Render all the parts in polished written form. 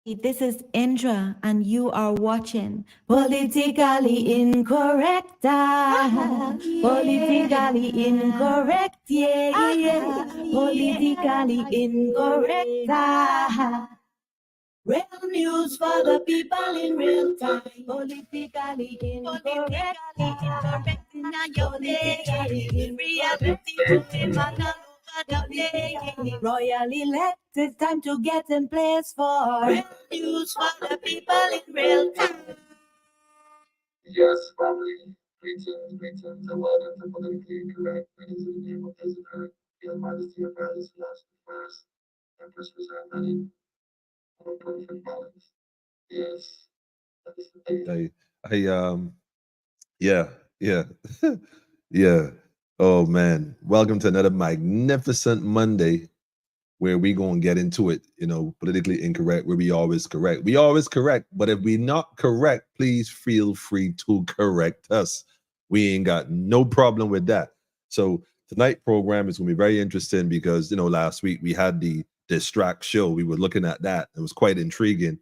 This is Indra, and you are watching Politically Incorrect. Politically Incorrect, yeah, yeah. Politically Incorrect. Real news for the people in real time. Politically incorrect. Incorrect in your day. Reality to him and all over the day. Royal elect, it's time to get in place for real news for the people in real time. Yes, family. Greetings, and welcome to Politically Correct. Greetings in the name of His Inherent, Your Majesty of God is last first, Empress representing our perfect balance. Yes, that is the day. I yeah, yeah, yeah. Oh man, welcome to another magnificent Monday where we gonna get into it. Politically incorrect, where we always correct. We always correct, but if we not correct, please feel free to correct us. We ain't got no problem with that. So tonight program is gonna be very interesting because last week we had the distract show. We were looking at that. It was quite intriguing.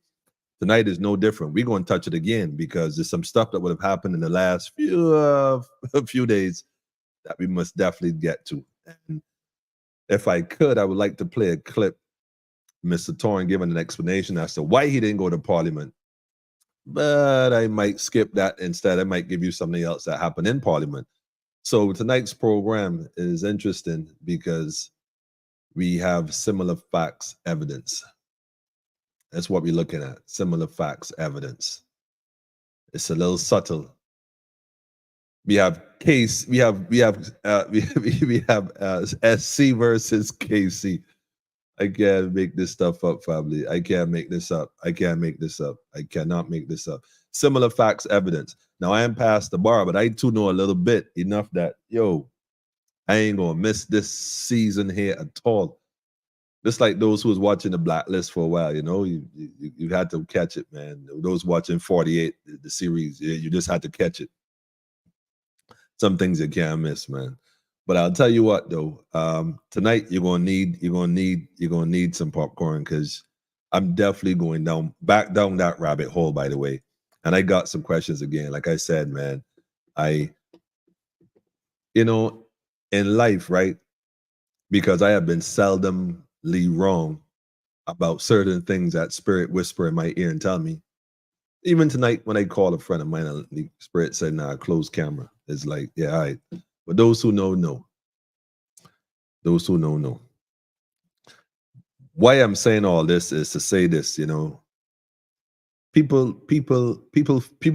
Tonight is no different. We're going to touch it again because there's some stuff that would have happened in the last a few days that we must definitely get to. And if I could, I would like to play a clip, Mr. Torrin giving an explanation as to why he didn't go to Parliament. But I might skip that instead. I might give you something else that happened in Parliament. So tonight's program is interesting because we have similar facts, evidence. That's what we're looking at. Similar facts, evidence. It's a little subtle. We have case. We have SC versus KC. I can't make this stuff up, family. I can't make this up. I can't make this up. I cannot make this up. Similar facts, evidence. Now I am past the bar, but I too know a little bit enough that I ain't gonna miss this season here at all. Just like those who was watching the Blacklist for a while, you had to catch it, man. Those watching 48, the series, you just had to catch it. Some things you can't miss, man. But I'll tell you what, though, tonight you're gonna need some popcorn because I'm definitely going back down that rabbit hole. By the way, and I got some questions again. Like I said, man, I, you know, in life, right? Because I have been seldomly wrong about certain things that spirit whisper in my ear and tell me. Even tonight, when I called a friend of mine, the spirit said, "Nah, close camera." It's like, yeah, all right. But those who know, know. Those who know. Why I'm saying all this is to say this, people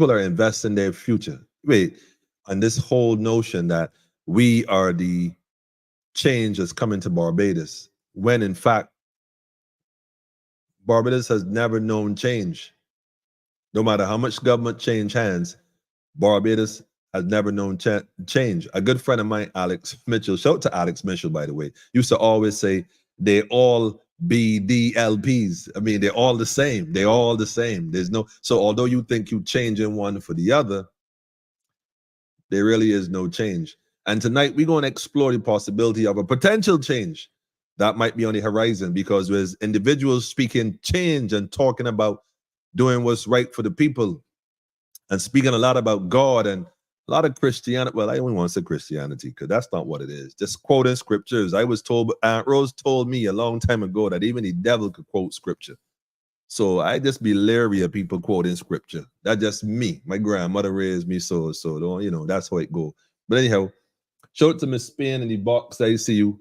are investing their future. Wait, and this whole notion that we are the change that's coming to Barbados, when in fact, Barbados has never known change. No matter how much government change hands, Barbados has never known change. A good friend of mine, Alex Mitchell, shout out to Alex Mitchell, by the way, used to always say they all BDLPs. I mean, they're all the same. They're all the same. So although you think you changing one for the other, there really is no change. And tonight we're going to explore the possibility of a potential change that might be on the horizon because there's individuals speaking change and talking about doing what's right for the people and speaking a lot about God and a lot of Christianity. Well, I don't want to say Christianity because that's not what it is. Just quoting scriptures. I was told, Aunt Rose told me a long time ago that even the devil could quote scripture. So I just be leery of people quoting scripture. That's just me. My grandmother raised me so don't, that's how it go. But anyhow, shout out to Miss Spain in the box. I see you.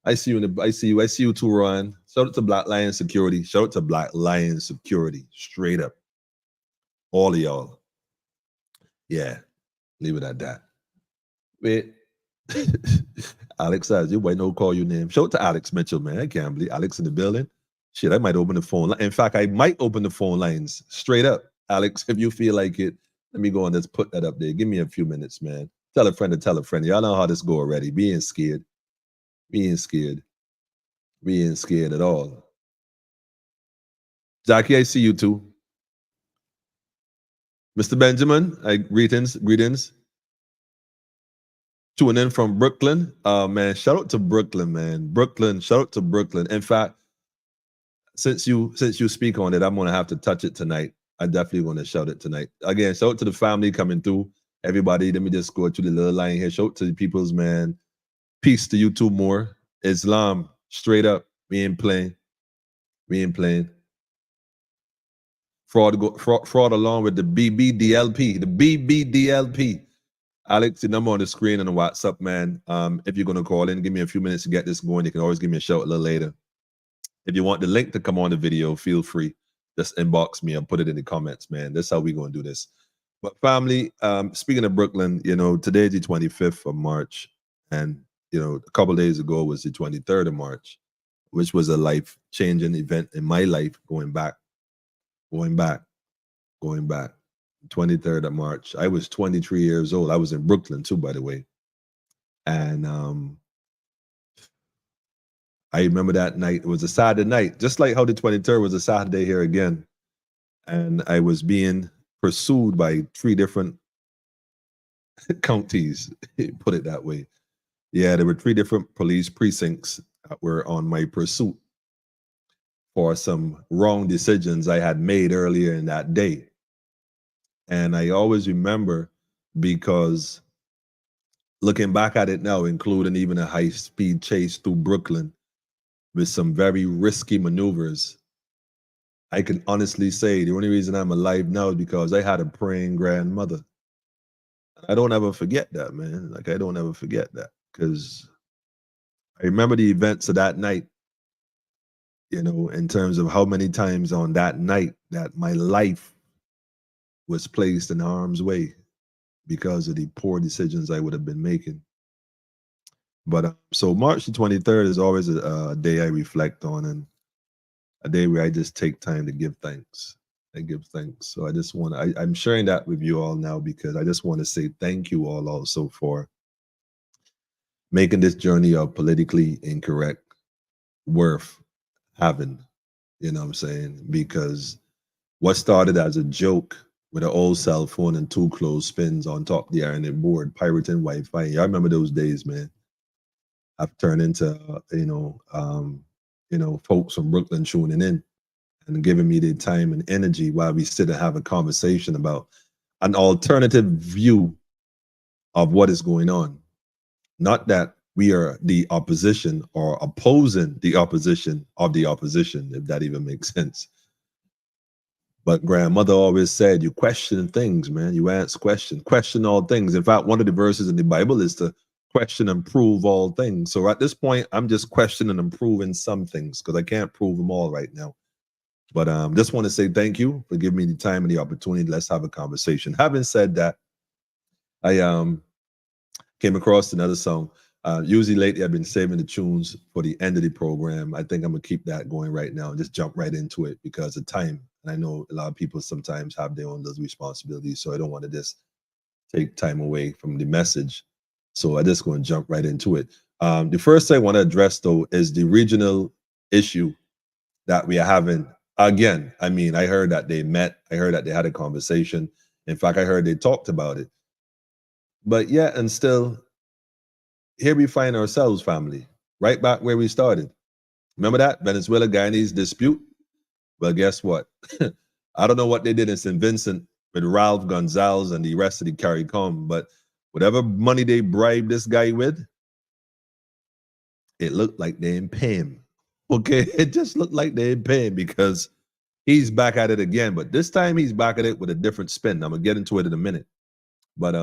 I see you too, Ron. Shout out to Black Lion Security. Shout out to Black Lion Security. Straight up. All of y'all. Yeah. Leave it at that. Wait. Alex says, you might no call your name. Shout out to Alex Mitchell, man. I can't believe Alex in the building. Shit, I might open the phone. In fact, I might open the phone lines straight up. Alex, if you feel like it, let me go and just put that up there. Give me a few minutes, man. Tell a friend to tell a friend. Y'all know how this go already. Being scared. Being scared. Being scared at all. Jackie, I see you too. Mr. Benjamin, greetings. Tuning in from Brooklyn. Man, shout out to Brooklyn, man. Shout out to Brooklyn. In fact, since you speak on it, I'm gonna have to touch it tonight. I definitely want to shout it tonight. Again, shout out to the family coming through. Everybody, let me just go to the little line here. Shout out to the people's man. Peace to you two more. Islam, straight up. We ain't playing. We ain't playing. Fraud along with the BBDLP. The BBDLP. Alex, the number on the screen on the WhatsApp, man. If you're gonna call in, give me a few minutes to get this going. You can always give me a shout a little later. If you want the link to come on the video, feel free. Just inbox me and put it in the comments, man. That's how we're gonna do this. But family, speaking of Brooklyn, today is the 25th of March, and a couple days ago was the 23rd of March, which was a life-changing event in my life, going back. 23rd of March. I was 23 years old. I was in Brooklyn too, by the way. And I remember that night. It was a Saturday night, just like how the 23rd was a Saturday here again. And I was being pursued by 3 different counties, put it that way. Yeah, there were 3 different police precincts that were on my pursuit for some wrong decisions I had made earlier in that day. And I always remember, because looking back at it now, including even a high-speed chase through Brooklyn with some very risky maneuvers, I can honestly say the only reason I'm alive now is because I had a praying grandmother. I don't ever forget that, man. Like, I don't ever forget that, because I remember the events of that night, in terms of how many times on that night that my life was placed in harm's way because of the poor decisions I would have been making. But so March the 23rd is always a day I reflect on, and a day where I just take time to give thanks. I give thanks. So I just I'm sharing that with you all now, because I just want to say thank you all also for making this journey of politically incorrect worth having, you know what I'm saying? Because what started as a joke with an old cell phone and 2 clothespins on top of the ironing board, pirating Wi-Fi. I remember those days, man. I've turned into, folks from Brooklyn tuning in and giving me the time and energy while we sit and have a conversation about an alternative view of what is going on. Not that we are the opposition or opposing the opposition of the opposition, if that even makes sense. But grandmother always said, you question things, man. You ask questions, question all things. In fact, one of the verses in the Bible is to question and prove all things. So at this point, I'm just questioning and proving some things, because I can't prove them all right now. But just want to say thank you for giving me the time and the opportunity. Let's have a conversation. Having said that, I came across another song. Usually lately, I've been saving the tunes for the end of the program. I think I'm going to keep that going right now and just jump right into it because of time. And I know a lot of people sometimes have their own responsibilities, so I don't want to just take time away from the message. So I just going to jump right into it. The first thing I want to address, though, is the regional issue that we are having. Again, I mean, I heard that they met. I heard that they had a conversation. In fact, I heard they talked about it. But yeah, and still, here we find ourselves, family, right back where we started. Remember that Venezuela-Guyanese dispute? Well, guess what? I don't know what they did in St. Vincent with Ralph Gonzalez and the rest of the CARICOM, but whatever money they bribed this guy with, it looked like they didn't pay him. Okay, it just looked like they didn't pay him, because he's back at it again. But this time he's back at it with a different spin. I'm gonna get into it in a minute. But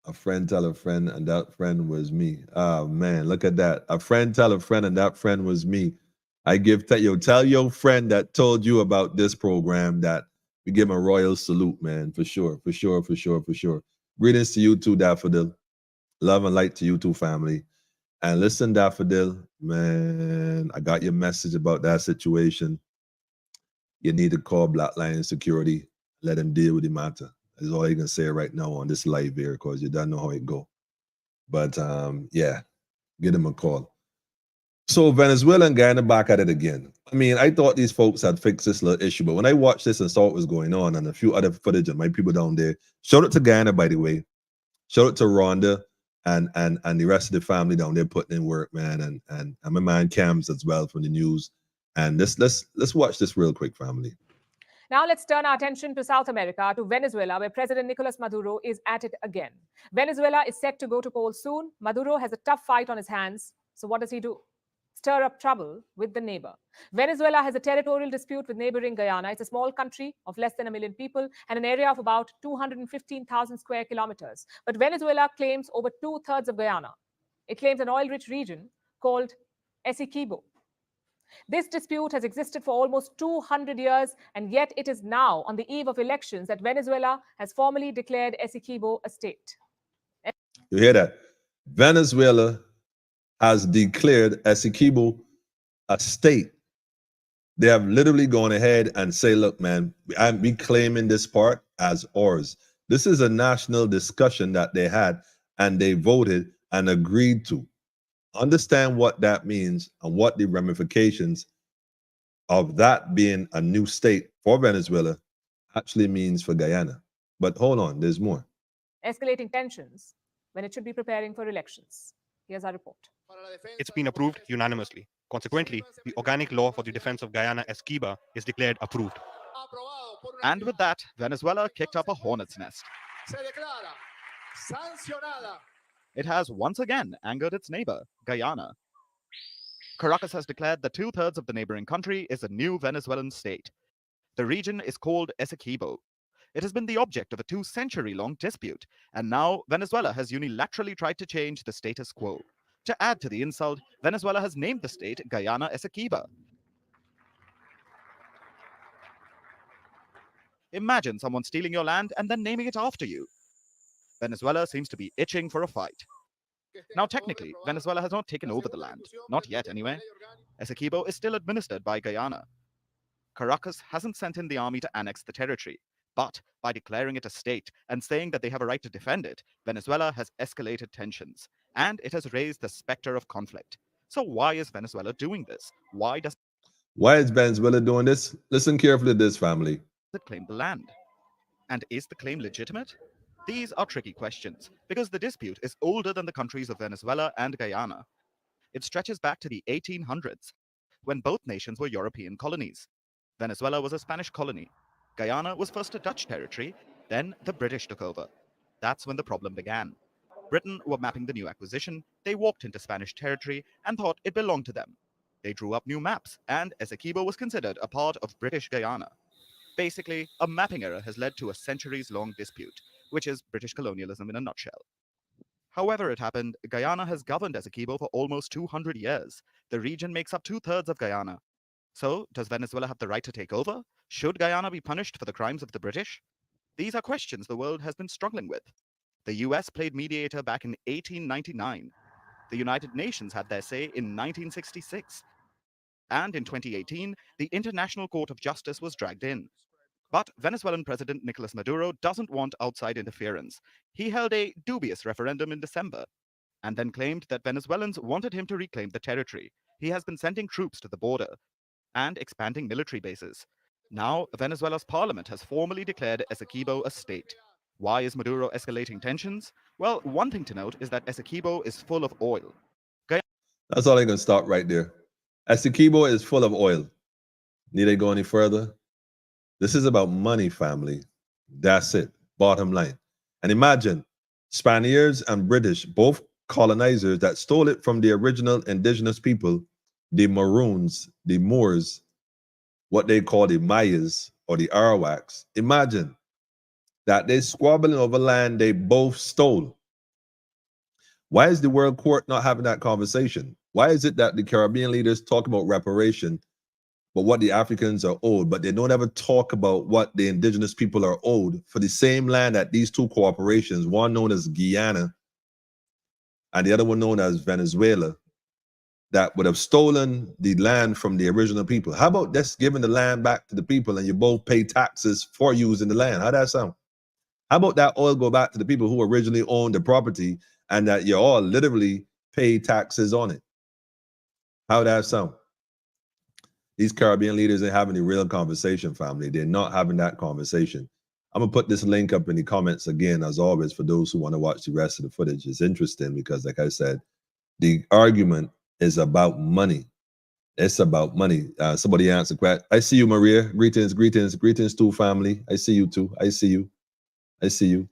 a friend tell a friend, and that friend was me. Oh man, look at that. A friend tell a friend, and that friend was me. I give tell your friend that told you about this program that we give him a royal salute, man, for sure, for sure, for sure, for sure. Greetings to you too, Daffodil. Love and light to you too, family. And listen, Daffodil, man, I got your message about that situation. You need to call Black Lion Security, let them deal with the matter. That's all you can say right now on this live here, because you don't know how it go. But yeah, give them a call. So Venezuela and Guyana back at it again. I mean, I thought these folks had fixed this little issue, but when I watched this and saw what was going on and a few other footage of my people down there, showed it to Guyana, by the way, showed it to Rwanda, and the rest of the family down there putting in work, man. And my man Cams as well from the news. And let's watch this real quick, family. Now let's turn our attention to South America, to Venezuela, where President Nicolas Maduro is at it again. Venezuela is set to go to polls soon. Maduro has a tough fight on his hands. So what does he do? Stir up trouble with the neighbor. Venezuela has a territorial dispute with neighboring Guyana. It's a small country of less than 1 million people and an area of about 215,000 square kilometers. But Venezuela claims over 2/3 of Guyana. It claims an oil-rich region called Essequibo. This dispute has existed for almost 200 years, and yet it is now, on the eve of elections, that Venezuela has formally declared Essequibo a state. You hear that? Venezuela has declared Essequibo a state. They have literally gone ahead and say, look, man, we claiming this part as ours. This is a national discussion that they had, and they voted and agreed to. Understand what that means and what the ramifications of that being a new state for Venezuela actually means for Guyana. But hold on, there's more. Escalating tensions when it should be preparing for elections. Here's our report. It's been approved unanimously. Consequently, the organic law for the defense of Guyana Essequibo is declared approved. And with that, Venezuela kicked up a hornet's nest. It has once again angered its neighbor, Guyana. Caracas has declared that 2/3 of the neighboring country is a new Venezuelan state. The region is called Essequibo. It has been the object of a 2-century-long dispute, and now Venezuela has unilaterally tried to change the status quo. To add to the insult, Venezuela has named the state Guyana Essequibo. Imagine someone stealing your land and then naming it after you. Venezuela seems to be itching for a fight. Now, technically, Venezuela has not taken over the land. Not yet, anyway. Essequibo is still administered by Guyana. Caracas hasn't sent in the army to annex the territory. But by declaring it a state and saying that they have a right to defend it, Venezuela has escalated tensions. And it has raised the specter of conflict. So why is Venezuela doing this? Why is Venezuela doing this? Listen carefully to this, family. it claim the land? And is the claim legitimate? These are tricky questions, because the dispute is older than the countries of Venezuela and Guyana. It stretches back to the 1800s, when both nations were European colonies. Venezuela was a Spanish colony. Guyana was first a Dutch territory, then the British took over. That's when the problem began. Britain were mapping the new acquisition, they walked into Spanish territory and thought it belonged to them. They drew up new maps, and Essequibo was considered a part of British Guyana. Basically, a mapping error has led to a centuries-long dispute, which is British colonialism in a nutshell. However it happened, Guyana has governed Essequibo for almost 200 years. The region makes up 2/3 of Guyana. So, does Venezuela have the right to take over? Should Guyana be punished for the crimes of the British? These are questions the world has been struggling with. The US played mediator back in 1899. The United Nations had their say in 1966. And in 2018, the International Court of Justice was dragged in. But Venezuelan President Nicolas Maduro doesn't want outside interference. He held a dubious referendum in December, and then claimed that Venezuelans wanted him to reclaim the territory. He has been sending troops to the border and expanding military bases. Now, Venezuela's parliament has formally declared Essequibo a state. Why is Maduro escalating tensions? Well, one thing to note is that Essequibo is full of oil. That's all I'm going to stop right there. Essequibo is full of oil. Need I go any further? This is about money, family. That's it. Bottom line. And imagine, Spaniards and British, both colonizers that stole it from the original indigenous people, the Maroons, the Moors, what they call the Mayas or the Arawaks. Imagine that they squabbling over land they both stole. Why is the World Court not having that conversation? Why is it that the Caribbean leaders talk about reparation, but what the Africans are owed, but they don't ever talk about what the indigenous people are owed for the same land that these two corporations, one known as Guyana and the other one known as Venezuela, that would have stolen the land from the original people? How about just giving the land back to the people and you both pay taxes for using the land? How that sound? How about that oil go back to the people who originally owned the property and that you all literally pay taxes on it? How that sound? These Caribbean leaders ain't having a real conversation, family. They're not having that conversation. I'm gonna put this link up in the comments again, as always, for those who want to watch the rest of the footage. It's interesting because, like I said, the argument is about money. It's about money. Somebody answered question. I see you, Maria. Greetings, greetings, greetings to family. I see you too. I see you. I see you.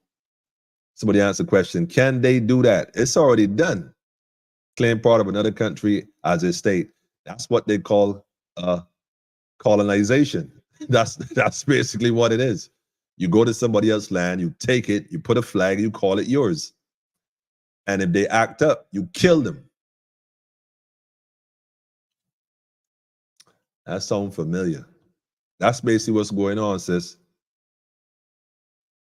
Somebody answered the question. Can they do that? It's already done. Claim part of another country as a state. That's what they call colonization. That's basically what it is. You go to somebody else's land, you take it, you put a flag, you call it yours. And if they act up, you kill them. That sounds familiar. That's basically what's going on, sis.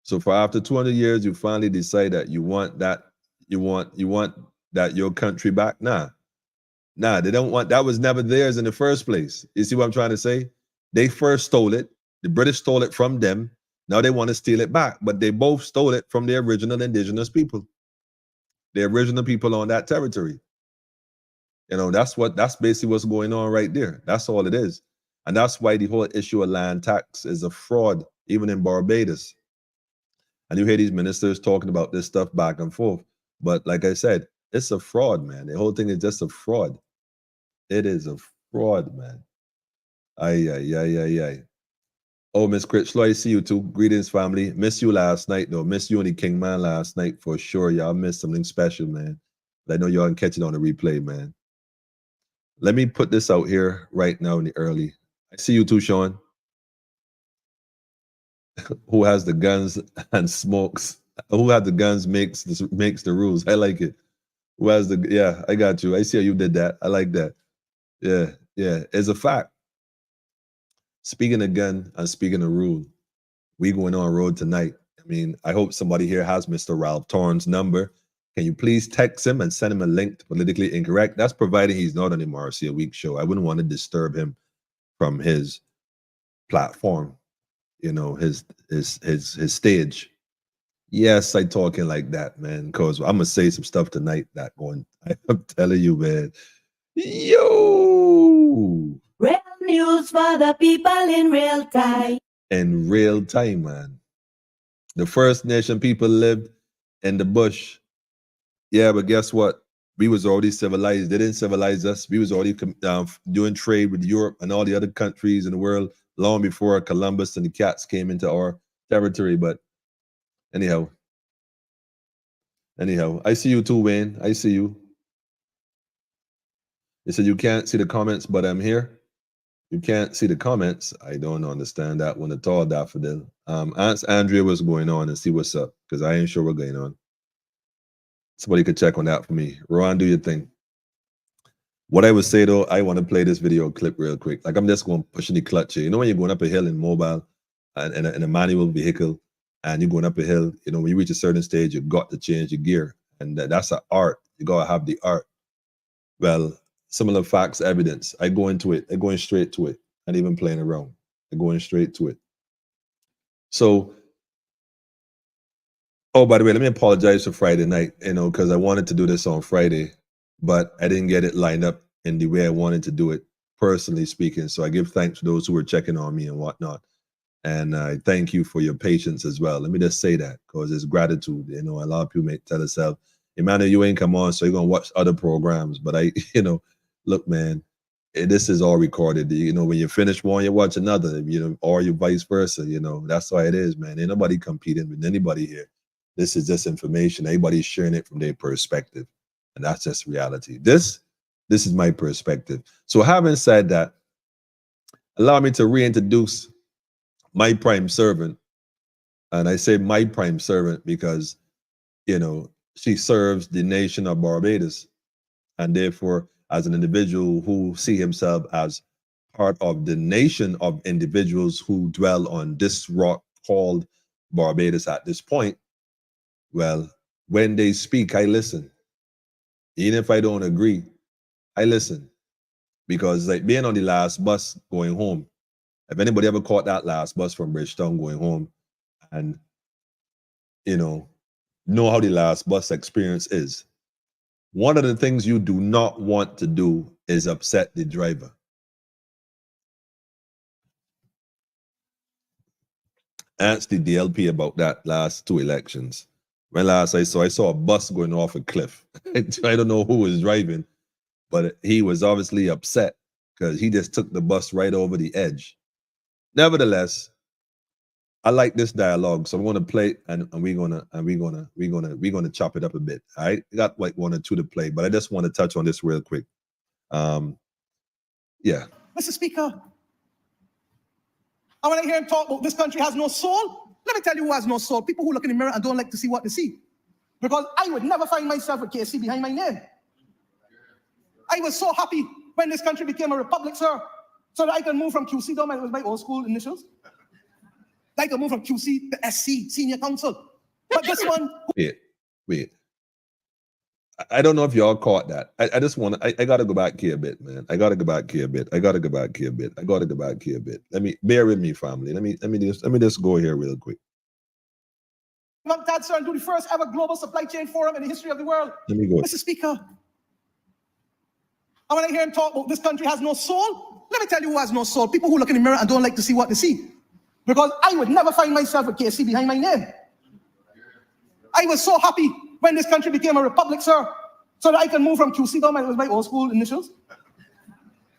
So for after 200 years, you finally decide that you want that, you want that your country back? Nah, they don't want, that was never theirs in the first place. You see what I'm trying to say? They first stole it. The British stole it from them. Now they want to steal it back, but they both stole it from the original indigenous people, the original people on that territory. You know, that's basically what's going on right there. That's all it is. And that's why the whole issue of land tax is a fraud, even in Barbados. And you hear these ministers talking about this stuff back and forth. But like I said, it's a fraud, man. The whole thing is just a fraud. It is a fraud, man. Ay. Oh, Miss Critchlow, I see you too. Greetings, family. Miss you last night, though. Miss you and the King Man last night for sure. Y'all missed something special, man. But I know y'all can catch it on the replay, man. Let me put this out here right now in the early. I see you too, Sean. Who has the guns and smokes? Who has the guns makes the rules. I like it. Who has the, yeah, I got you. I see how you did that. I like that. Yeah. It's a fact. Speaking of gun and speaking of rule, we going on road tonight. I mean, I hope somebody here has Mr. Ralph Torn's number. Can you please text him and send him a link to Politically Incorrect? That's providing he's not on the Marcia Week show. I wouldn't want to disturb him from his platform, you know, his stage. Yes, I talking like that, man, because I'm gonna say some stuff tonight that going, I'm telling you, man. Yo! Real news for the people in real time. In real time, man. The First Nation people lived in the bush. Yeah, but guess what? We was already civilized. They didn't civilize us. We was already doing trade with Europe and all the other countries in the world long before Columbus and the cats came into our territory. But anyhow, I see you too, Wayne. I see you. They said you can't see the comments, but I'm here. You can't see the comments. I don't understand that one at all, Daffodil. Ask Andrea what's going on and see what's up, because I ain't sure what's going on. Somebody could check on that for me. Rowan, do your thing. What I would say though, I want to play this video clip real quick. Like I'm just going pushing the clutch here. You know when you're going up a hill in mobile and in a manual vehicle and you're going up a hill, you know, when you reach a certain stage, you got to change your gear. And that's an art. You got to have the art. Well, similar facts, evidence. I go into it. I'm going straight to it. Not even playing around. I'm going straight to it. So, oh, by the way, let me apologize for Friday night, you know, because I wanted to do this on Friday, but I didn't get it lined up in the way I wanted to do it, personally speaking. So I give thanks to those who were checking on me and whatnot. And I thank you for your patience as well. Let me just say that because it's gratitude. You know, a lot of people may tell themselves, Emmanuel, you ain't come on, so you're going to watch other programs. But I, you know, look, man, this is all recorded. You know, when you finish one, you watch another, you know, or you vice versa. You know, that's why it is, man. Ain't nobody competing with anybody here. This is just information. Everybody's sharing it from their perspective. And that's just reality. This is my perspective. So having said that, allow me to reintroduce my prime servant. And I say my prime servant because, you know, she serves the nation of Barbados. And therefore, as an individual who see himself as part of the nation of individuals who dwell on this rock called Barbados at this point, well, when they speak, I listen. Even if I don't agree, I listen. Because like being on the last bus going home, if anybody ever caught that last bus from Bridgetown going home and, you know how the last bus experience is, one of the things you do not want to do is upset the driver. asked the DLP about that last 2 elections. When last I saw a bus going off a cliff. I don't know who was driving, but he was obviously upset because he just took the bus right over the edge. Nevertheless, I like this dialogue, so I'm going to play it, and we're gonna chop it up a bit. All right, I got like 1 or 2 to play, but I just want to touch on this real quick. Yeah. Mr. Speaker, I want to hear him talk about this country has no soul. Let me tell you who has no soul. People who look in the mirror and don't like to see what they see. Because I would never find myself with KC behind my name. I was so happy when this country became a republic, sir, so that I can move from QC down, it was my old school initials. I can move from QC to SC, Senior Counsel. But this one... Wait. I don't know if y'all caught that. I just want to, I got to go back here a bit, man. I got to go back here a bit. Let me, bear with me, family. Let me just go here real quick. Dad, sir, and do the first ever global supply chain forum in the history of the world. Let me go. Mr. Speaker, I want to hear him talk about this country has no soul. Let me tell you who has no soul. People who look in the mirror and don't like to see what they see. Because I would never find myself with KC behind my name. I was so happy when this country became a republic, sir, so that I can move from QC down, it was my old school initials.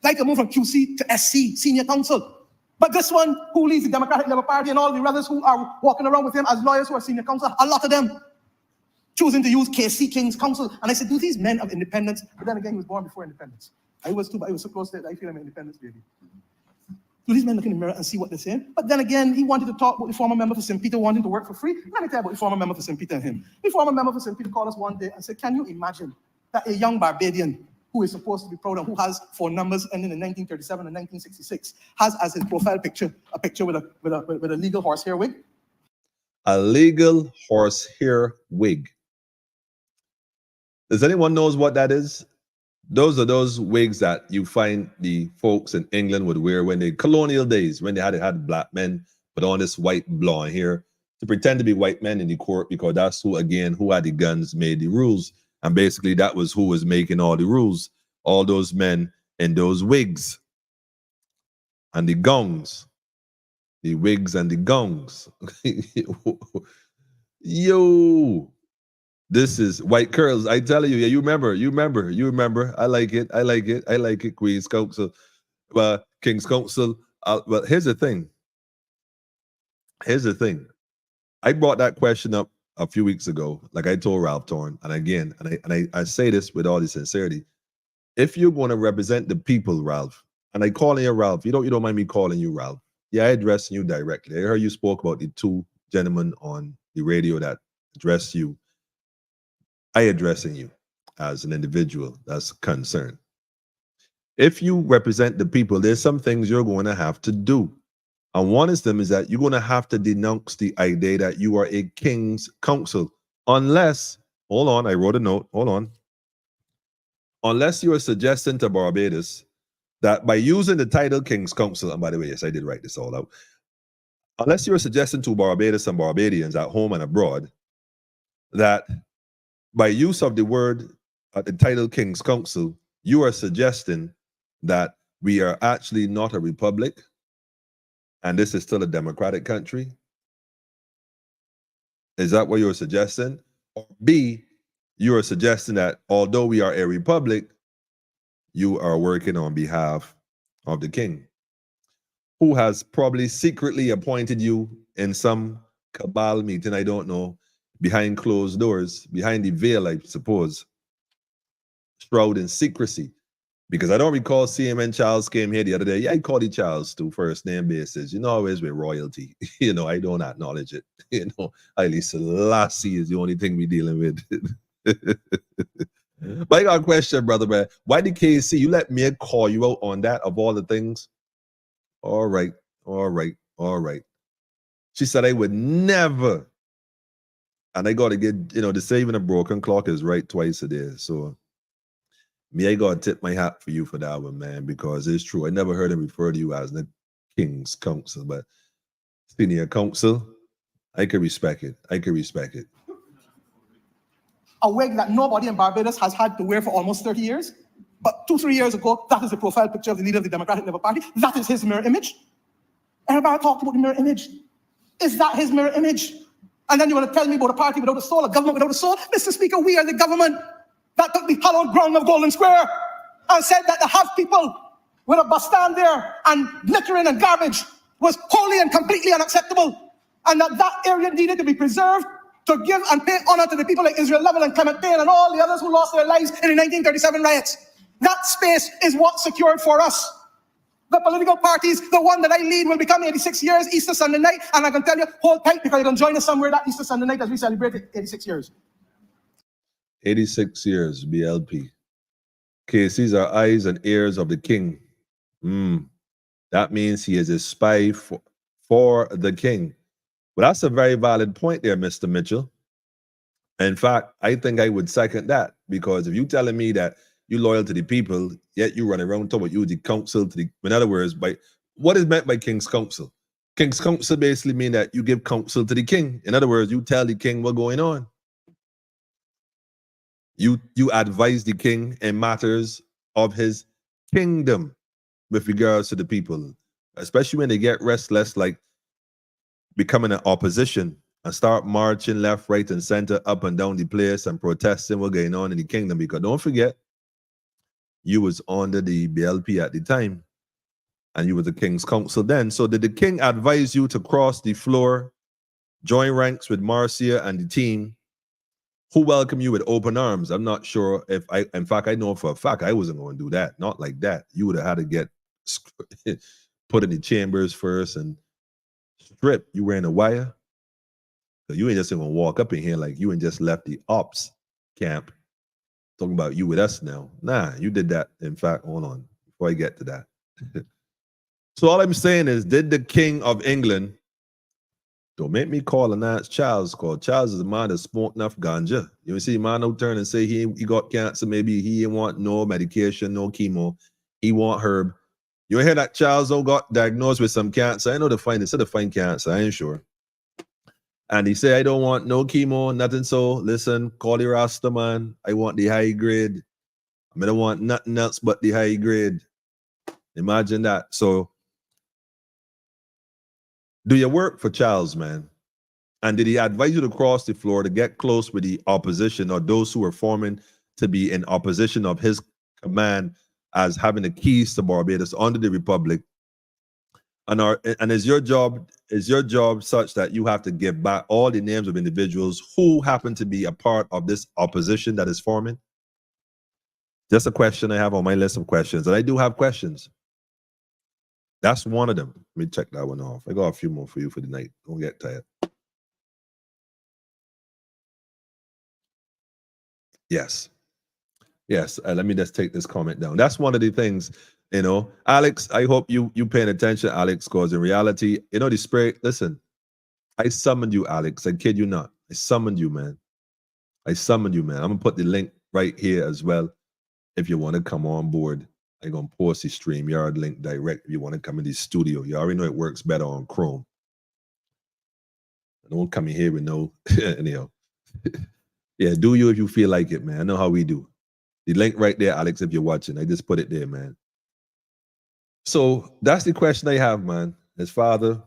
I can move from QC to SC, Senior Counsel. But this one, who leads the Democratic Labour Party, and all the others who are walking around with him as lawyers who are Senior Counsel, a lot of them choosing to use KC, King's Counsel. And I said, do these men of independence? But then again, he was born before independence. I was too, but I was so close to it, I feel I'm an independence baby. Do these men look in the mirror and see what they're saying? But then again, he wanted to talk about the former member for St. Peter wanting to work for free. Let me tell you about the former member for St. Peter and him. The former member for St. Peter called us one day and said, can you imagine that a young Barbadian who is supposed to be proud and who has 4 numbers ending in 1937 and 1966 has as his profile picture a picture with a legal horsehair wig? A legal horsehair wig. Does anyone knows what that is? Those are those wigs that you find the folks in England would wear when they colonial days, when they had black men put on this white blonde hair to pretend to be white men in the court, because that's who had the guns made the rules. And basically that was who was making all the rules. All those men in those wigs and the gongs. The wigs and the gongs. Yo. This is white curls. I tell you, yeah, you remember. I like it. Queen's Counsel, King's Counsel. But here's the thing. I brought that question up a few weeks ago, like I told Ralph Torn, and again, and I say this with all the sincerity. If you're going to represent the people, Ralph, and I call you Ralph, you don't mind me calling you Ralph. Yeah, I address you directly. I heard you spoke about the 2 gentlemen on the radio that addressed you. I addressing you as an individual that's concerned. If you represent the people, there's some things you're going to have to do. And one of them is that you're going to have to denounce the idea that you are a King's Counsel. Unless, hold on, I wrote a note, hold on. Unless you are suggesting to Barbados that by using the title King's Counsel, and by the way, yes, I did write this all out. Unless you are suggesting to Barbados and Barbadians at home and abroad that by use of the word, the title King's Counsel, you are suggesting that we are actually not a republic and this is still a democratic country? Is that what you're suggesting? Or B, you are suggesting that although we are a republic, you are working on behalf of the king, who has probably secretly appointed you in some cabal meeting, I don't know, behind closed doors, behind the veil, I suppose, shrouded in secrecy. Because I don't recall seeing when Charles came here the other day. Yeah, I called the Charles to first name basis. Always with royalty. I don't acknowledge it. Haile Selassie is the only thing we're dealing with. But I got a question, brother, man. Why did KC, you let me call you out on that of all the things? All right. She said I would never. And I got to get, the saving a broken clock is right twice a day. So I got to tip my hat for you for that one, man, because it's true. I never heard him refer to you as the King's Counsel, but Senior Counsel, I can respect it. A wig that nobody in Barbados has had to wear for almost 30 years. But 2-3 years ago, that is the profile picture of the leader of the Democratic Labour Party. That is his mirror image. Everybody talked about the mirror image. Is that his mirror image? And then you want to tell me about a party without a soul, a government without a soul? Mr. Speaker, we are the government that took the hallowed ground of Golden Square and said that to have people with a bus stand there and littering and garbage was wholly and completely unacceptable, and that area needed to be preserved to give and pay honor to the people like Israel Lovell and Clement Payne and all the others who lost their lives in the 1937 riots. That space is what secured for us. The political parties, the one that I lead, will become 86 years Easter Sunday night, and I can tell you, hold tight, because you're going to join us somewhere that Easter Sunday night as we celebrate 86 years. 86 years, BLP. KC's are eyes and ears of the king. That means he is a spy for the king. Well, that's a very valid point there, Mr. Mitchell. In fact, I think I would second that, because if you're telling me that you're loyal to the people, yet you run around talking about you the council to the, in other words, by what is meant by King's Council? King's Council basically mean that you give counsel to the king. In other words, you tell the king what's going on. You advise the king in matters of his kingdom with regards to the people, especially when they get restless, like becoming an opposition and start marching left, right, and center, up and down the place and protesting what's going on in the kingdom. Because don't forget, you was under the BLP at the time, and you were the King's Council then. So did the king advise you to cross the floor, join ranks with Marcia and the team, who welcome you with open arms? I'm not sure if in fact, I know for a fact I wasn't going to do that. Not like that. You would have had to get put in the chambers first and stripped. You wearing a wire? So you ain't just going to walk up in here like you ain't just left the ops camp. Talking about you with us now. Nah, you did that. In fact, hold on, before I get to that. So all I'm saying is, did the King of England, don't make me call a Nance Charles, called Charles is a man that smoked enough ganja. You see, man out turn and say he got cancer, maybe he didn't want no medication, no chemo, he want herb. You hear that Charles got diagnosed with some cancer? I know to find, instead of find cancer, I ain't sure. And he said, I don't want no chemo, nothing. So listen, call the Rasta man. I want the high grade. I don't want nothing else but the high grade. Imagine that. So do your work for Charles, man. And did he advise you to cross the floor to get close with the opposition or those who are forming to be in opposition of his command as having the keys to Barbados under the Republic? And is your job such that you have to give back all the names of individuals who happen to be a part of this opposition that is forming? Just a question I have on my list of questions. And I do have questions. That's one of them. Let me check that one off. I got a few more for you for the night. Don't get tired. Yes. Yes. Let me just take this comment down. That's one of the things, you know. Alex, I hope you paying attention, Alex, because in reality, you know, the spirit, listen, I summoned you, Alex. I kid you not. I summoned you, man. I summoned you, man. I'm going to put the link right here as well. If you want to come on board, I'm going to post the StreamYard link direct if you want to come in the studio. You already know it works better on Chrome. Don't come in here with no, anyhow. Yeah, do you if you feel like it, man. I know how we do. The link right there, Alex, if you're watching. I just put it there, man. So that's the question I have, man. His father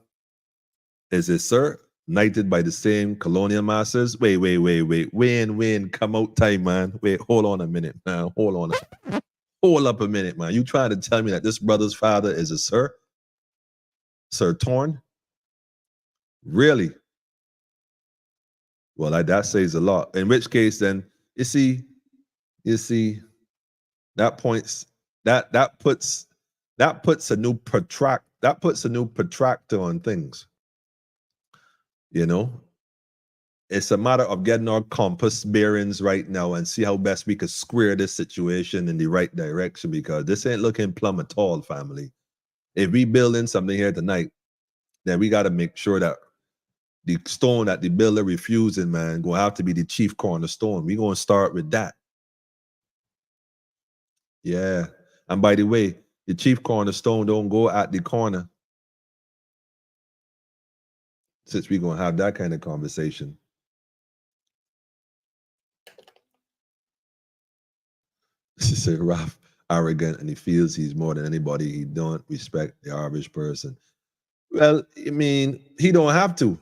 is his sir, knighted by the same colonial masters. Wait. When come out time, man. Wait, hold on a minute, man. Hold up a minute, man. You trying to tell me that this brother's father is a sir? Sir Torn? Really? Well, that says a lot. In which case, then, you see, that puts a new protractor on things. You know, it's a matter of getting our compass bearings right now and see how best we could square this situation in the right direction, because this ain't looking plumb at all, family. If we building something here tonight, then we got to make sure that the stone that the builder refusing, man, gonna have to be the chief cornerstone. We're gonna start with that. Yeah. And by the way, the chief cornerstone don't go at the corner. Since we're gonna have that kind of conversation. This is Ralph arrogant and he feels he's more than anybody. He don't respect the average person. Well, I mean, he don't have to.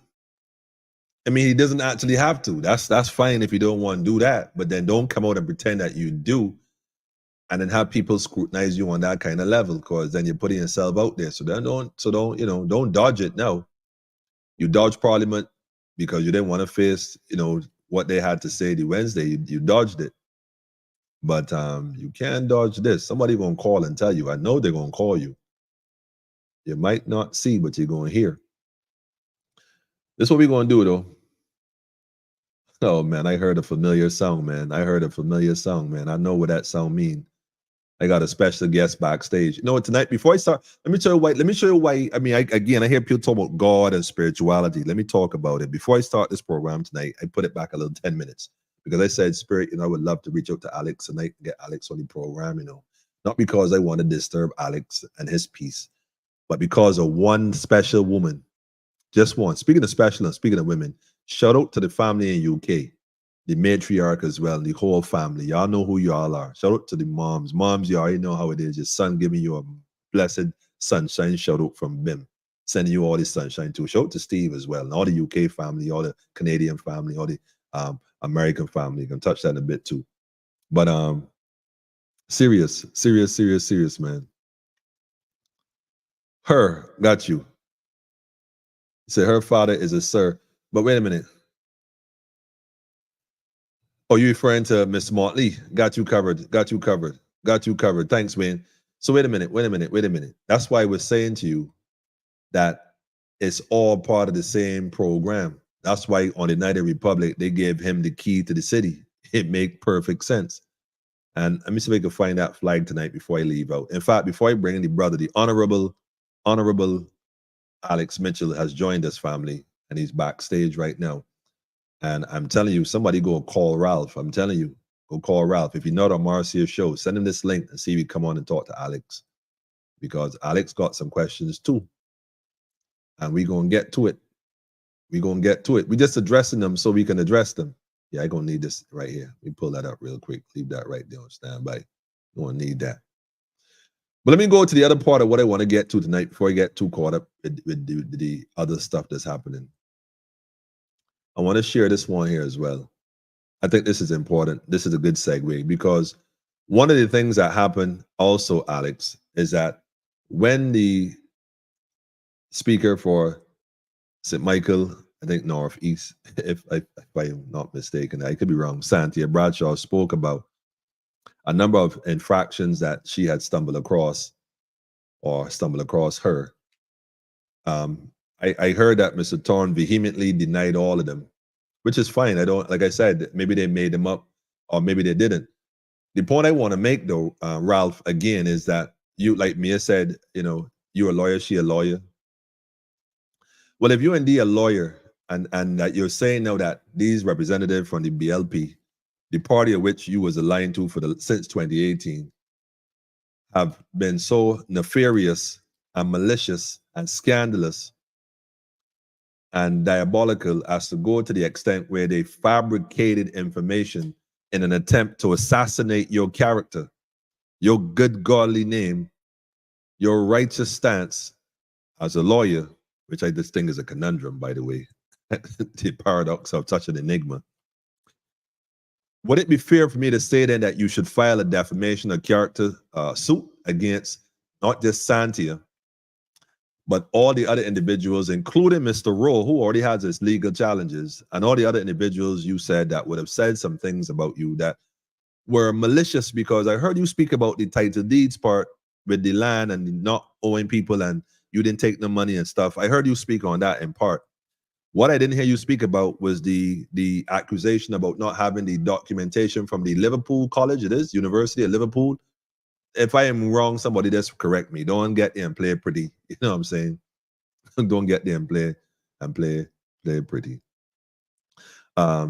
I mean, he doesn't actually have to. That's fine if you don't want to do that, but then don't come out and pretend that you do, and then have people scrutinize you on that kind of level, because then you're putting yourself out there. So then don't dodge it. No, you dodged Parliament because you didn't want to face what they had to say the Wednesday. You dodged it, but you can't dodge this. Somebody gonna call and tell you. I know they're gonna call you. You might not see, but you're gonna hear. This is what we're gonna do though. Oh man, I heard a familiar song, man. I know what that sound mean. I got a special guest backstage. Tonight, before I start, let me show you why. I mean, I hear people talk about God and spirituality. Let me talk about it. Before I start this program tonight, I put it back a little 10 minutes because I said, Spirit, I would love to reach out to Alex tonight and get Alex on the program, not because I want to disturb Alex and his peace, but because of one special woman. Just one. Speaking of special and speaking of women, shout out to the family in UK, the matriarch as well, the whole family. Y'all know who y'all are. Shout out to the moms. Moms, you already know how it is. Your son giving you a blessed sunshine. Shout out from Bim. Sending you all the sunshine too. Shout out to Steve as well. And all the UK family, all the Canadian family, all the American family. You can touch that in a bit too. But serious, man. Her, got you. Say her father is a sir. But wait a minute. Oh, you referring to Miss Motley? Got you covered. Thanks, man. So wait a minute. That's why I was saying to you that it's all part of the same program. That's why on the night of Republic, they gave him the key to the city. It make perfect sense. And let me see if I can find that flag tonight before I leave out. In fact, before I bring in the brother, the honorable Alex Mitchell has joined us, family, and he's backstage right now. And I'm telling you, somebody go call Ralph. I'm telling you, go call Ralph. If you're not on Marcia's show, send him this link and see if he come on and talk to Alex. Because Alex got some questions too. And we're going to get to it. We're just addressing them so we can address them. Yeah, I'm going to need this right here. Let me pull that up real quick. Leave that right there on standby. You want to need that. But let me go to the other part of what I want to get to tonight before I get too caught up with the other stuff that's happening. I want to share this one here as well. I think this is important. This is a good segue because one of the things that happened also, Alex, is that when the speaker for St. Michael, I think Northeast, if I am not mistaken, I could be wrong, Santia Bradshaw spoke about a number of infractions that she had stumbled across her. I heard that Mr. Thorne vehemently denied all of them, which is fine. Like I said, maybe they made them up or maybe they didn't. The point I want to make though, Ralph, again, is that you, like Mia said, you're a lawyer, she a lawyer. Well, if you're indeed a lawyer and that you're saying now that these representatives from the BLP, the party of which you was aligned to since 2018, have been so nefarious and malicious and scandalous and diabolical as to go to the extent where they fabricated information in an attempt to assassinate your character, your good godly name, your righteous stance as a lawyer, which I just think is a conundrum, by the way, the paradox of such an enigma. Would it be fair for me to say then that you should file a defamation of character suit against not just Santia, but all the other individuals, including Mr. Rowe, who already has his legal challenges, and all the other individuals you said that would have said some things about you that were malicious? Because I heard you speak about the title deeds part with the land and not owing people and you didn't take the money and stuff. I heard you speak on that in part. What I didn't hear you speak about was the accusation about not having the documentation from the Liverpool College, it is, University of Liverpool. If I am wrong, somebody just correct me. Don't get there and play pretty. You know what I'm saying? Don't get there and play pretty. I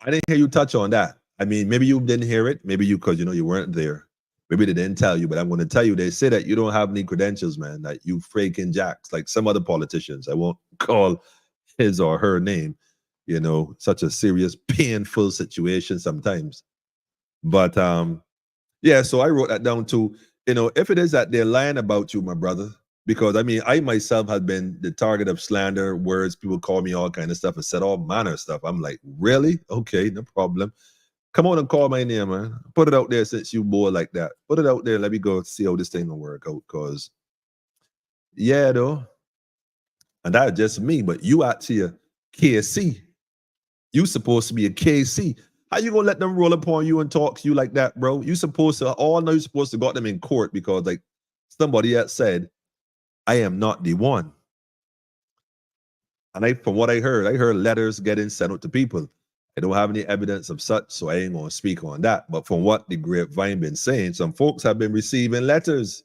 didn't hear you touch on that. I mean, maybe you didn't hear it. Maybe because you weren't there. Maybe they didn't tell you, but I'm going to tell you, they say that you don't have any credentials, man, that you faking jacks, like some other politicians. I won't call his or her name, such a serious, painful situation sometimes. But yeah, so I wrote that down too. If it is that they're lying about you, my brother, Because I mean, I myself had been the target of slander, words, people call me all kind of stuff and said all manner of stuff. I'm like, really? Okay, no problem. Come on and call my name, man. Put it out there since you bored like that. Put it out there. Let me go see how this thing will work out. Cause yeah, though. And that's just me, but you actually a KC. You supposed to be a KC. How you gonna let them roll upon you and talk to you like that, bro? You supposed to all know you're supposed to got them in court because like somebody else said, I am not the one. And from what I heard letters getting sent out to people. I don't have any evidence of such, so I ain't gonna speak on that. But from what the grapevine been saying, some folks have been receiving letters.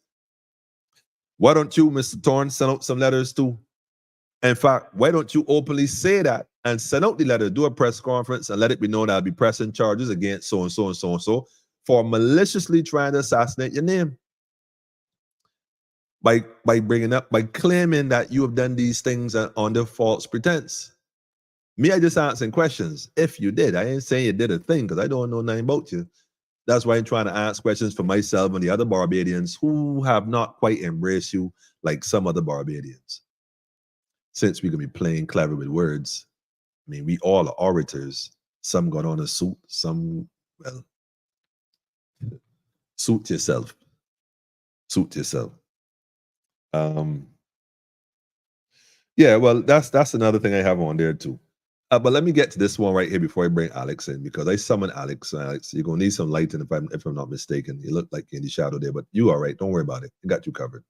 Why don't you, Mr. Torn, send out some letters too? In fact, why don't you openly say that and send out the letter, do a press conference and let it be known that I'll be pressing charges against so and so and so and so for maliciously trying to assassinate your name. By claiming that you have done these things under false pretense. Me, I just answering questions. If you did, I ain't saying you did a thing because I don't know nothing about you. That's why I'm trying to ask questions for myself and the other Barbadians who have not quite embraced you like some other Barbadians. Since we can be playing clever with words, I mean, we all are orators. Some got on a suit, some, well, suit yourself. Suit yourself. Yeah, well, that's another thing I have on there too. But let me get to this one right here before I bring Alex in, because I summoned Alex. Alex, you're gonna need some lighting if I'm not mistaken. You look like you're in the shadow there, but you all right. Don't worry about it. I got you covered.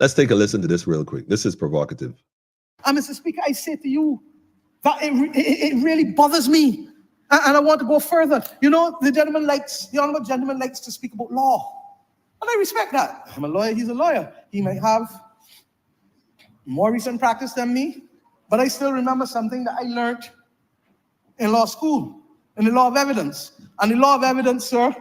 Let's take a listen to this real quick. This is provocative. And Mr. Speaker, I say to you that it really bothers me. And I want to go further. You know, the honorable gentleman likes to speak about law. And I respect that. I'm a lawyer, he's a lawyer. He might have more recent practice than me, but I still remember something that I learned in law school, in the law of evidence. And the law of evidence, sir,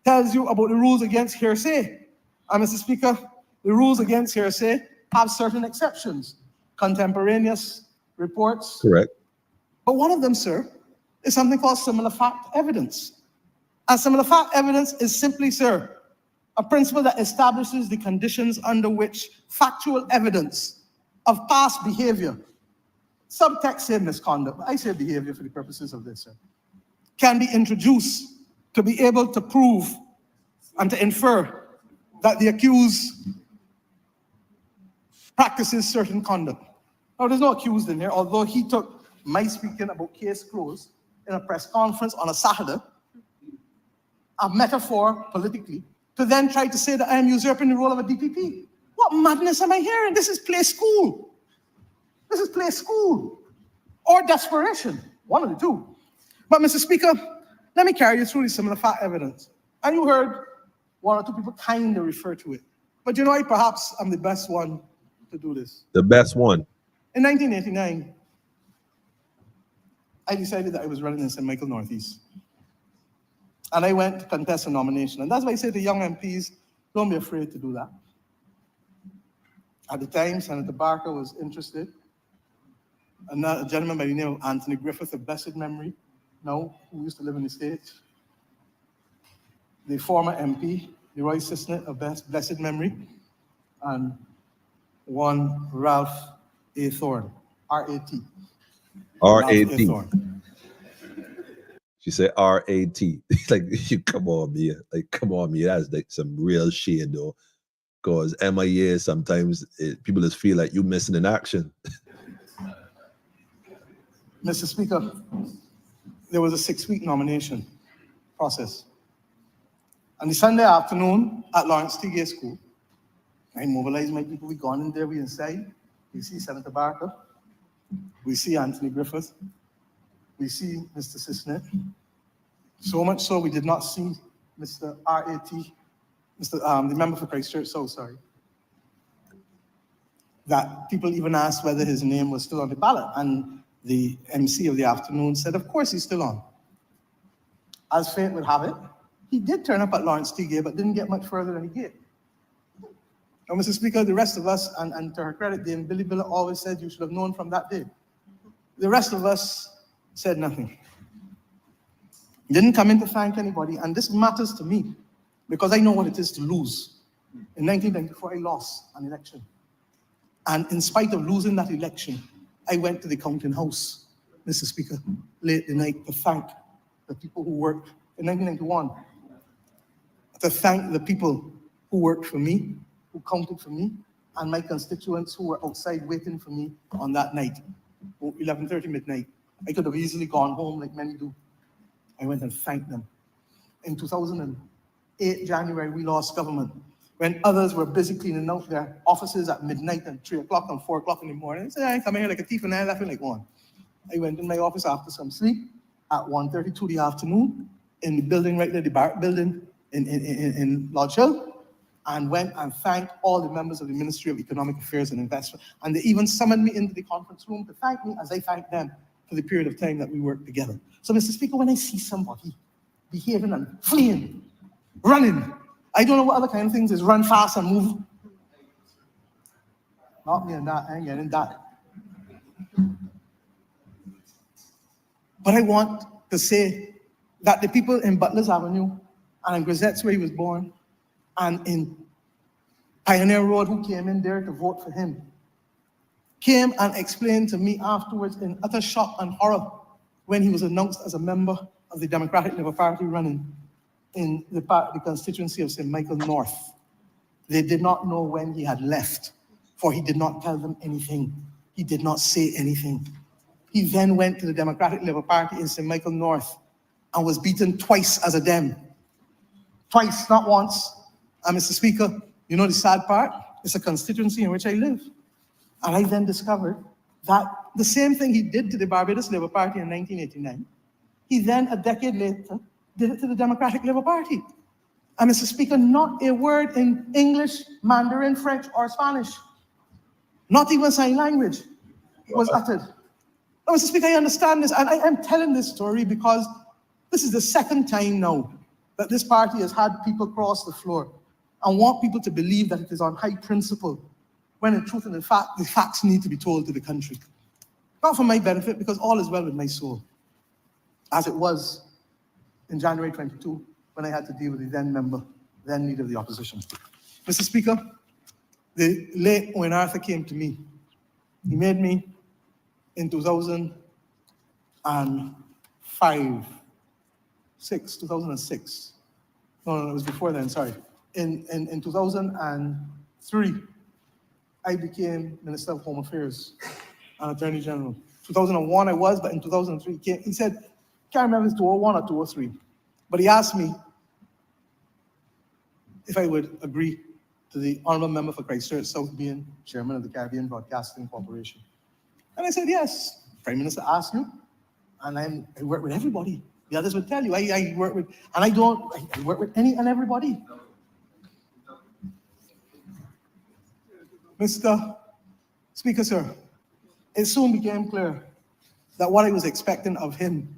tells you about the rules against hearsay. And Mr. Speaker, the rules against hearsay have certain exceptions. Contemporaneous reports. Correct. But one of them, sir, is something called similar fact evidence. And similar fact evidence is simply, sir, a principle that establishes the conditions under which factual evidence of past behavior, subtext say misconduct, but I say behavior for the purposes of this, sir, can be introduced to be able to prove and to infer that the accused practices certain conduct. Now, there's no accused in here, although he took my speaking about case closed in a press conference on a Saturday, a metaphor politically, to then try to say that I am usurping the role of a DPP. What madness am I hearing? This is play school. This is play school or desperation, one of the two. But Mr. Speaker, let me carry you through the similar fact evidence. And you heard one or two people kind of refer to it. But you know, perhaps I'm the best one to do this. The best one. In 1989, I decided that I was running in St. Michael Northeast. And I went to contest a nomination. And that's why I say to young MPs, don't be afraid to do that. At the time, Senator Barker was interested. And a gentleman by the name of Anthony Griffith of blessed memory, now, who used to live in the States. The former MP, Leroy Sisnet of blessed memory, and one Ralph A. Thorne, R-A-T. R-A-T. She said R-A-T. Like, you come on, me. Like, come on, me. That's like some real shit, though. Because MIA, sometimes people just feel like you're missing in action. Mr. Speaker, there was a 6-week nomination process. On the Sunday afternoon at Lawrence T. School, I mobilized my people. We gone in there, we inside. We see Senator Barker. We see Anthony Griffith. We see Mr. Sisnet. So much so we did not see Mr. R.A.T., the member for Christchurch South, sorry. That people even asked whether his name was still on the ballot. And the MC of the afternoon said, of course he's still on. As fate would have it, he did turn up at Lawrence T. but didn't get much further than he did. Now, Mr. Speaker, the rest of us, and to her credit, Dame Billy Billa always said you should have known from that day. The rest of us said nothing. Didn't come in to thank anybody, and this matters to me because I know what it is to lose. In 1994, I lost an election. And in spite of losing that election, I went to the counting house, Mr. Speaker, late the night to thank the people who worked in 1991, to thank the people who worked for me, who counted for me, and my constituents who were outside waiting for me on that night, 11:30 midnight. I could have easily gone home like many do. I went and thanked them. In 2008, January, we lost government. When others were busy cleaning out their offices at midnight and 3 o'clock and 4 o'clock in the morning, I said, I come here like a thief and I left like one. I went in my office after some sleep at 1:32 the afternoon in the building right there, the Barrack building in Lodge Hill, and went and thanked all the members of the Ministry of Economic Affairs and Investment. And they even summoned me into the conference room to thank me as I thanked them for the period of time that we worked together. So, Mr. Speaker, when I see somebody behaving and fleeing, running, I don't know what other kind of things is run fast and move. Not me and that, I ain't getting that. But I want to say that the people in Butler's Avenue and in Grisette's where he was born and in Pioneer Road who came in there to vote for him came and explained to me afterwards in utter shock and horror when he was announced as a member of the Democratic Labour Party running in the constituency of St. Michael North. They did not know when he had left, for he did not tell them anything. He did not say anything. He then went to the Democratic Labour Party in St. Michael North and was beaten twice as a Dem. Twice, not once. And Mr. Speaker, you know the sad part? It's a constituency in which I live. And I then discovered that the same thing he did to the Barbados Labour Party in 1989, he then, a decade later, did it to the Democratic Labour Party. And Mr. Speaker, not a word in English, Mandarin, French, or Spanish. Not even sign language was uttered. Now, Mr. Speaker, I understand this, and I am telling this story because this is the second time now that this party has had people cross the floor and want people to believe that it is on high principle, when in truth and in fact, the facts need to be told to the country. Not for my benefit, because all is well with my soul, as it was in January 22, when I had to deal with the then leader of the opposition. Mr. Speaker, the late Owen Arthur came to me. He made me in 2006. No, it was before then, sorry. In 2003, I became Minister of Home Affairs and Attorney General. 2001 I was, but in 2003 he said, can't remember if it's 201 or 203, but he asked me if I would agree to the Honourable Member for Christchurch South being Chairman of the Caribbean Broadcasting Corporation. And I said, yes. Prime Minister asked you, and I work with everybody. The others would tell you, I work with, and I work with any and everybody. Mr. Speaker, sir, it soon became clear that what I was expecting of him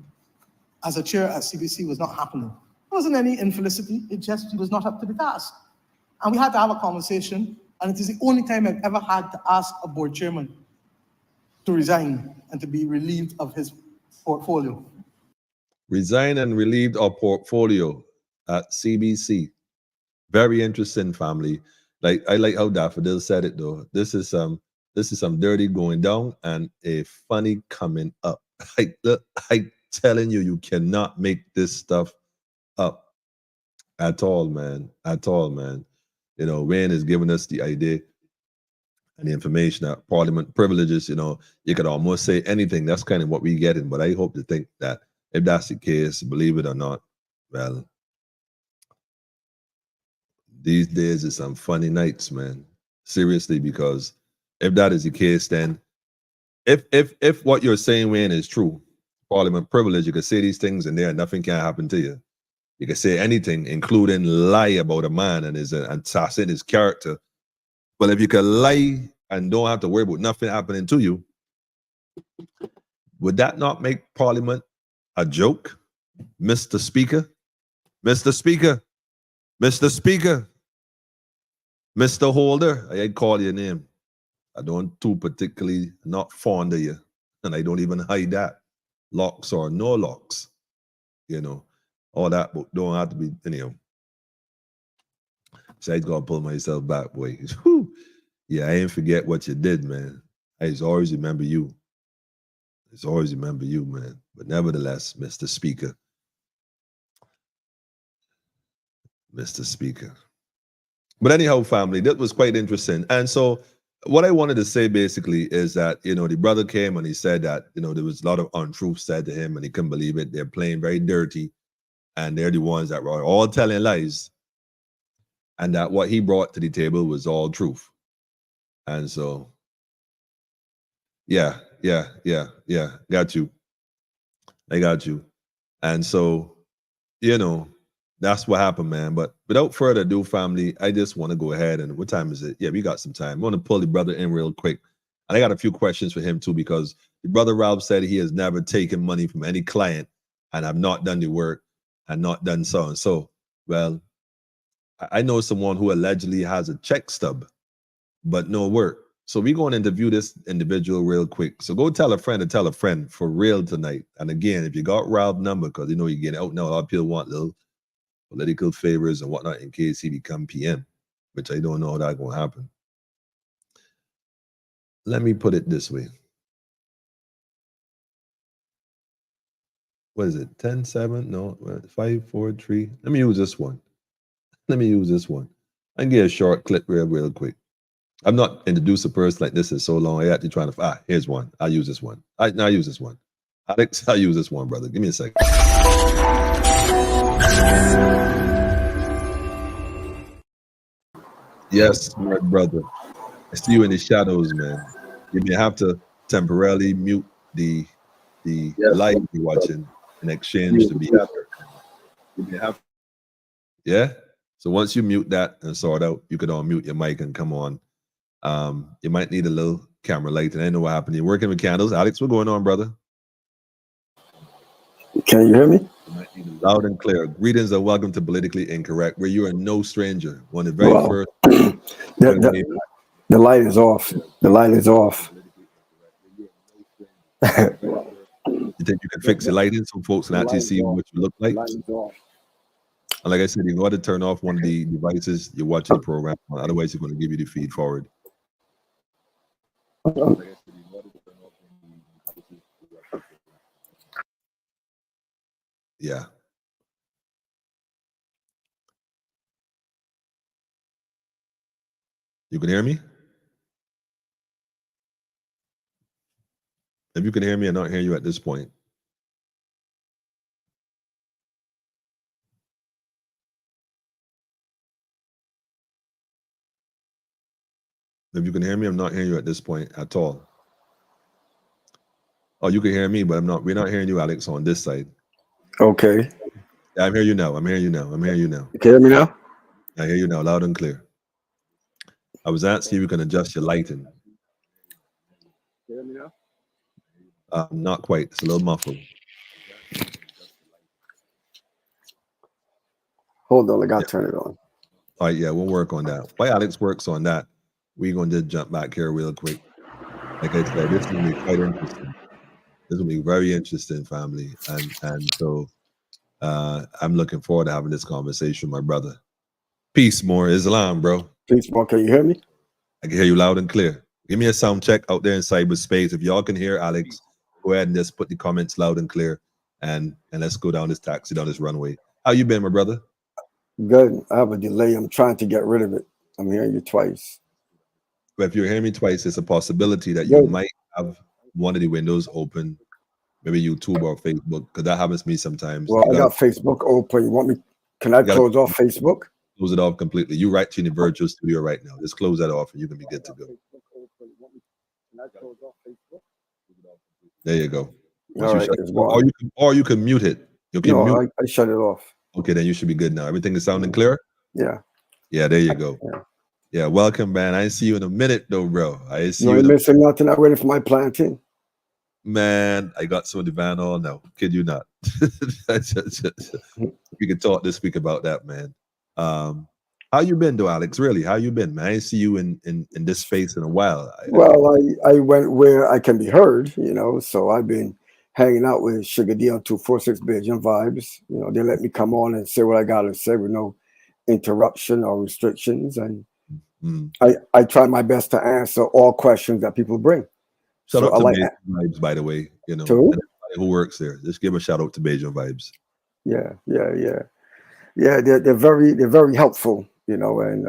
as a chair at CBC was not happening. There wasn't any infelicity, it just he was not up to the task. And we had to have a conversation, and it is the only time I've ever had to ask a board chairman to resign and to be relieved of his portfolio. Resign and relieved our portfolio at CBC. Very interesting, family. Like I like how Daffodil said it though. This is some dirty going down and a funny coming up. I telling you, you cannot make this stuff up at all, man. At all, man. You know, Wayne is giving us the idea and the information that Parliament privileges, you know, you could almost say anything. That's kind of what we get in. But I hope to think that if that's the case, believe it or not, well, these days is some funny nights, man. Seriously, because if that is the case, then if what you're saying, Wayne, is true, Parliament privilege, you can say these things and there nothing can happen to you. You can say anything, including lie about a man and assassin his character. But if you can lie and don't have to worry about nothing happening to you, would that not make Parliament a joke? Mr. Speaker? Mr. Speaker? Mr. Speaker? Mr. Holder? I call your name. I don't too particularly not fond of you. And I don't even hide that. Locks or no locks. You know, all that, but don't have to be, anyhow. So I gotta pull myself back, boy. Whew. Yeah, I ain't forget what you did, man. I just always remember you. It's always remember you, man. But nevertheless, Mr. Speaker. Mr. Speaker. But anyhow, family, that was quite interesting. And so what I wanted to say basically is that, the brother came and he said that, there was a lot of untruth said to him and he couldn't believe it. They're playing very dirty and they're the ones that were all telling lies. And that what he brought to the table was all truth. And so, yeah. Got you. I got you. And so, that's what happened, man. But without further ado, family, I just want to go ahead and what time is it? Yeah, we got some time. I want to pull the brother in real quick. And I got a few questions for him too, because the brother Ralph said he has never taken money from any client and have not done the work and not done so and so. Well, I know someone who allegedly has a check stub, but no work. So we're going to interview this individual real quick. So go tell a friend to tell a friend for real tonight. And again, if you got Ralph's number, because you get out now, a lot of people want little political favors and whatnot in case he become PM, which I don't know how that's going to happen. Let me put it this way. What is it? 10-7? No, 5-4-3. Let me use this one. I can get a short clip real quick. I've not introduced a person like this in so long. I actually trying to. Here's one. I'll use this one. I'll use this one. Alex, I'll use this one, brother. Give me a second. Yes, my brother. I see you in the shadows, man. You may have to temporarily mute the live you're watching in exchange to be after. You may have. Yeah. So once you mute that and sort out, you can unmute your mic and come on. You might need a little camera light, and I know what happened. You're working with candles. Alex, what's going on, brother? Can you hear me? Loud and clear. Greetings and welcome to Politically Incorrect, where you are no stranger. One of the very first. The light is off. The light is off. You think you can fix the lighting so folks can actually see what you look like? And like I said, you got to turn off one of the devices you're watching the program on. Otherwise, it's going to give you the feed forward. Yeah. You can hear me? If you can hear me, I don't hear you at this point. If you can hear me, I'm not hearing you at this point at all. Oh, you can hear me, but we're not hearing you, Alex, on this side. Okay. Yeah, I'm hearing you now. I'm hearing you now. You can hear me now? I hear you now, loud and clear. I was asking if you can adjust your lighting. Can you hear me now? Not quite. It's a little muffled. Hold on, I gotta turn it on. All right, yeah, we'll work on that. While Alex works on that, we're going to jump back here real quick. Like I said, this is going to be quite interesting. This will be very interesting, family. And so I'm looking forward to having this conversation with my brother. Peace, more Islam, bro. Peace, more. Can you hear me? I can hear you loud and clear. Give me a sound check out there in cyberspace. If y'all can hear Alex, go ahead and just put the comments loud and clear. And let's go down this taxi, down this runway. How you been, my brother? Good. I have a delay. I'm trying to get rid of it. I'm hearing you twice. But if you're hearing me twice, it's a possibility that you might have one of the windows open, maybe YouTube or Facebook, because that happens to me sometimes. Well, I got Facebook open. You want me? Can I close off Facebook? Close it off completely. You right to the virtual studio right now. Just close that off and you can be good to go. There you go. All right, or you can mute it. You can mute. I shut it off. Okay, then you should be good now. Everything is sounding clear? Yeah. Yeah, there you go. Yeah, welcome, man. I see you in a minute, though, bro. I see you. You missing nothing? I'm ready for my planting. Man, I got some of the van all now. Kid you not. We can talk this week about that, man. How you been, though, Alex? Really, how you been, man? I see you in this space in a while. I went where I can be heard, so I've been hanging out with Sugar D on 246 Belgian Vibes. They let me come on and say what I got to say with no interruption or restrictions, and Mm. I try my best to answer all questions that people bring. Shout So out I to like Beijing Vibes, by the way. You know, to and everybody who works there. Just give a shout out to Beijing Vibes. yeah. They're very helpful, you know, and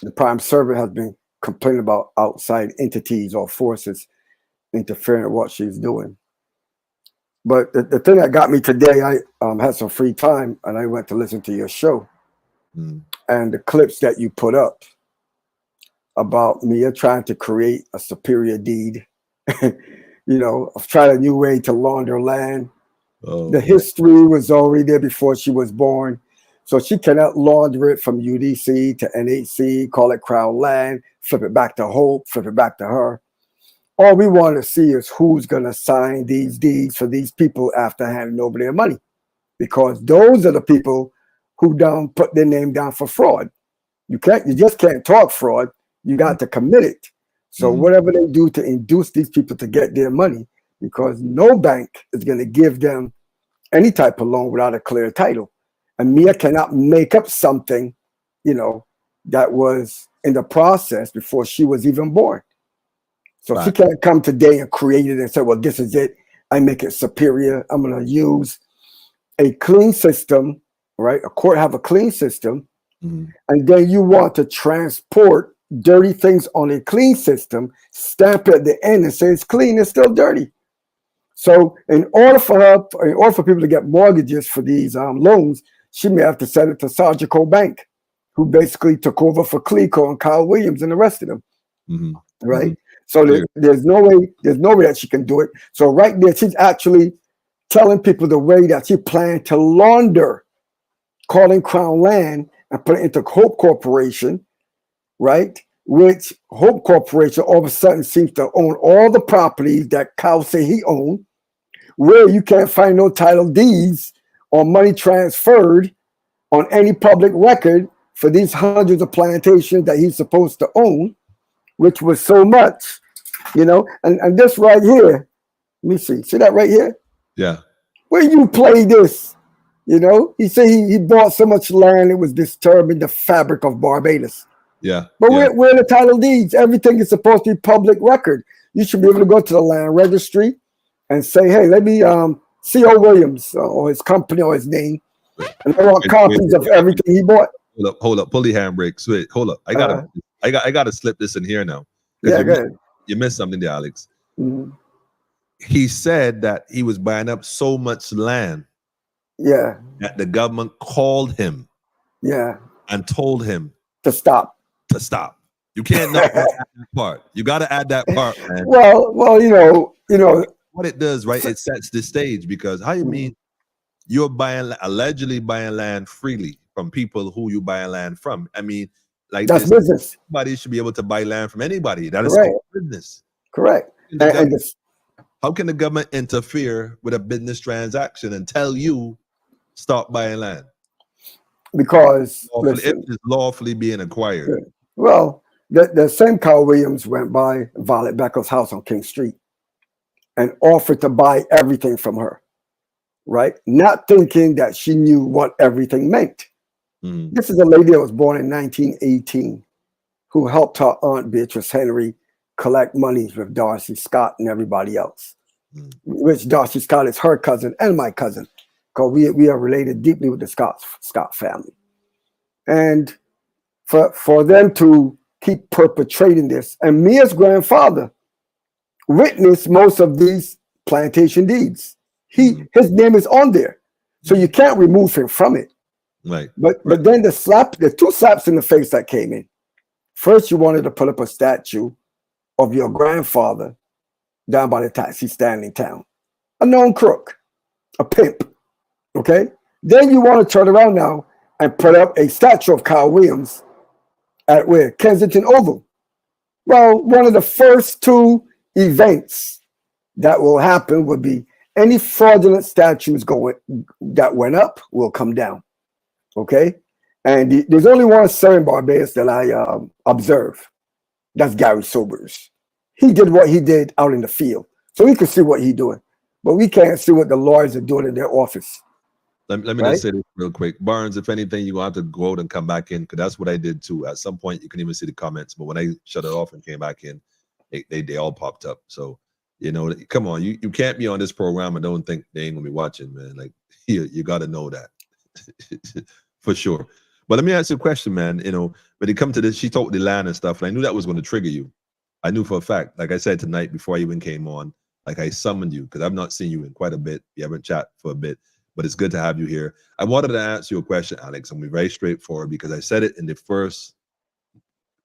the prime server has been complaining about outside entities or forces interfering with what she's doing. But the thing that got me today, I had some free time and I went to listen to your show, and the clips that you put up about Mia trying to create a superior deed, you know, of trying a new way to launder land. Oh, The history was already there before she was born. So she cannot launder it from UDC to NHC, call it Crown Land, flip it back to Hope, flip it back to her. All we want to see is who's going to sign these deeds for these people after handing over their money, because those are the people who don't put their name down for fraud. You just can't talk fraud. You got to commit it. So whatever they do to induce these people to get their money, because no bank is going to give them any type of loan without a clear title. And Mia cannot make up something, you know, that was in the process before she was even born. So she can't come today and create it and say, well, this is it. I make it superior. I'm going to use a clean system, right? A court have a clean system. And then you want to transport dirty things on a clean system, stamp it at the end and say it's clean, it's still dirty. So in order for people to get mortgages for these loans, she may have to send it to Sajiko Bank, who basically took over for Clico and Kyle Williams and the rest of them. Right? So there's no way that she can do it. So right there, she's actually telling people the way that she planned to launder, calling Crown Land and put it into Hope Corporation, right? Which Hope Corporation all of a sudden seems to own all the properties that Kyle said he owned, where you can't find no title deeds or money transferred on any public record for these hundreds of plantations that he's supposed to own, which was so much, you know. And this right here, let me see that right here? Yeah. Where you play this, you know? He said he bought so much land it was disturbing the fabric of Barbados. Yeah. But where are the title deeds? Everything is supposed to be public record. You should be able to go to the land registry and say, hey, let me C.O. Williams or his company or his name, and I want copies of everything he bought. Hold up, pull the handbrake. Wait, hold up. I gotta slip this in here now. Yeah, go ahead. You missed something there, Alex. He said that he was buying up so much land. Yeah. That the government called him. Yeah. And told him to stop. You can't not add that part. You got to add that part, man. Well, you know what it does, right? It sets the stage, because how you mean you're allegedly buying land freely from people who you buying land from? I mean, like that's business. Anybody should be able to buy land from anybody. That is business. Correct. How can the government interfere with a business transaction and tell you stop buying land? Because if it's lawfully being acquired. Yeah. Well, the same Kyle Williams went by Violet Beckel's house on King Street and offered to buy everything from her, right? Not thinking that she knew what everything meant. This is a lady that was born in 1918 who helped her aunt Beatrice Henry collect monies with Darcy Scott and everybody else, which Darcy Scott is her cousin and my cousin, because we are related deeply with the Scott family. And for them to keep perpetrating this, and Mia's grandfather witnessed most of these plantation deeds. His name is on there, so you can't remove him from it. Right. But then the two slaps in the face that came in. First, you wanted to put up a statue of your grandfather down by the taxi stand in town, a known crook, a pimp. Okay. Then you want to turn around now and put up a statue of Kyle Williams at where? Kensington Oval. Well, one of the first two events that will happen would be any fraudulent statues that went up will come down. Okay. And there's only one sir in Barbados that I observe. That's Gary Sobers. He did what he did out in the field. So we can see what he's doing. But we can't see what the lawyers are doing in their office. Let me Right? just say this real quick. Barnes, if anything, you're going to have to go out and come back in, because that's what I did too. At some point, you can even see the comments, but when I shut it off and came back in, they all popped up. So, you know, come on, you can't be on this program and don't think they ain't going to be watching, man. Like, you got to know that for sure. But let me ask you a question, man. You know, when it comes to this, she talked the land and stuff, and I knew that was going to trigger you. I knew for a fact, like I said tonight before I even came on, like I summoned you because I've not seen you in quite a bit. We haven't chat for a bit, but it's good to have you here. I wanted to ask you a question, Alex. I'm going to be very straightforward because I said it in the first,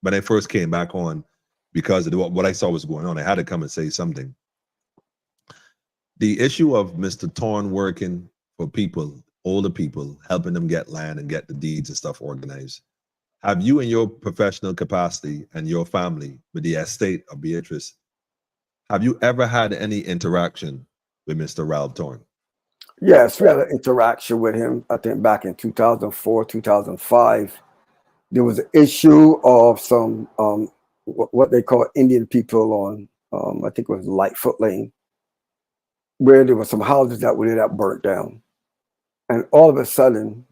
when I first came back on, because of what I saw was going on. I had to come and say something. The issue of Mr. Thorne working for people, older people, helping them get land and get the deeds and stuff organized. Have you, in your professional capacity and your family with the estate of Beatrice, have you ever had any interaction with Mr. Ralph Thorne? Yes, we had an interaction with him, I think back in 2004, 2005. There was an issue of some, what they call Indian people on, I think it was Lightfoot Lane, where there were some houses that were there that burnt down. And all of a sudden,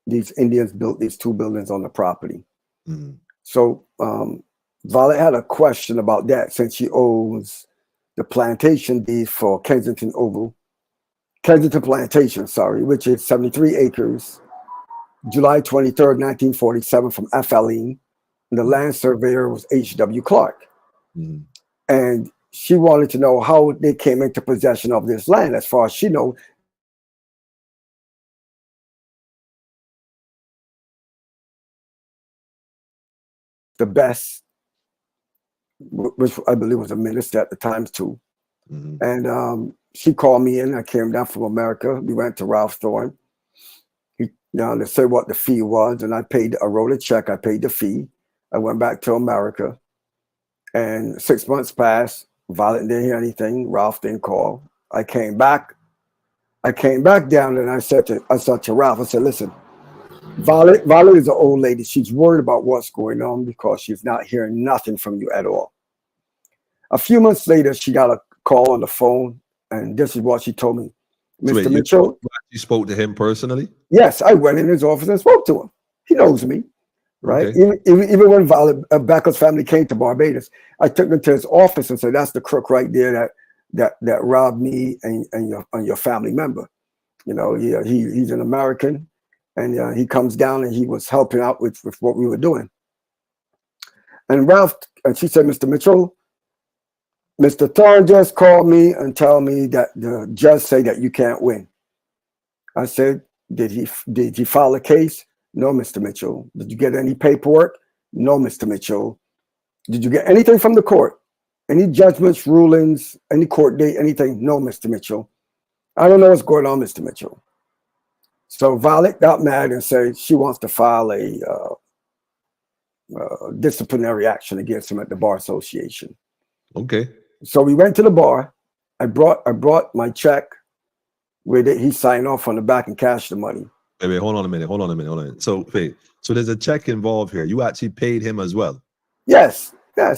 these Indians built these 2 buildings on the property. Mm-hmm. So Violet had a question about that since she owns the plantation deed for Kensington Plantation, which is 73 acres, July 23rd, 1947, from FLE. And the land surveyor was H.W. Clark. Mm-hmm. And she wanted to know how they came into possession of this land. As far as she knows, the best, which I believe was a minister at the time too. Mm-hmm. And she called me in. I came down from America. We went to Ralph Thorne. They said what the fee was, and I wrote a check. I paid the fee. I went back to America, and 6 months passed. Violet didn't hear anything. Ralph didn't call. I came back down, and I said to Ralph, I said, listen, Violet is an old lady. She's worried about what's going on because she's not hearing nothing from you at all. A few months later, she got a call on the phone, and this is what she told me. So Mr. wait, Mitchell. you spoke to him personally? Yes, I went in his office and spoke to him. He knows me, right? Okay. Even when Violet Becker's family came to Barbados, I took them to his office and said, that's the crook right there that robbed me and your family member. You know, he's an American, and he comes down and he was helping out with what we were doing. And she said, Mr. Mitchell, Mr. Thorne just called me and told me that the judge said that you can't win. I said, did he file a case? No, Mr. Mitchell. Did you get any paperwork? No, Mr. Mitchell. Did you get anything from the court? Any judgments, rulings, any court date, anything? No, Mr. Mitchell. I don't know what's going on, Mr. Mitchell. So Violet got mad and said she wants to file a disciplinary action against him at the Bar Association. Okay. So we went to the bar. I brought my check where he signed off on the back and cashed the money. Wait, hold on a minute. So there's a check involved here. You actually paid him as well? Yes.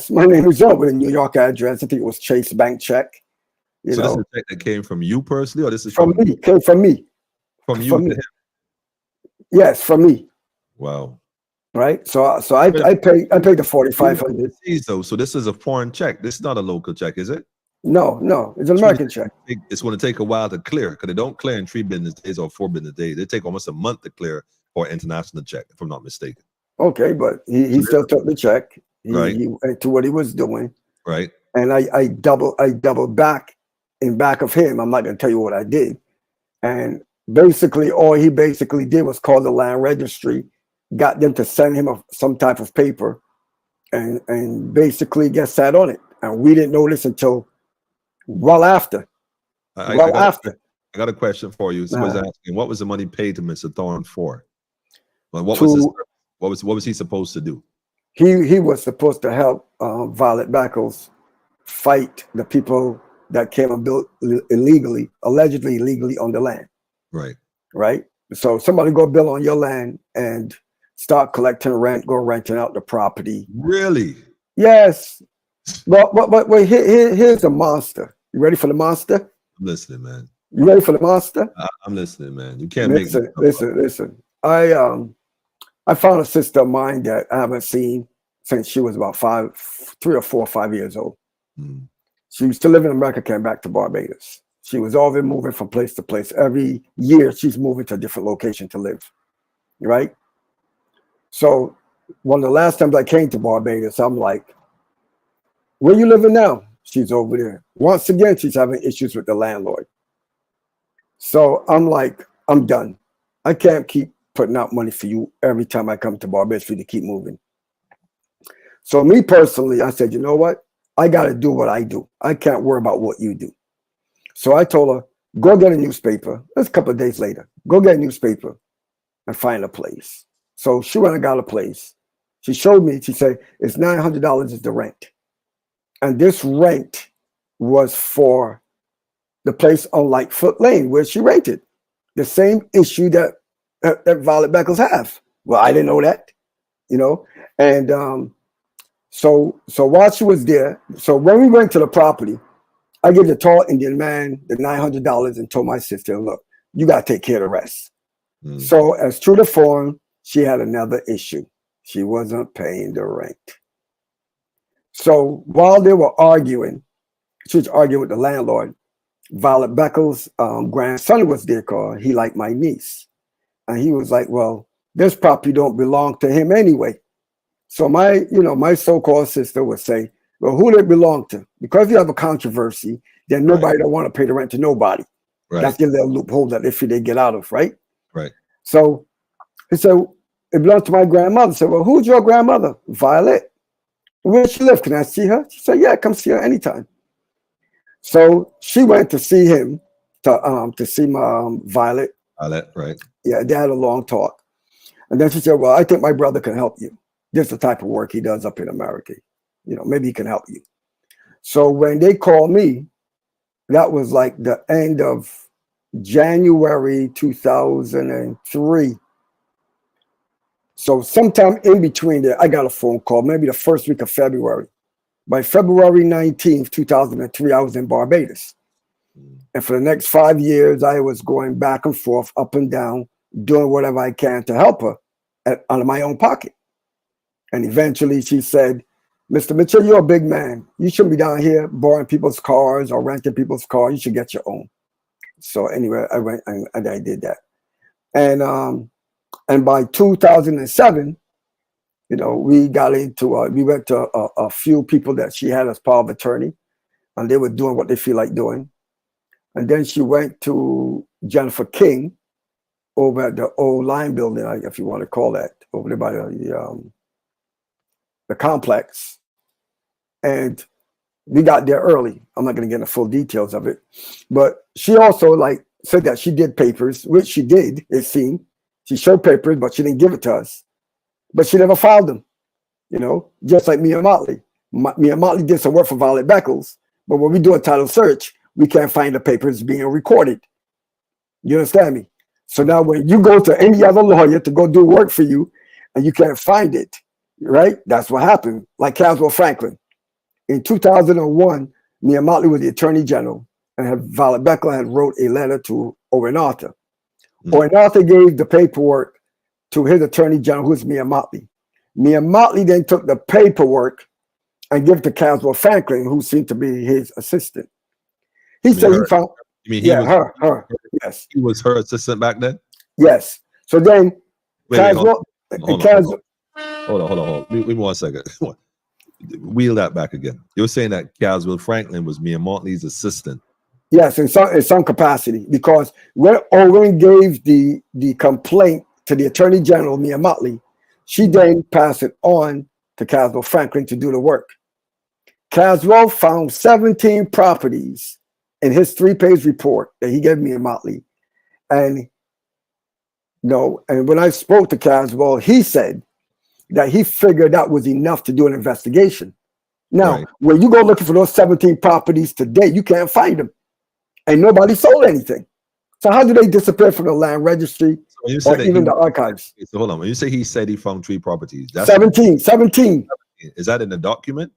My name is John with a New York address. I think it was Chase Bank check. This is a check that came from you personally, or this is from me? Came from me. From you to him? Yes, from me. Wow. Right. So I paid the $4,500. So this is a foreign check. This is not a local check, is it? No, it's an American check. It's going to take a while to clear because they don't clear in 3 business days or 4 business days. They take almost a month to clear for an international check, if I'm not mistaken. Okay, but he still took the check. He went to what he was doing. Right. And I doubled back in back of him. I'm not going to tell you what I did. And basically, all he basically did was call the land registry, got them to send him some type of paper, and basically get sat on it. And we didn't notice until well after. I got a question for you. Someone's asking, what was the money paid to Mr. Thorne for? Well, what was he supposed to do? He was supposed to help Violet Beckles fight the people that came and built allegedly illegally on the land. Right. So somebody go build on your land and start collecting rent, go renting out the property. Really? Yes. But here's a monster. You ready for the monster? I'm listening, man. You ready for the monster? I'm listening, man. You can't make Listen, listen. I found a sister of mine that I haven't seen since she was about 3 or 4 or 5 years old. Mm. She used to live in America, came back to Barbados. She was always moving from place to place. Every year, she's moving to a different location to live, right? So one of the last times I came to Barbados, I'm like, where you living now? She's over there. Once again, she's having issues with the landlord. So I'm like, I'm done. I can't keep putting out money for you every time I come to Barbados for you to keep moving. So me personally, I said, you know what? I got to do what I do. I can't worry about what you do. So I told her, go get a newspaper. That's a couple of days later. Go get a newspaper and find a place. So she went and got a place. She showed me, she said, it's $900 is the rent. And this rent was for the place on Lightfoot Lane where she rented. The same issue that Violet Beckles have. Well, I didn't know that, you know. And so while she was there, so when we went to the property, I gave the tall Indian man the $900 and told my sister, look, you got to take care of the rest. Mm. So as true to form, she had another issue. She wasn't paying the rent. So while they were arguing, she was arguing with the landlord. Violet Beckles' grandson was there called. He liked my niece. And he was like, well, this property don't belong to him anyway. So my so-called sister would say, well, who did it belong to? Because you have a controversy, then nobody don't want to pay the rent to nobody. Right. That's the little loophole that they get out of, right? Right. So he said, it belongs to my grandmother. I said, well, who's your grandmother? Violet. Where she live? Can I see her? She said, yeah, come see her anytime. So she went to see him, to see my Violet. Violet, right. Yeah, they had a long talk. And then she said, well, I think my brother can help you. This is the type of work he does up in America. You know, maybe he can help you. So when they called me, that was like the end of January 2003. So sometime in between there, I got a phone call, maybe the first week of February. By February 19th, 2003, I was in Barbados. And for the next 5 years, I was going back and forth, up and down, doing whatever I can to help her out of my own pocket. And eventually she said, Mr. Mitchell, you're a big man. You shouldn't be down here borrowing people's cars or renting people's cars. You should get your own. So anyway, I went and I did that. And by 2007, you know, we got into, we went to a few people that she had as power of attorney, and they were doing what they feel like doing. And then she went to Jennifer King over at the old line building, if you want to call that, over there by the complex. And we got there early. I'm not going to get into full details of it. But she also said that she did papers, which she did, it seemed. She showed papers, but she didn't give it to us. But she never filed them, you know, just like Mia Motley. Mia Motley did some work for Violet Beckles, but when we do a title search, we can't find the papers being recorded. You understand me? So now when you go to any other lawyer to go do work for you and you can't find it, right? That's what happened. Like Caswell Franklin. In 2001, Mia Motley was the Attorney General, and Violet Beckles had wrote a letter to Owen Arthur. Owen Arthur gave the paperwork to his Attorney General, who's Mia Motley. Mia Motley then took the paperwork and gave it to Caswell Franklin, who seemed to be his assistant. He said he found, her. Yes. He was her assistant back then? Yes. So then Caswell, hold on. Wait 1 second. Wheel that back again. You're saying that Caswell Franklin was Mia Motley's assistant? Yes, in some capacity, because when Owen gave the complaint to the Attorney General, Mia Motley, she then passed it on to Caswell Franklin to do the work. Caswell found 17 properties in his 3-page report that he gave Mia Motley. And when I spoke to Caswell, he said that he figured that was enough to do an investigation. Now, when you go looking for those 17 properties today, you can't find them. And nobody sold anything. So how do they disappear from the land registry or even the archives? So hold on. When you say he said he found 3 properties, that's 17. Is that in the document?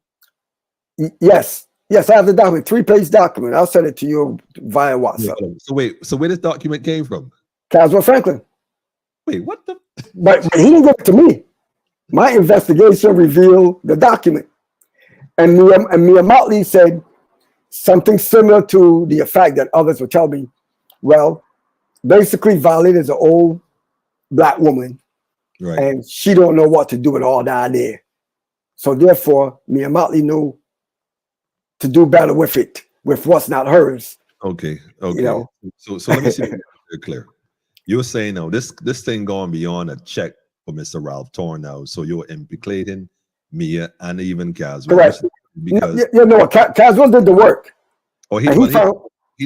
Yes. Yes, I have the document, 3-page document. I'll send it to you via WhatsApp. So wait, so where this document came from? Caswell Franklin. Wait, what the? But he didn't give it to me. My investigation revealed the document. And Mia Motley said something similar to the effect that others would tell me. Well, basically, Violet is an old black woman, Right. and she don't know what to do with all that there. So therefore, Mia Motley knew to do better with it, with what's not hers. Okay. You know? So let me see if it's clear. You're saying now this thing going beyond a check for Mr. Ralph Torn now. So you're implicating Mia and even Caswell. Correct. Because Caswell did the work. oh, He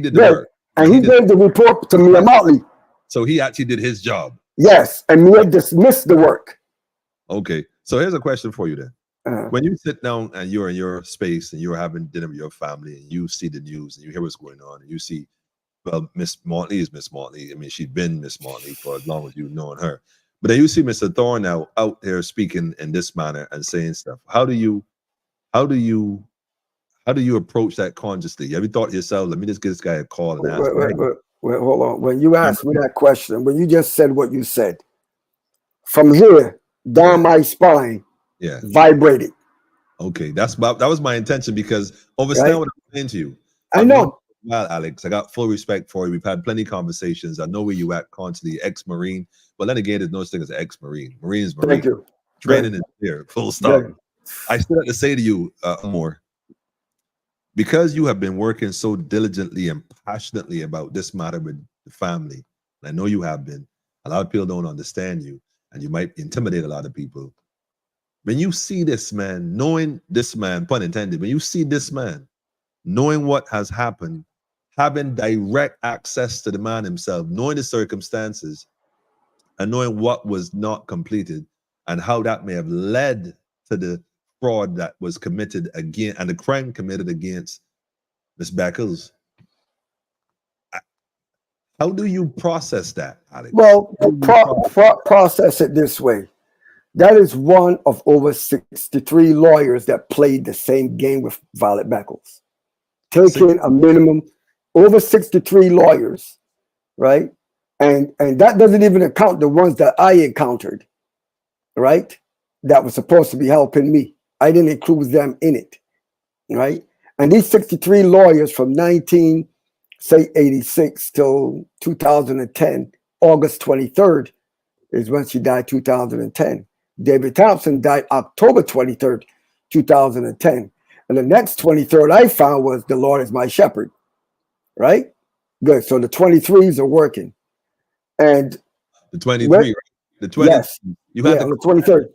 did the work. And he gave the report to Mia Motley. So he actually did his job. Yes, and Mia dismissed the work. Okay. So here's a question for you then. When you sit down and you're in your space and you're having dinner with your family and you see the news and you hear what's going on and you see, well, Miss Motley is Miss Motley. I mean, she's been Miss Motley for as long as you've known her. But then you see Mr. Thorne now out there speaking in this manner and saying stuff. How do you approach that consciously? Have you thought to yourself, let me just give this guy a call and ask him? Wait, hold on. When you asked me that question, when you just said what you said, from here down my spine, vibrated. Okay, that was my intention, because understand what I'm saying to you. I know. Well, Alex, I got full respect for you. We've had plenty of conversations. I know where you at constantly, ex-Marine. But then again, there's no such thing as ex-Marine. Marine is Marine. Thank you. Training is here, full stop. I still have to say to you, more, because you have been working so diligently and passionately about this matter with the family, and I know you have been, a lot of people don't understand you, and you might intimidate a lot of people. When you see this man, knowing this man, pun intended, when you see this man, knowing what has happened, having direct access to the man himself, knowing the circumstances, and knowing what was not completed, and how that may have led to the fraud that was committed again and the crime committed against Ms. Beckles. How do you process that, Alex? Well, process it this way. That is one of over 63 lawyers that played the same game with Violet Beckles. Taking a minimum, over 63 lawyers, right? And that doesn't even account the ones that I encountered, right? That was supposed to be helping me. I didn't include them in it, right? And these 63 lawyers from 1986 till 2010, August 23rd is when she died, 2010. David Thompson died October 23rd, 2010. And the next 23rd I found was The Lord is My Shepherd, right? Good. So the 23s are working. And the 23, the 20, yes, you had the 23rd.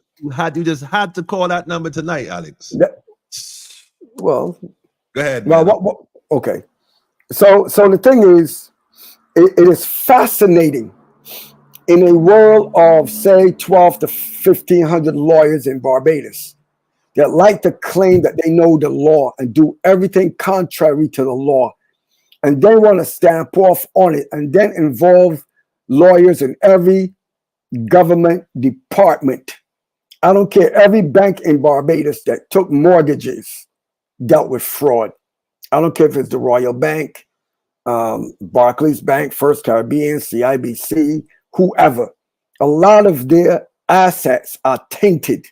You just had to call that number tonight, Alex. Well, go ahead. Well, okay. So the thing is, it is fascinating in a world of say 12 to 1,500 lawyers in Barbados that like to claim that they know the law and do everything contrary to the law, and they want to stamp off on it and then involve lawyers in every government department. I don't care. Every bank in Barbados that took mortgages dealt with fraud. I don't care if it's the Royal Bank, Barclays Bank, First Caribbean, CIBC, whoever. A lot of their assets are tainted.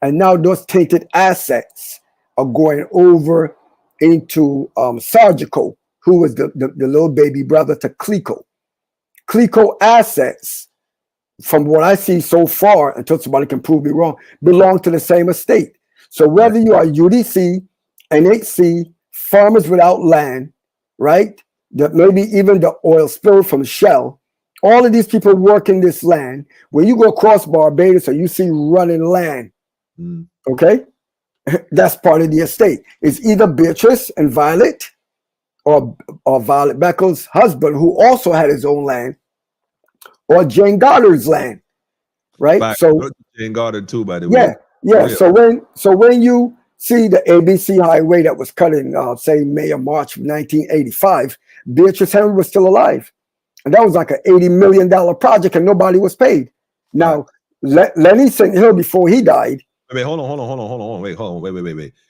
And now those tainted assets are going over into Sargico, who was the little baby brother to Clico. Clico assets, from what I see so far, until somebody can prove me wrong, belong to the same estate. So whether you are UDC, NHC, Farmers Without Land, right? That maybe even the oil spill from Shell, all of these people work in this land. When you go across Barbados or you see running land, okay, that's part of the estate. It's either Beatrice and Violet or Violet Beckles' husband, who also had his own land, or Jane Goddard's land, right? So Jane Goddard too, by the way. Yeah. So when you see the ABC highway that was cut in, say, May or March of 1985, Beatrice Henry was still alive. And that was like an $80 million project and nobody was paid. Now, Lenny St. Hill, before he died. Wait, hold on. Wait.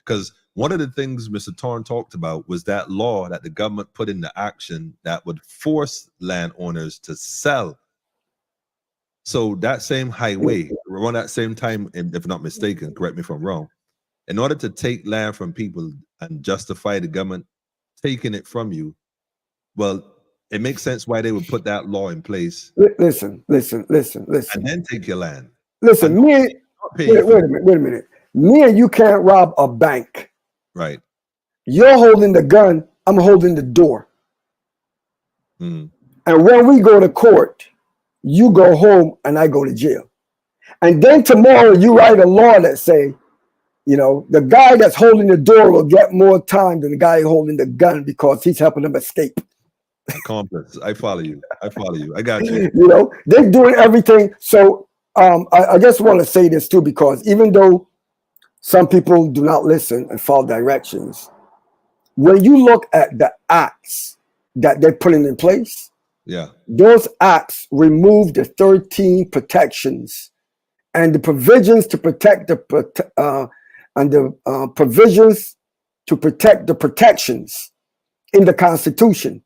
Because one of the things Mr. Torn talked about was that law that the government put into action that would force landowners to sell. So that same highway, around that same time, if not mistaken, correct me if I'm wrong, in order to take land from people and justify the government taking it from you, well, it makes sense why they would put that law in place. Listen. And then take your land. Listen, wait a minute. Me and you can't rob a bank. Right. You're holding the gun, I'm holding the door. Mm. And when we go to court, you go home and I go to jail. And then tomorrow you write a law that say, you know, the guy that's holding the door will get more time than the guy holding the gun because he's helping them escape. Accomplice. I follow you. I got you. You know, they're doing everything. So I just want to say this too, because even though some people do not listen and follow directions, when you look at the acts that they're putting in place, yeah, those acts remove the 13 protections and the provisions to protect the provisions to protect the protections in the Constitution.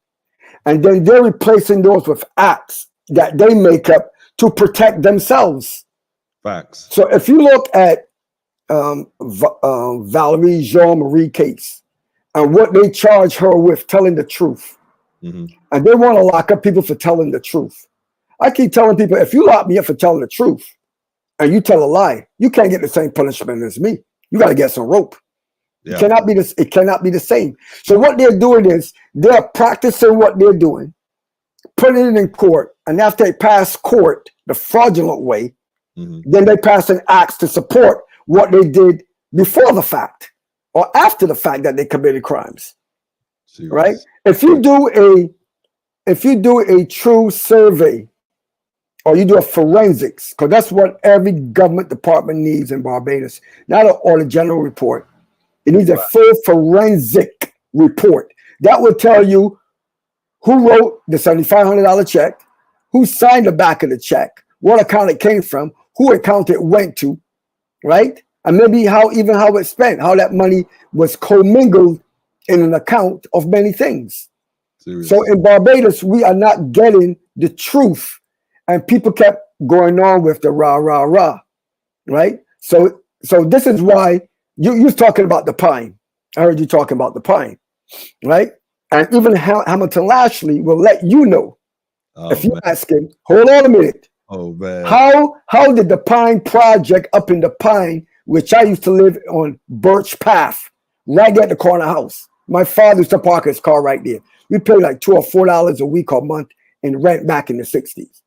And then they're replacing those with acts that they make up to protect themselves. Facts. So if you look at Valerie Jean-Marie case and what they charge her with telling the truth, and they want to lock up people for telling the truth. I keep telling people, if you lock me up for telling the truth and you tell a lie, you can't get the same punishment as me. You got to get some rope. Yeah. It cannot be the same. So what they're doing is they're practicing what they're doing, putting it in court, and after they pass court the fraudulent way, then they pass an acts to support what they did before the fact or after the fact that they committed crimes. Serious. Right? If you do a true survey or you do a forensics, because that's what every government department needs in Barbados, not an or the general report. It needs a full forensic report that will tell you who wrote the $7,500 check, who signed the back of the check, what account it came from, who account it went to, right? And maybe how it's spent, how that money was commingled in an account of many things. Seriously. So in Barbados, we are not getting the truth, and people kept going on with the rah, rah, rah, right? So this is why you was talking about the pine. I heard you talking about the pine, right? And even Hamilton Lashley will let you know if you ask him, hold on a minute. Oh, man. How did the Pine Project up in the Pine, which I used to live on Birch Path, right at the corner house. My father used to park his car right there. We paid like $2 or $4 a week or month in rent back in the 60s.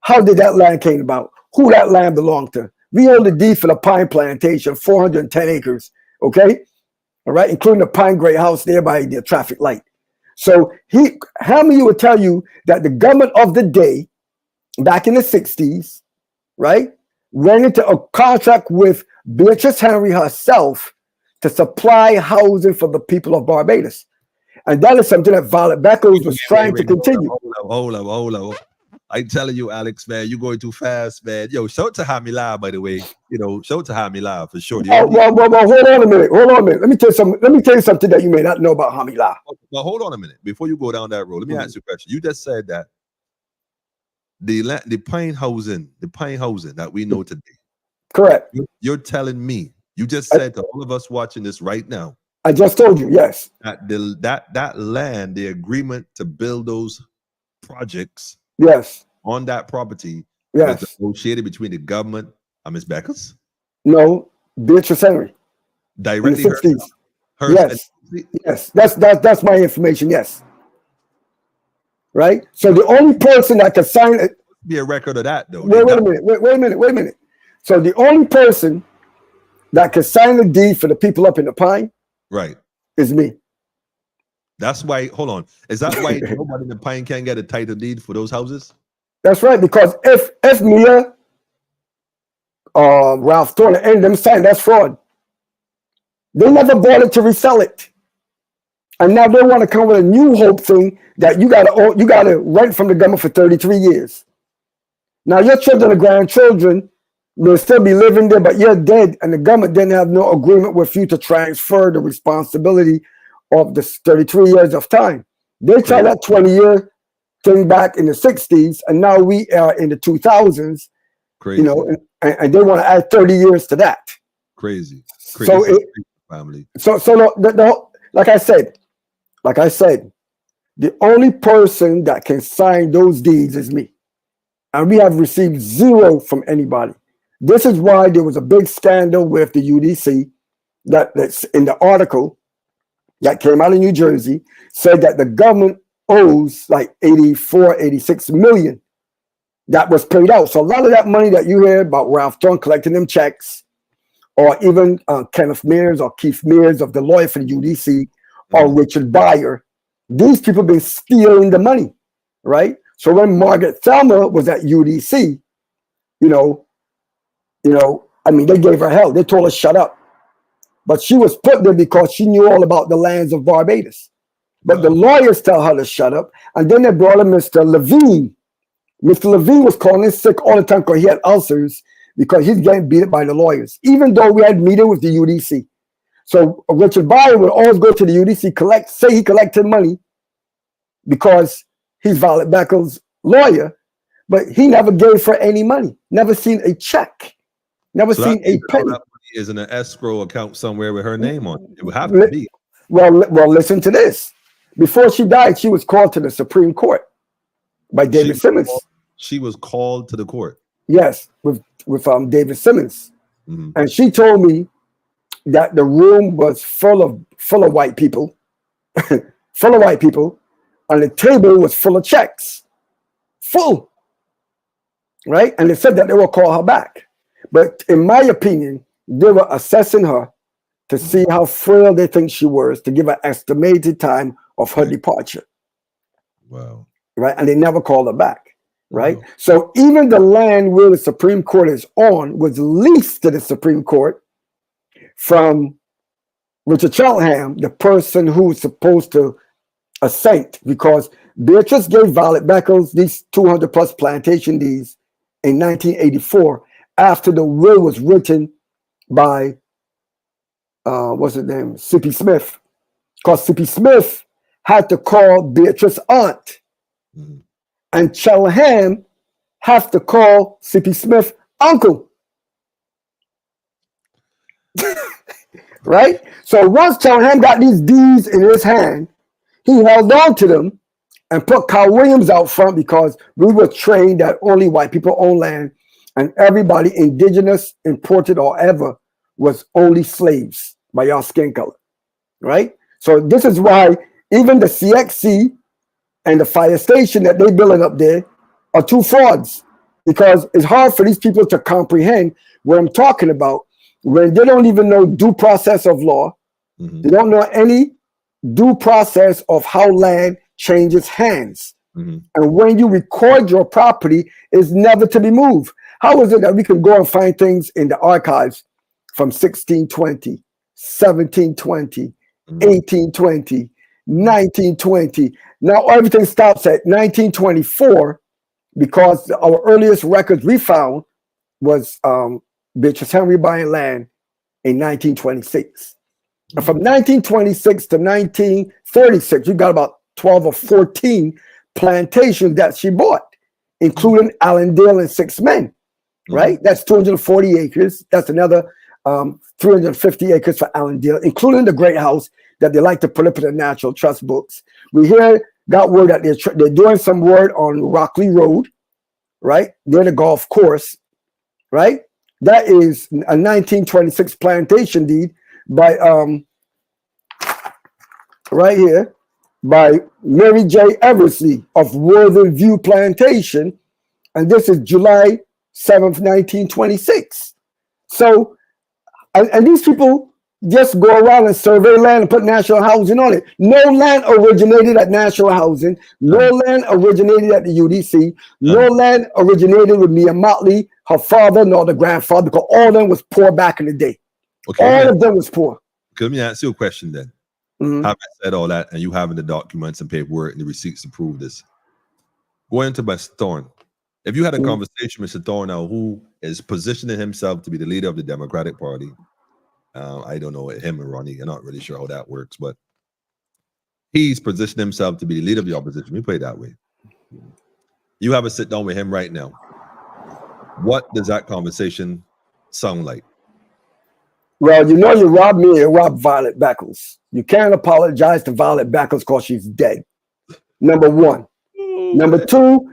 How did that land came about? Who that land belonged to? We own the deed for the pine plantation, 410 acres, okay? All right, including the Pine Gray house there by the traffic light. So Hammy would tell you that the government of the day, back in the 60s, right, went into a contract with Beatrice Henry herself to supply housing for the people of Barbados. And that is something that Violet Beckles was trying to continue. Hold up. I'm telling you, Alex, man, you're going too fast, man. Yo, shout to Hamila, by the way. You know, shout to Hamila for sure. Well, hold on a minute. Let me tell you something that you may not know about Hamila. Well, hold on a minute. Before you go down that road, let me ask you a question. You just said that the pine housing that we know today. Correct. You're telling me, you just said to all of us watching this right now. I just told you, yes. That land, the agreement to build those projects, yes, on that property, yes, was negotiated between the government and Ms. Beckles? No, Beatrice Henry. Directly in the 60s. Yes, that's my information. Yes. Right. So the only person that could sign it. Be a record of that, though. Wait a minute. So the only person that could sign the deed for the people up in the Pine, right, is me. That's why. Hold on. Is that why nobody in the Pine can get a title deed for those houses? That's right. Because if Mia, Ralph Turner, and them signed, that's fraud. They never bought it to resell it, and now they want to come with a new hope thing that you gotta rent from the government for 33 years. Now your children and grandchildren You'll still be living there, but you're dead, and the government didn't have no agreement with you to transfer the responsibility of the 33 years of time. They tried that 20-year thing back in the 60s, and now we are in the 2000s. Crazy. You know, and they want to add 30 years to that. Crazy. So family. So like I said, the only person that can sign those deeds is me, and we have received zero from anybody. This is why there was a big scandal with the UDC that's in the article that came out of New Jersey, said that the government owes like 84, 86 million that was paid out. So a lot of that money that you hear about Ralph Thorne collecting them checks, or even Kenneth Mears or Keith Mears of the lawyer for the UDC, or Richard Beyer, these people been stealing the money, right? So when Margaret Thelma was at UDC, I mean, they gave her hell. They told her shut up. But she was put there because she knew all about the lands of Barbados. But the lawyers tell her to shut up. And then they brought in Mr. Levine. Mr. Levine was calling in sick all the time because he had ulcers, because he's getting beat up by the lawyers, even though we had meeting with the UDC. So Richard Beyer would always go to the UDC, say he collected money because he's Violet Beckles' lawyer, but he never gave her any money, never seen a check, never seen a penny. Is in an escrow account somewhere with her name on it. It would have to be. Well, listen to this. Before she died, she was called to the Supreme Court by David Simmons. She was called to the court. Yes, with David Simmons, Mm-hmm. and she told me that the room was full of white people, full of white people, and the table was full of checks, full. Right, and they said that they will call her back, but in my opinion, they were assessing her to see how frail they think she was, to give her estimated time of her departure. Wow. Right, and they never called her back. Right, so even the land where the Supreme Court is on was leased to the Supreme Court from Richard Cheltenham, the person who was supposed to assent, because Beatrice gave Violet Beckles these 200 plus plantation deeds in 1984 after the will was written by what's his name, C.P. Smith, because C.P. Smith had to call Beatrice's aunt. Mm-hmm. And Cheltenham have to call C.P. Smith uncle. Right? So once Cheltenham got these deeds in his hand, he held on to them and put Carl Williams out front, because we were trained that only white people own land, and everybody, indigenous, imported, or ever, was only slaves by your skin color. Right? So this is why even the CXC and the fire station that they're building up there are two frauds, because it's hard for these people to comprehend what I'm talking about when they don't even know due process of law. Mm-hmm. They don't know any due process of how land changes hands. Mm-hmm. And when you record your property, it's never to be moved. How is it that we can go and find things in the archives from 1620, 1720, 1820, 1920? Now everything stops at 1924, because our earliest records we found was Beatrice Henry buying land in 1926. And from 1926 to 1936, you got about 12 or 14 plantations that she bought, including Allendale and Six Men. Right? That's 240 acres. That's another 350 acres for Allendale, including the great house that they like to put up in the Natural Trust books. We got word that they're doing some work on Rockley Road, right, near the golf course, right? That is a 1926 plantation deed by right here by Mary J. Eversley of Worthing View Plantation, and this is July 7th, 1926. So, and these people just go around and survey land and put national housing on it. No land originated at national housing. No land originated at the UDC. No land originated with Mia Motley, her father, nor the grandfather, because all of them was poor back in the day. Okay, all of them was poor. Let me ask you a question then. Mm-hmm. Having said all that, and you having the documents and paperwork and the receipts to prove this, going to West Thorne If you had a conversation, Mr. Thornell, who is positioning himself to be the leader of the Democratic Party, I don't know him and Ronnie. I'm not really sure how that works, but he's positioned himself to be the leader of the opposition. We play it that way. You have a sit down with him right now. What does that conversation sound like? Well, you know you robbed me and robbed Violet Beckles. You can't apologize to Violet Beckles because she's dead. Number one. Number two,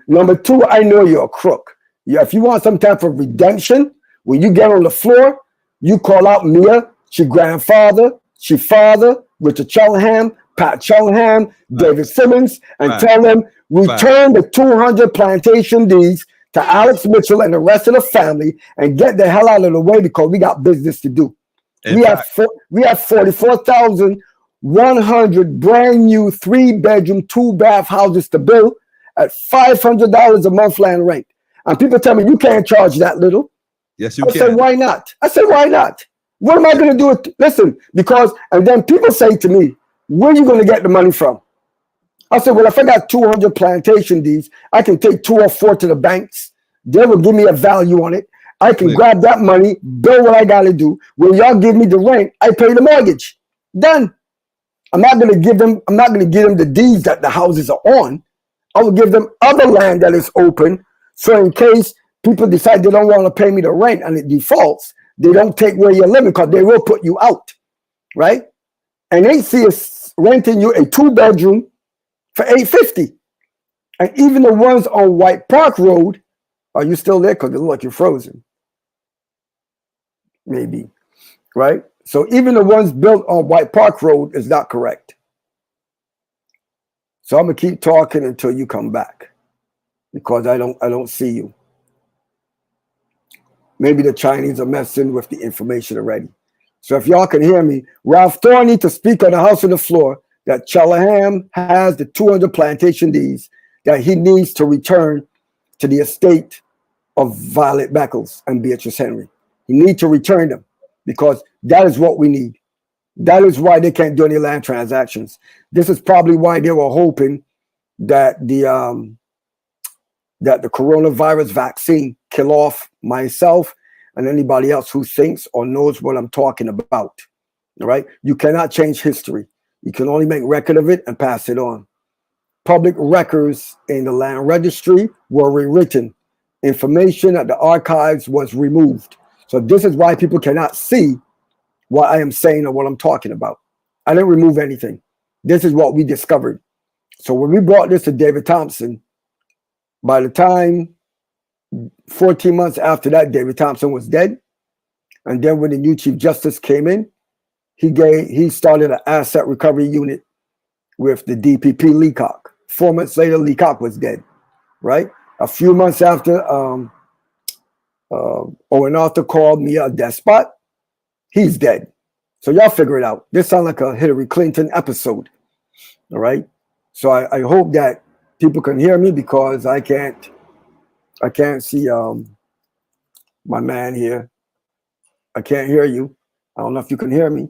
I know you're a crook. Yeah, if you want some type of redemption, when you get on the floor, you call out Mia, she grandfather, she father, Richard Chellenham, Pat Chellenham, David Simmons, and tell them return the 200 plantation deeds to Alex Mitchell and the rest of the family and get the hell out of the way because we got business to do. We have 44,100 brand new 3-bedroom, 2-bath houses to build at $500 a month land rent. And people tell me you can't charge that little. Yes, you can. I said, why not? Why not? What am I going to do? Listen, and then people say to me, where are you going to get the money from? I said, well, if I got 200 plantation deeds, I can take 2 or 4 to the banks. They will give me a value on it. I can grab that money, build what I got to do. When y'all give me the rent, I pay the mortgage. Done. I'm not going to give them the deeds that the houses are on. I will give them other land that is open. So in case people decide they don't want to pay me the rent and it defaults, they don't take where you're living because they will put you out, right? And AC is renting you a 2-bedroom for $850. And even the ones on White Park Road, are you still there? Because they look like you're frozen. Maybe, right? So even the ones built on White Park Road is not correct. So I'm gonna keep talking until you come back because I don't see you. Maybe the Chinese are messing with the information already. So if y'all can hear me, Ralph Thorne needs to speak on the House of the Floor that Chellenham has the 200 plantation deeds that he needs to return to the estate of Violet Beckles and Beatrice Henry. He needs to return them because that is what we need. That is why they can't do any land transactions. This is probably why they were hoping that the coronavirus vaccine kill off myself and anybody else who thinks or knows what I'm talking about. All right? You cannot change history. You can only make record of it and pass it on. Public records in the land registry were rewritten. Information at the archives was removed. So this is why people cannot see what I am saying or what I'm talking about. I didn't remove anything. This is what we discovered. So when we brought this to David Thompson, by the time 14 months after that, David Thompson was dead. And then when the new Chief Justice came in, he started an asset recovery unit with the DPP Leacock. 4 months later, Leacock was dead, right? A few months after, Owen Arthur called me a despot. He's dead. So y'all figure it out. This sounds like a Hillary Clinton episode, all right? So I hope that people can hear me because I can't see my man here. I can't hear you. I don't know if you can hear me.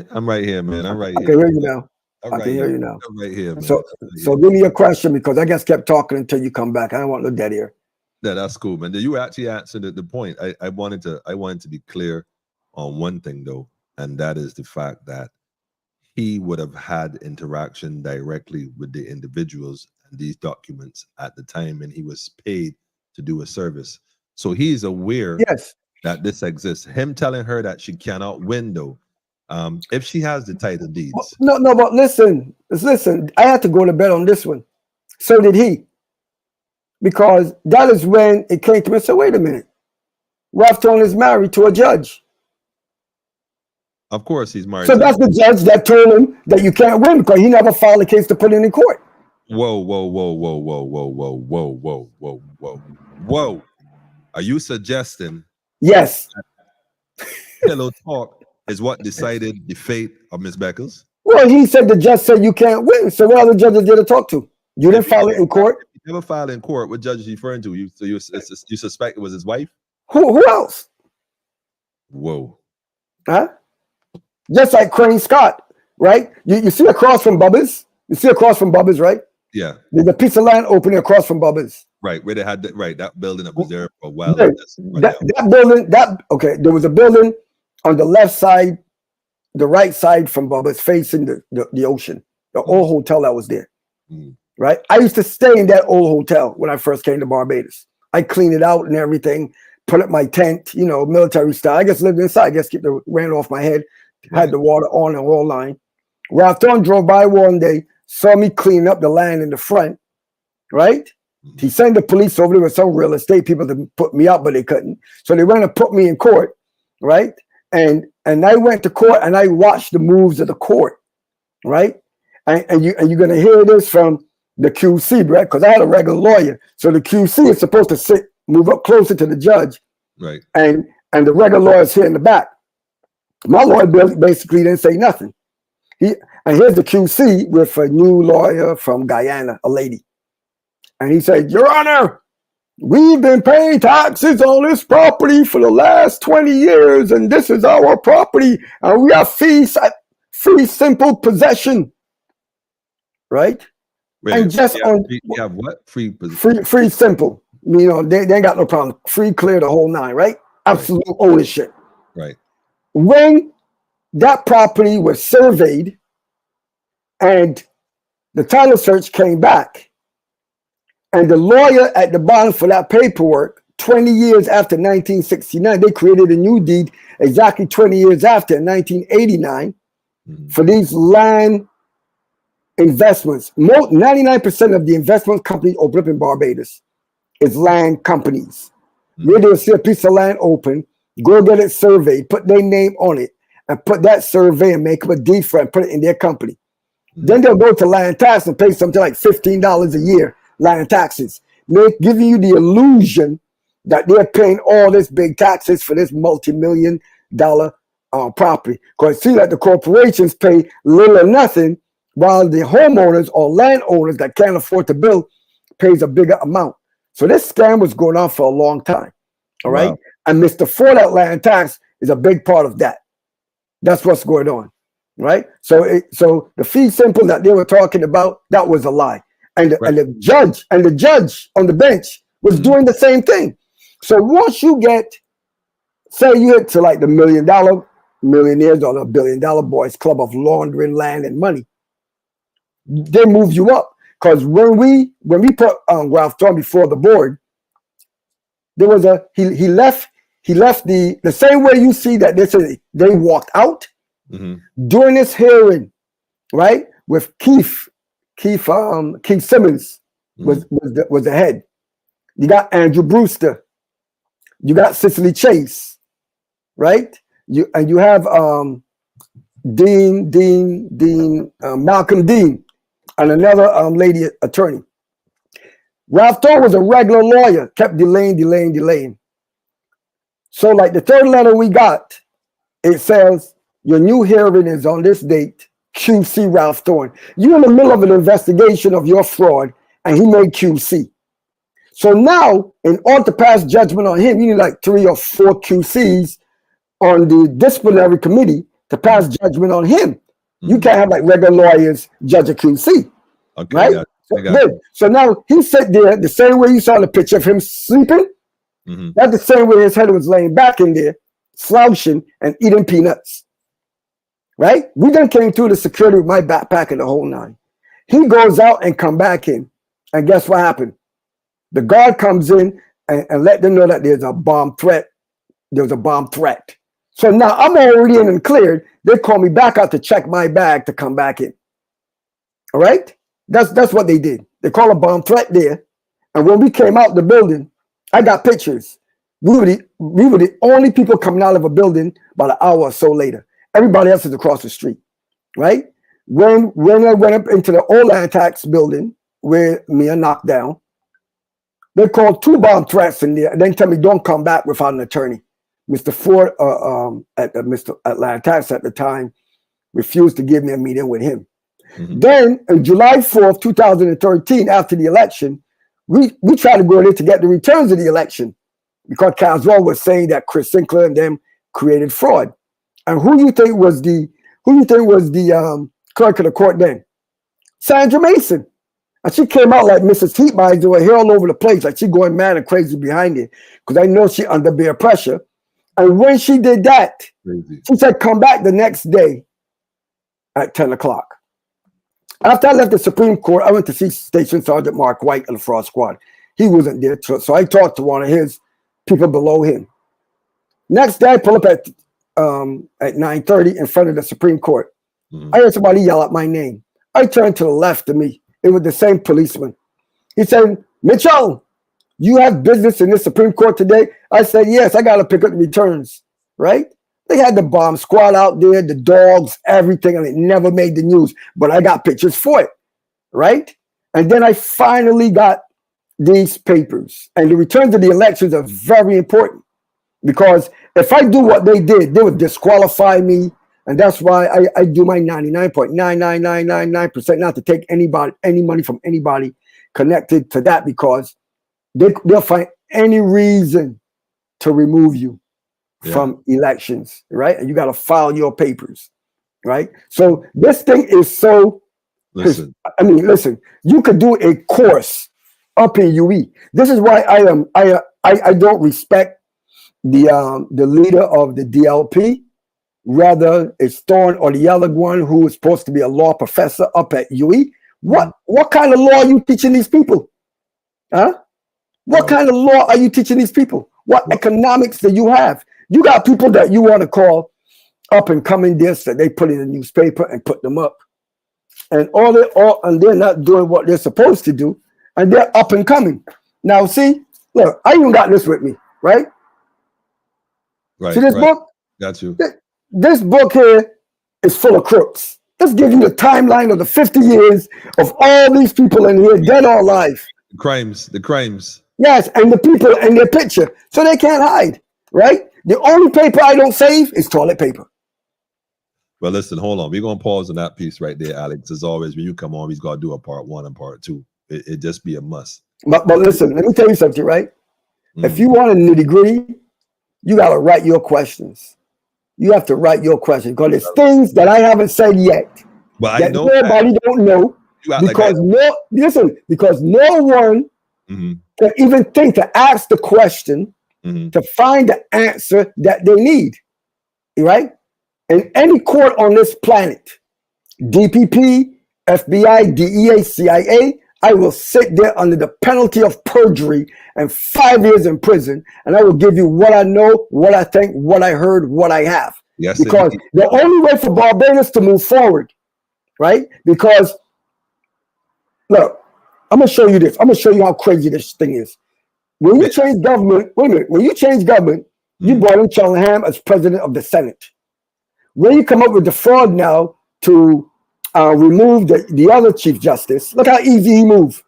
I'm right here, man. I'm right here. I can hear you now. I can hear you now. I'm right here, man. So give me a question because I just kept talking until you come back. I don't want no dead ear. Yeah, that's cool, man. You actually answered the point. I wanted to be clear on one thing though, and that is the fact that he would have had interaction directly with the individuals and these documents at the time, and he was paid to do a service. So he's aware that this exists. Him telling her that she cannot win though, if she has the title deeds. No, but listen. I had to go to bed on this one. So did he. Because that is when it came to me. So wait a minute. Ralph Thorne is married to a judge. Of course he's married. So that's the judge that told him that you can't win because he never filed a case to put it in court. Whoa. Are you suggesting? Yes. Pillow talk is what decided the fate of Miss Beckles? Well, he said the judge said you can't win. So what other judges did it talk to? You didn't file it in court? You never filed in court. What judge is he referring to? You suspect it was his wife? Who else? Whoa. Huh? Just like Crane Scott, right? You see across from Bubba's? You see across from Bubba's, right? Yeah. There's a piece of land opening across from Bubba's. Right, where they had that building that was there for a while. Right. That building, there was a building on the left side, the right side from Bubba's facing the ocean, the old hotel that was there. Right. I used to stay in that old hotel when I first came to Barbados. I cleaned it out and everything, put up my tent, military style. I just lived inside, I just keep the rain off my head, had the water on and all line. Ralph Thorne drove by one day, saw me cleaning up the land in the front, right? He sent the police over there with some real estate people to put me up, but they couldn't. So they went and put me in court, right? And I went to court and I watched the moves of the court, right? And you're gonna hear this from the QC, right? Because I had a regular lawyer. So the QC is supposed to move up closer to the judge. Right. And the regular lawyer's here in the back. My lawyer basically didn't say nothing. And here's the QC with a new lawyer from Guyana, a lady. And he said, Your Honor, we've been paying taxes on this property for the last 20 years, and this is our property, and we have fee simple possession. Right? Wait, and just you have what? Free simple. They ain't got no problem. Free, clear, the whole nine, right? Absolute ownership. Right. When that property was surveyed and the title search came back, and the lawyer at the bottom for that paperwork, 20 years after 1969, they created a new deed exactly 20 years after, in 1989, for these land investments. 99% of the investment companies open up in Barbados is land companies. Where they'll see a piece of land open, go get it surveyed, put their name on it, and put that survey and make up a deed for it and put it in their company. Then they'll go to land tax and pay something like $15 a year, land taxes, giving you the illusion that they're paying all this big taxes for this multi-million-dollar property. Because see that the corporations pay little or nothing, while the homeowners or landowners that can't afford to build pays a bigger amount. So this scam was going on for a long time. All right. Wow. And Mr. Ford at land tax is a big part of that. That's what's going on. Right. So the fee simple that they were talking about, that was a lie. And the judge on the bench was doing the same thing. So once you get, say you get to like the $1 million millionaires or the $1 billion boys club of laundering land and money, they move you up. Because when we put Ralph Thorne before the board, there was he left the same way you see that they walked out during this hearing, right? With Keith Simmons was the head. You got Andrew Brewster, you got Cicely Chase, right? You have Malcolm Dean, and another lady attorney. Ralph Thorne was a regular lawyer, kept delaying. So like the third letter we got, it says, your new hearing is on this date, QC Ralph Thorne. You're in the middle of an investigation of your fraud, and he made QC. So now, in order to pass judgment on him, you need like 3 or 4 QCs on the disciplinary committee to pass judgment on him. You can't have like regular lawyers judge a QC. Okay, right? I got it. So now he sat there the same way you saw the picture of him sleeping. That's the same way his head was laying back in there, slouching and eating peanuts. Right? We then came through the security with my backpack and the whole nine. He goes out and come back in. And guess what happened? The guard comes in and let them know that there's a bomb threat. There's a bomb threat. So now I'm already in and cleared. They call me back out to check my bag to come back in. All right? That's what they did. They call a bomb threat there. And when we came out the building, I got pictures. We were the only people coming out of a building about an hour or so later. Everybody else is across the street, right? When I went up into the old land tax building where Mia knocked down, they called 2 bomb threats in there and then tell me don't come back without an attorney. Mr. Ford at land tax at the time refused to give me a meeting with him. Then on July 4th, 2013, after the election, we tried to go in there to get the returns of the election because Caswell was saying that Chris Sinclair and them created fraud. And who you think was the clerk of the court then? Sandra Mason. And she came out like Mrs. Heatmiser with hair all over the place, like she going mad and crazy behind it. Because I know she under bare pressure. And when she did that, she said, come back the next day at 10 o'clock. After I left the Supreme Court, I went to see Station Sergeant Mark White of the Fraud Squad. He wasn't there, so I talked to one of his people below him. Next day, I pull up at 9:30 in front of the Supreme Court. I heard somebody yell out my name. I turned to the left of me. It was the same policeman. He said, Mitchell, you have business in the Supreme Court today? I said, yes, I got to pick up the returns, right? They had the bomb squad out there, the dogs, everything, and it never made the news. But I got pictures for it, right? And then I finally got these papers. And the returns of the elections are very important because if I do what they did, they would disqualify me. And that's why I do my 99.99999% not to take any money from anybody connected to that, because they'll find any reason to remove you from elections, right? And you got to file your papers, right? So this thing is so. Listen, you could do a course up in UE. This is why I don't respect the leader of the DLP. Rather, it's Thorne or the other one who is supposed to be a law professor up at UE. What kind of law are you teaching these people? Huh? What kind of law are you teaching these people? What economics do you have? You got people that you want to call up and coming this that they put in the newspaper and put them up. And they're not doing what they're supposed to do, and they're up and coming. Now, see, look, I even got this with me, right? Right. See this book? Got you. This book here is full of crooks. Let's give you the timeline of the 50 years of all these people in here, dead or alive. The crimes. Yes, and the people and their picture, so they can't hide, right? The only paper I don't save is toilet paper. Well, listen, hold on. We're going to pause on that piece right there, Alex. As always, when you come on, we've got to do a part 1 and part 2. It just be a must. But listen, let me tell you something, right? If you want a nitty-gritty, you got to write your questions. You have to write your questions because there's things that I haven't said yet that nobody don't know because because no one can even think to ask the question to find the answer that they need, right? In any court on this planet, DPP, FBI, DEA, CIA, I will sit there under the penalty of perjury and 5 years in prison, and I will give you what I know, what I think, what I heard, what I have. Yes, because the only way for Barbados to move forward, right? Because, look, I'm going to show you this. I'm going to show you how crazy this thing is. When you change government, wait a minute, when you change government, you brought in Cheltenham as president of the Senate. When you come up with the fraud now to remove the other Chief Justice, look how easy he moved,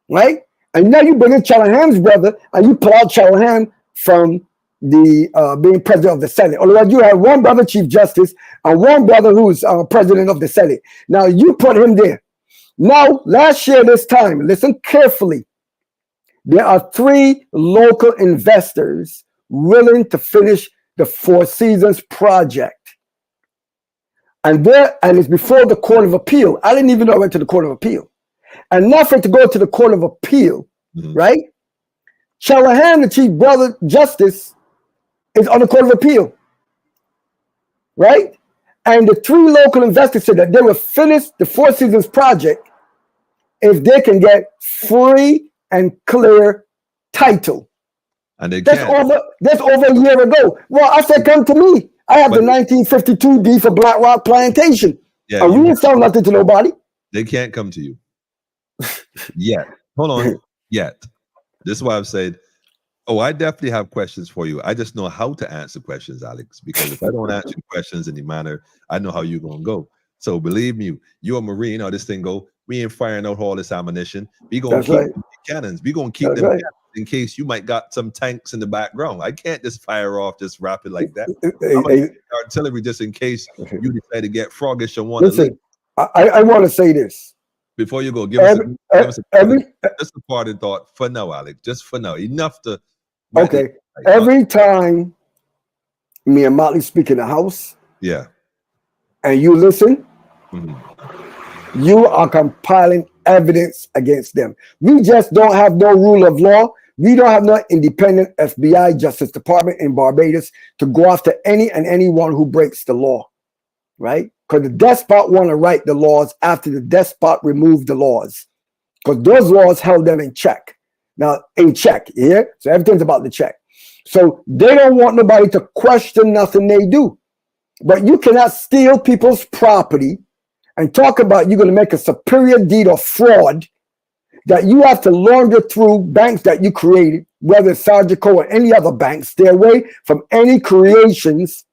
right? And now you bring in Cheltenham's brother and you pull out Cheltenham from the being president of the Senate. Otherwise, you have one brother Chief Justice and one brother who's president of the Senate. Now you put him there. Now, last year this time, listen carefully. There are 3 local investors willing to finish the Four Seasons project. And it's before the Court of Appeal. I didn't even know I went to the Court of Appeal. And now for it to go to the Court of Appeal, right? Cheltenham, the Chief Brother Justice, is on the Court of Appeal, right? And the 3 local investors said that they will finish the Four Seasons project if they can get free and clear title. And they that's over a year ago. Well, I said, come to me. I have the 1952 deed for Black Rock Plantation. Yeah, and we didn't sell nothing to nobody. They can't come to you yet. Hold on, yet. This is why I've said, I definitely have questions for you. I just know how to answer questions, Alex, because if I don't answer questions in the manner, I know how you're going to go. So believe me, you're a Marine, how this thing go. We ain't firing out all this ammunition. We going to keep cannons. We going to keep them in case you might got some tanks in the background. I can't just fire off just rapid like that. Artillery just in case you decide to get froggish and want to leave. I want to say this. Before you go, give us just a parting thought for now, Alex. Just for now. Enough to... Okay. Every time me and Motley speak in the house, and you listen, you are compiling evidence against them. We just don't have no rule of law. We don't have no independent FBI Justice Department in Barbados to go after any and anyone who breaks the law, right? Because the despot want to write the laws after the despot removed the laws, because those laws held them in check. Now, in check, yeah? So everything's about the check. So they don't want nobody to question nothing they do. But you cannot steal people's property and talk about you're going to make a superior deed of fraud that you have to launder through banks that you created, whether it's Sargico or any other banks. Stay away from any creations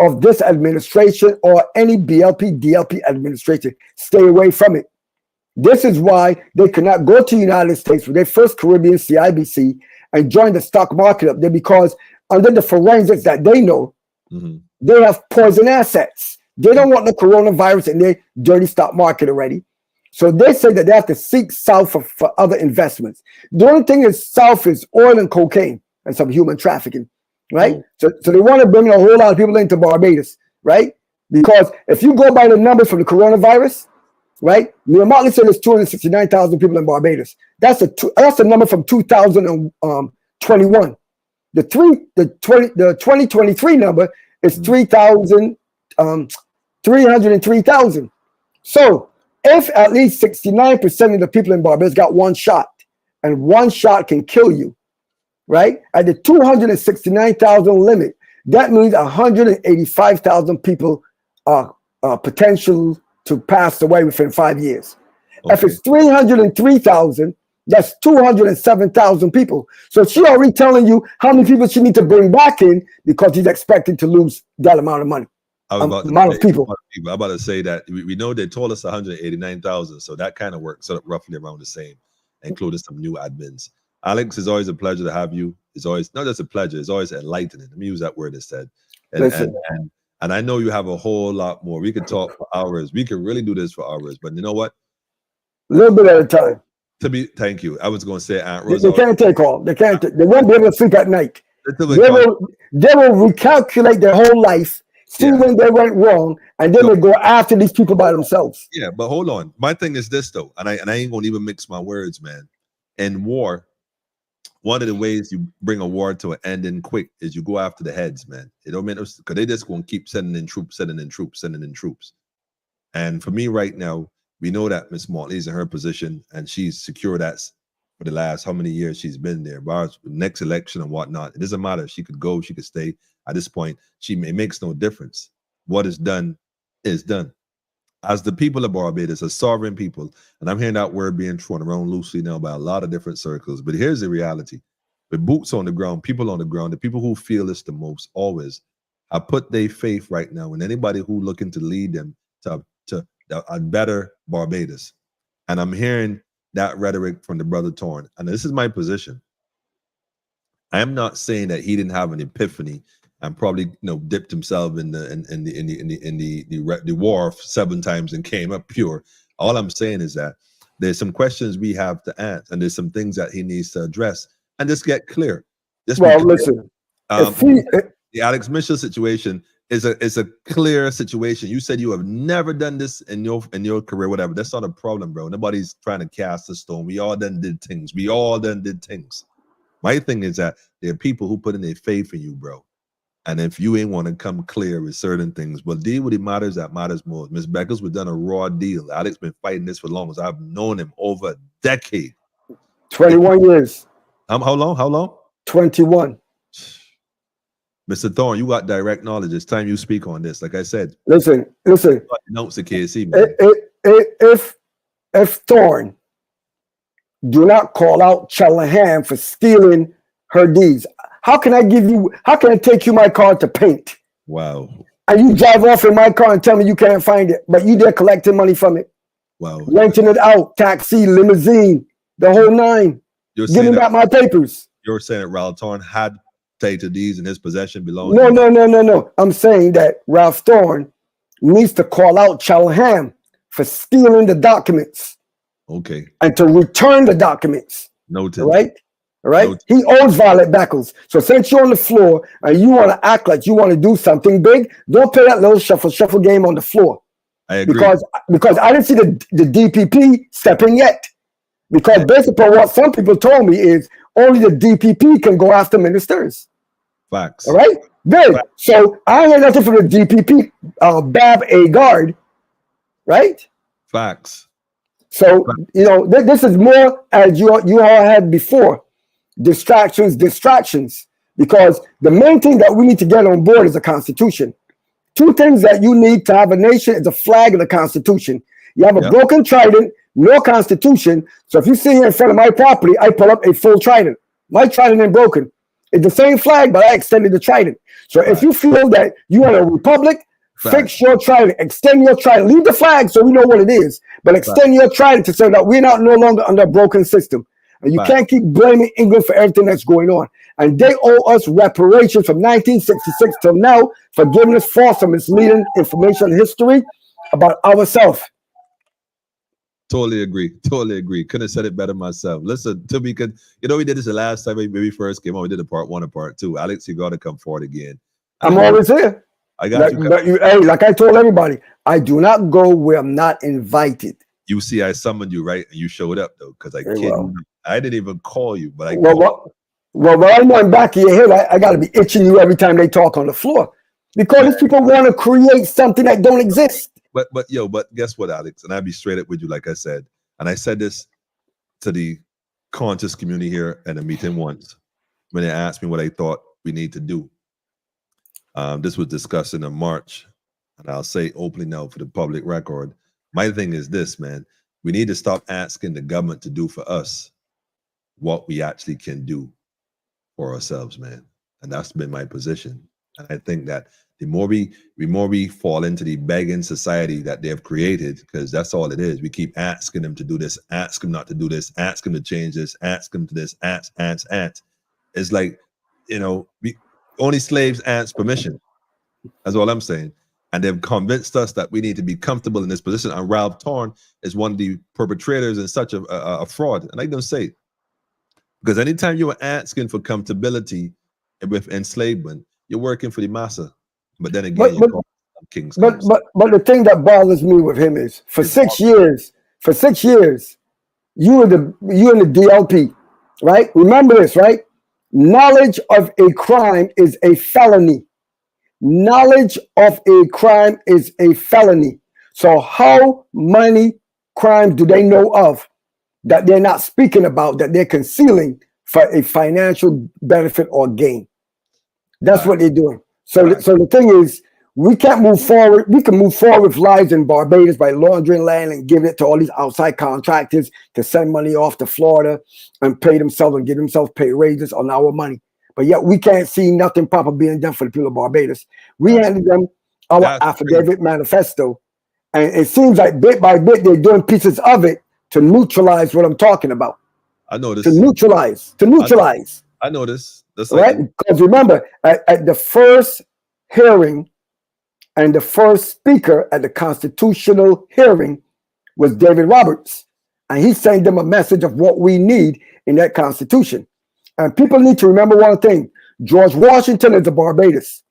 of this administration or any BLP, DLP administration. Stay away from it. This is why they could not go to the United States with their first Caribbean CIBC and join the stock market up there, because under the forensics that they know, they have poison assets. They don't want the coronavirus in their dirty stock market already. So they say that they have to seek south for other investments. The only thing is south is oil and cocaine and some human trafficking, right? So they want to bring a whole lot of people into Barbados, right? Because if you go by the numbers from the coronavirus, right? Neil Motley said there's 269,000 people in Barbados. That's a number from 2021. The 2023 number is 303,000. So if at least 69% of the people in Barbados got one shot, and one shot can kill you, right? At the 269,000 limit, that means 185,000 people are potential to pass away within 5 years. Okay. If it's 303,000, that's 207,000 people. So she already telling you how many people she need to bring back in because she's expecting to lose that amount of money. I'm about to say that we know they told us 189,000, so that kind of works out roughly around the same, including some new admins. Alex, it's always a pleasure to have you. It's always not just a pleasure; it's always enlightening. Let me use that word instead. And I know you have a whole lot more. We could talk for hours. We could really do this for hours. But you know what? A little bit at a time. Thank you. I was going to say Aunt Rose. They can't take all. They can't. They won't be able to sleep at night. They will recalculate their whole life, see when they went wrong, and then they go after these people by themselves. Yeah, but hold on. My thing is this though, and I ain't gonna even mix my words, man. In war, one of the ways you bring a war to an end in quick is you go after the heads, man. It don't matter because they just gonna keep sending in troops. And for me right now, we know that Miss Motley's in her position and she's secured that for the last how many years she's been there. But next election and whatnot, it doesn't matter. She could go, she could stay. At this point, it makes no difference. What is done is done. As the people of Barbados, as sovereign people, and I'm hearing that word being thrown around loosely now by a lot of different circles, but here's the reality. With boots on the ground, people on the ground, the people who feel this the most always have put their faith right now in anybody who looking to lead them to a better Barbados. And I'm hearing that rhetoric from the brother Torn. And this is my position. I am not saying that he didn't have an epiphany and probably dipped himself in the war 7 times and came up pure. All I'm saying is that there's some questions we have to ask, and there's some things that he needs to address and just get clear. Listen, the Alex Mitchell situation is a clear situation. You said you have never done this in your career, whatever. That's not a problem, bro. Nobody's trying to cast a stone. We all done did things. My thing is that there are people who put in their faith in you, bro. And if you ain't want to come clear with certain things, well, deal with the matters that matters more. Ms. Beckers, we've done a raw deal. Alex been fighting this for long as I've known him over a decade. 21 years. How long? 21. Mr. Thorne, you got direct knowledge. It's time you speak on this. Like I said. Listen. Notes the KC, man. If Thorne do not call out Callahan for stealing her deeds, how can I take you my car to paint? Wow. And you drive off in my car and tell me you can't find it, but you there collecting money from it. Wow. Renting it out, taxi, limousine, the whole nine. Give me back my papers. You're saying that Ralph Thorne had title deeds in his possession belonging? No. I'm saying that Ralph Thorne needs to call out Callahan for stealing the documents. Okay. And to return the documents. Noted. Right? He owes Violet Beckles. So since you're on the floor and you want to act like you want to do something big, don't play that little shuffle game on the floor. I agree. Because I didn't see the DPP step in yet. Because based upon what some people told me is only the DPP can go after ministers. Facts. All right? Good. So I hear nothing from the DPP, Bab Agard, right? Facts. So, you know, this is more as you all had before. Distractions. Because the main thing that we need to get on board is a constitution. Two things that you need to have a nation is a flag and a constitution. You have a broken trident, no constitution. So if you sit here in front of my property, I pull up a full trident. My trident ain't broken. It's the same flag, but I extended the trident. So if you feel that you want a republic, fix your trident, extend your trident, leave the flag so we know what it is, but extend your trident to say that we're not no longer under a broken system. And you can't keep blaming England for everything that's going on. And they owe us reparations from 1966 till now for giving us false and misleading information and history about ourselves. Totally agree. Couldn't have said it better myself. Listen, to me, you know, we did this the last time we first came on. We did a part 1 and part 2. Alex, you got to come forward again. I'm always here. I got you. Hey, like I told everybody, I do not go where I'm not invited. You see, I summoned you, right? And you showed up, though, because I didn't even call you, but Well, I'm going back in your head. I got to be itching you every time they talk on the floor because these people want to create something that don't exist. But guess what, Alex? And I'll be straight up with you, like I said. And I said this to the conscious community here at a meeting once when they asked me what I thought we need to do. This was discussed in March, and I'll say openly now for the public record. My thing is this, man. We need to stop asking the government to do for us what we actually can do for ourselves, man. And that's been my position. And I think that the more we fall into the begging society that they have created, because that's all it is. We keep asking them to do this, ask them not to do this, ask them to change this, ask them to this, ask. It's like, you know, only slaves ask permission. That's all I'm saying. And they've convinced us that we need to be comfortable in this position. And Ralph Torn is one of the perpetrators in such a fraud. And I don't say it. Because anytime you are asking for comfortability with enslavement, you're working for the massa. But then again, kings. But the thing that bothers me with him is for 6 years, you and the DLP, right? Remember this, right? Knowledge of a crime is a felony. Knowledge of a crime is a felony. So how many crimes do they know of that they're not speaking about, that they're concealing for a financial benefit or gain? That's what they're doing. So the thing is, we can't move forward. We can move forward with lives in Barbados by laundering land and giving it to all these outside contractors to send money off to Florida and pay themselves and give themselves pay raises on our money. But yet we can't see nothing proper being done for the people of Barbados. We handed them our affidavit manifesto, and it seems like bit by bit they're doing pieces of it to neutralize what I'm talking about. I know this. To neutralize. I know this. That's right? Because remember, at the first hearing and the first speaker at the constitutional hearing was David Roberts. And he sent them a message of what we need in that constitution. And people need to remember one thing. George Washington is a Barbados.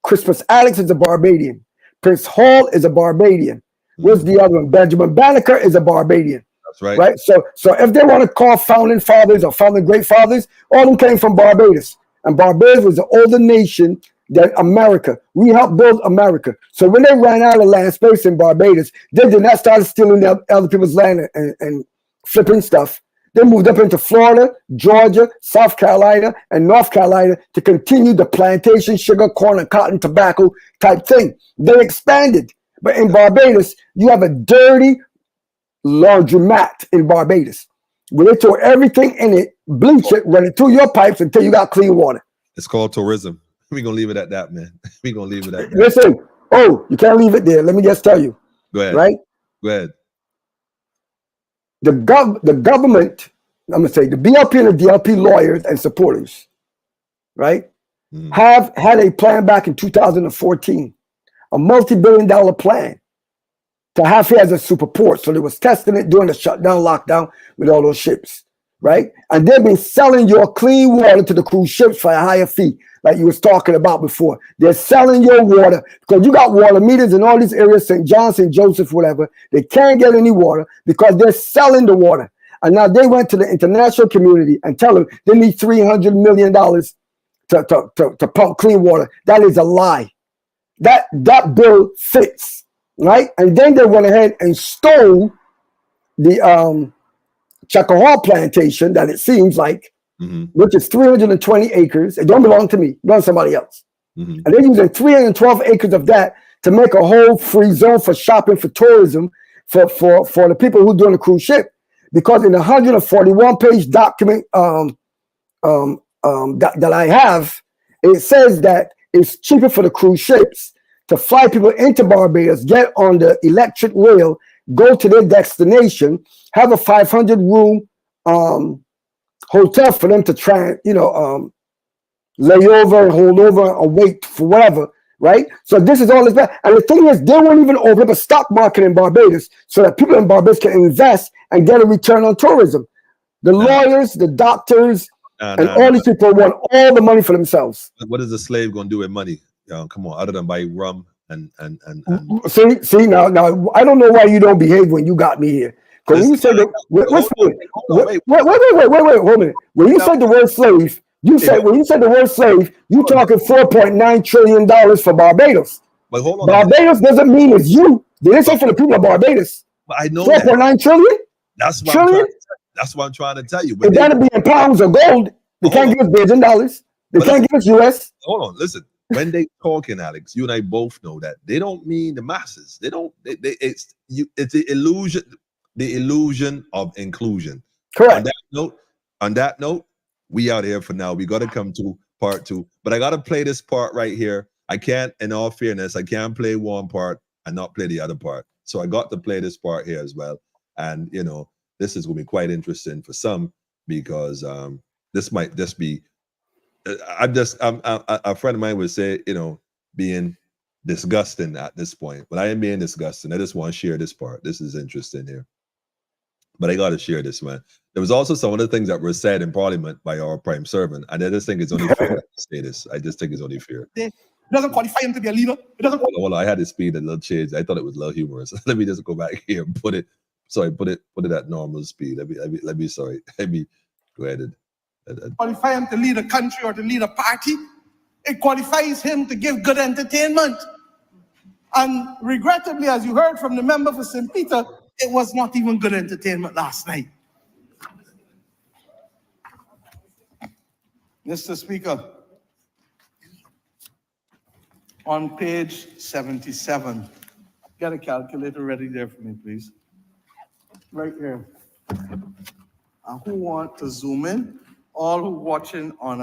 Crispus Attucks is a Barbadian. Prince Hall is a Barbadian. Where's the other one? Benjamin Banneker is a Barbadian. That's right. Right. So if they want to call founding fathers or founding great fathers, all of them came from Barbados. And Barbados was an older nation than America. We helped build America. So when they ran out of land space in Barbados, they did not start stealing other people's land and flipping stuff. They moved up into Florida, Georgia, South Carolina, and North Carolina to continue the plantation, sugar, corn, and cotton, tobacco type thing. They expanded. But in Barbados, you have a dirty laundromat in Barbados, where they throw everything in it, bleach it, run it through your pipes until you got clean water. It's called tourism. We're going to leave it at that, man. We're going to leave it at that. Listen, you can't leave it there. Let me just tell you. Go ahead. Right? Go ahead. The government, I'm going to say the BLP and the DLP lawyers and supporters, right, have had a plan back in 2014, a multi-billion-dollar plan to have here as a super port. So they was testing it during the shutdown, lockdown with all those ships, right? And they've been selling your clean water to the cruise ships for a higher fee. like you was talking about before. They're selling your water because you got water meters in all these areas, St. John, St. Joseph, whatever. They can't get any water because they're selling the water. And now they went to the international community and tell them they need $300 million to pump clean water. That is a lie. That bill fits, right? And then they went ahead and stole the Chacahua plantation that it seems like, which is 320 acres. It don't belong to me, it belongs to somebody else. And they're using 312 acres of that to make a whole free zone for shopping, for tourism, for the people who doing the cruise ship. Because in the 141-page document that I have, it says that it's cheaper for the cruise ships to fly people into Barbados, get on the electric rail, go to their destination, have a 500-room hotel for them to try and, lay over and hold over and wait for whatever, right? So this is all this bad. And the thing is, they won't even open up a stock market in Barbados so that people in Barbados can invest and get a return on tourism. The lawyers, the doctors, and all these people want all the money for themselves. What is a slave going to do with money? Come on, other than buy rum and See now I don't know why you don't behave when you got me here. Because when you said wait, hold a minute. When you said the word slave, you talking $4.9 trillion for Barbados. But hold on. Barbados doesn't mean it's you. They didn't say for the people of Barbados. But I know 4.9 trillion? That's what I'm trying to tell you. It gotta be in pounds of gold. They can't give us billions in dollars. They can't give us US. Hold on, listen. When they talking, Alex, you and I both know that they don't mean the masses. They don't. It's the illusion of inclusion. Correct. On that note, we out here for now. We got to come to part 2, but I got to play this part right here. I can't, in all fairness, I can't play one part and not play the other part. So I got to play this part here as well. And this is going to be quite interesting for some because this might just be. A friend of mine would say, being disgusting at this point, but I am being disgusting. I just want to share this part. This is interesting here, but I got to share this, man. There was also some of the things that were said in Parliament by our prime servant, and I just think it's only fair to say this. I just think it's only fair. It doesn't qualify him to be a leader. It doesn't. Hold on, I had to speed a little change. I thought it was a little humorous. Let me just go back here and put it at normal speed. Let me go ahead and. Qualify him to lead a country or to lead a party. It qualifies him to give good entertainment. And regrettably, as you heard from the member for St. Peter, it was not even good entertainment last night. Mr. Speaker, on page 77, get a calculator ready there for me, please. Right here. And who want to zoom in? All who watching on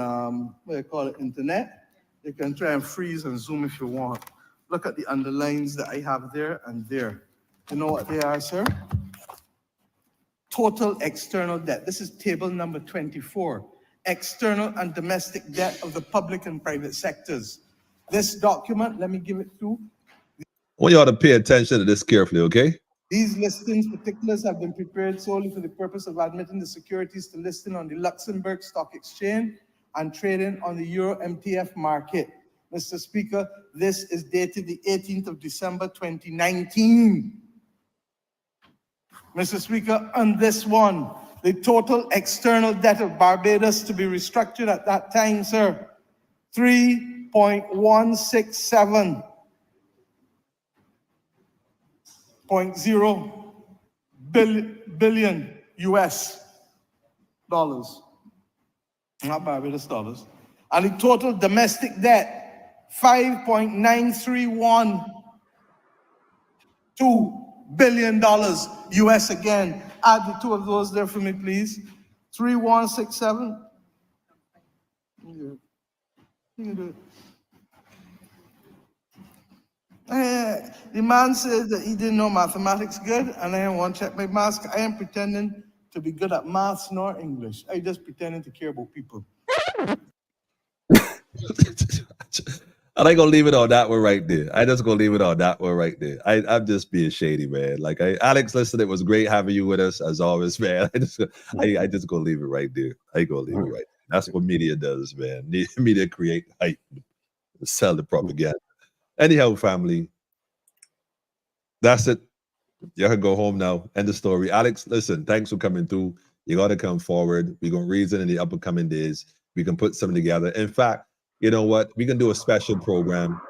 internet, you can try and freeze and zoom if you want. Look at the underlines that I have there and there. You know what they are, sir? Total external debt. This is table number 24. External and domestic debt of the public and private sectors. This document, let me give it to. I want you all to pay attention to this carefully, okay? These listings particulars have been prepared solely for the purpose of admitting the securities to listing on the Luxembourg Stock Exchange and trading on the Euro MTF market. Mr. Speaker, this is dated the 18th of December, 2019. Mr. Speaker, on this one, the total external debt of Barbados to be restructured at that time, sir, 3.167 $0.0 billion US dollars, not Barbados dollars. And the total domestic debt, $5.9312 billion US again. Add the two of those there for me, please. 3167. You can do it. The man says that he didn't know mathematics good, and I didn't want to check my mask. I am pretending to be good at maths nor English. I just pretending to care about people. I ain't gonna leave it on that one right there. I just gonna leave it on that one right there. I'm just being shady, man. Like Alex, listen, it was great having you with us as always, man. I just gonna leave it right there. I ain't gonna leave it right there. That's what media does, man. Media create hype, sell the propaganda. Anyhow, family, that's it. You can go home now. End the story. Alex, listen, thanks for coming through. You got to come forward. We're going to reason in the upcoming days. We can put something together. In fact, you know what? We can do a special program.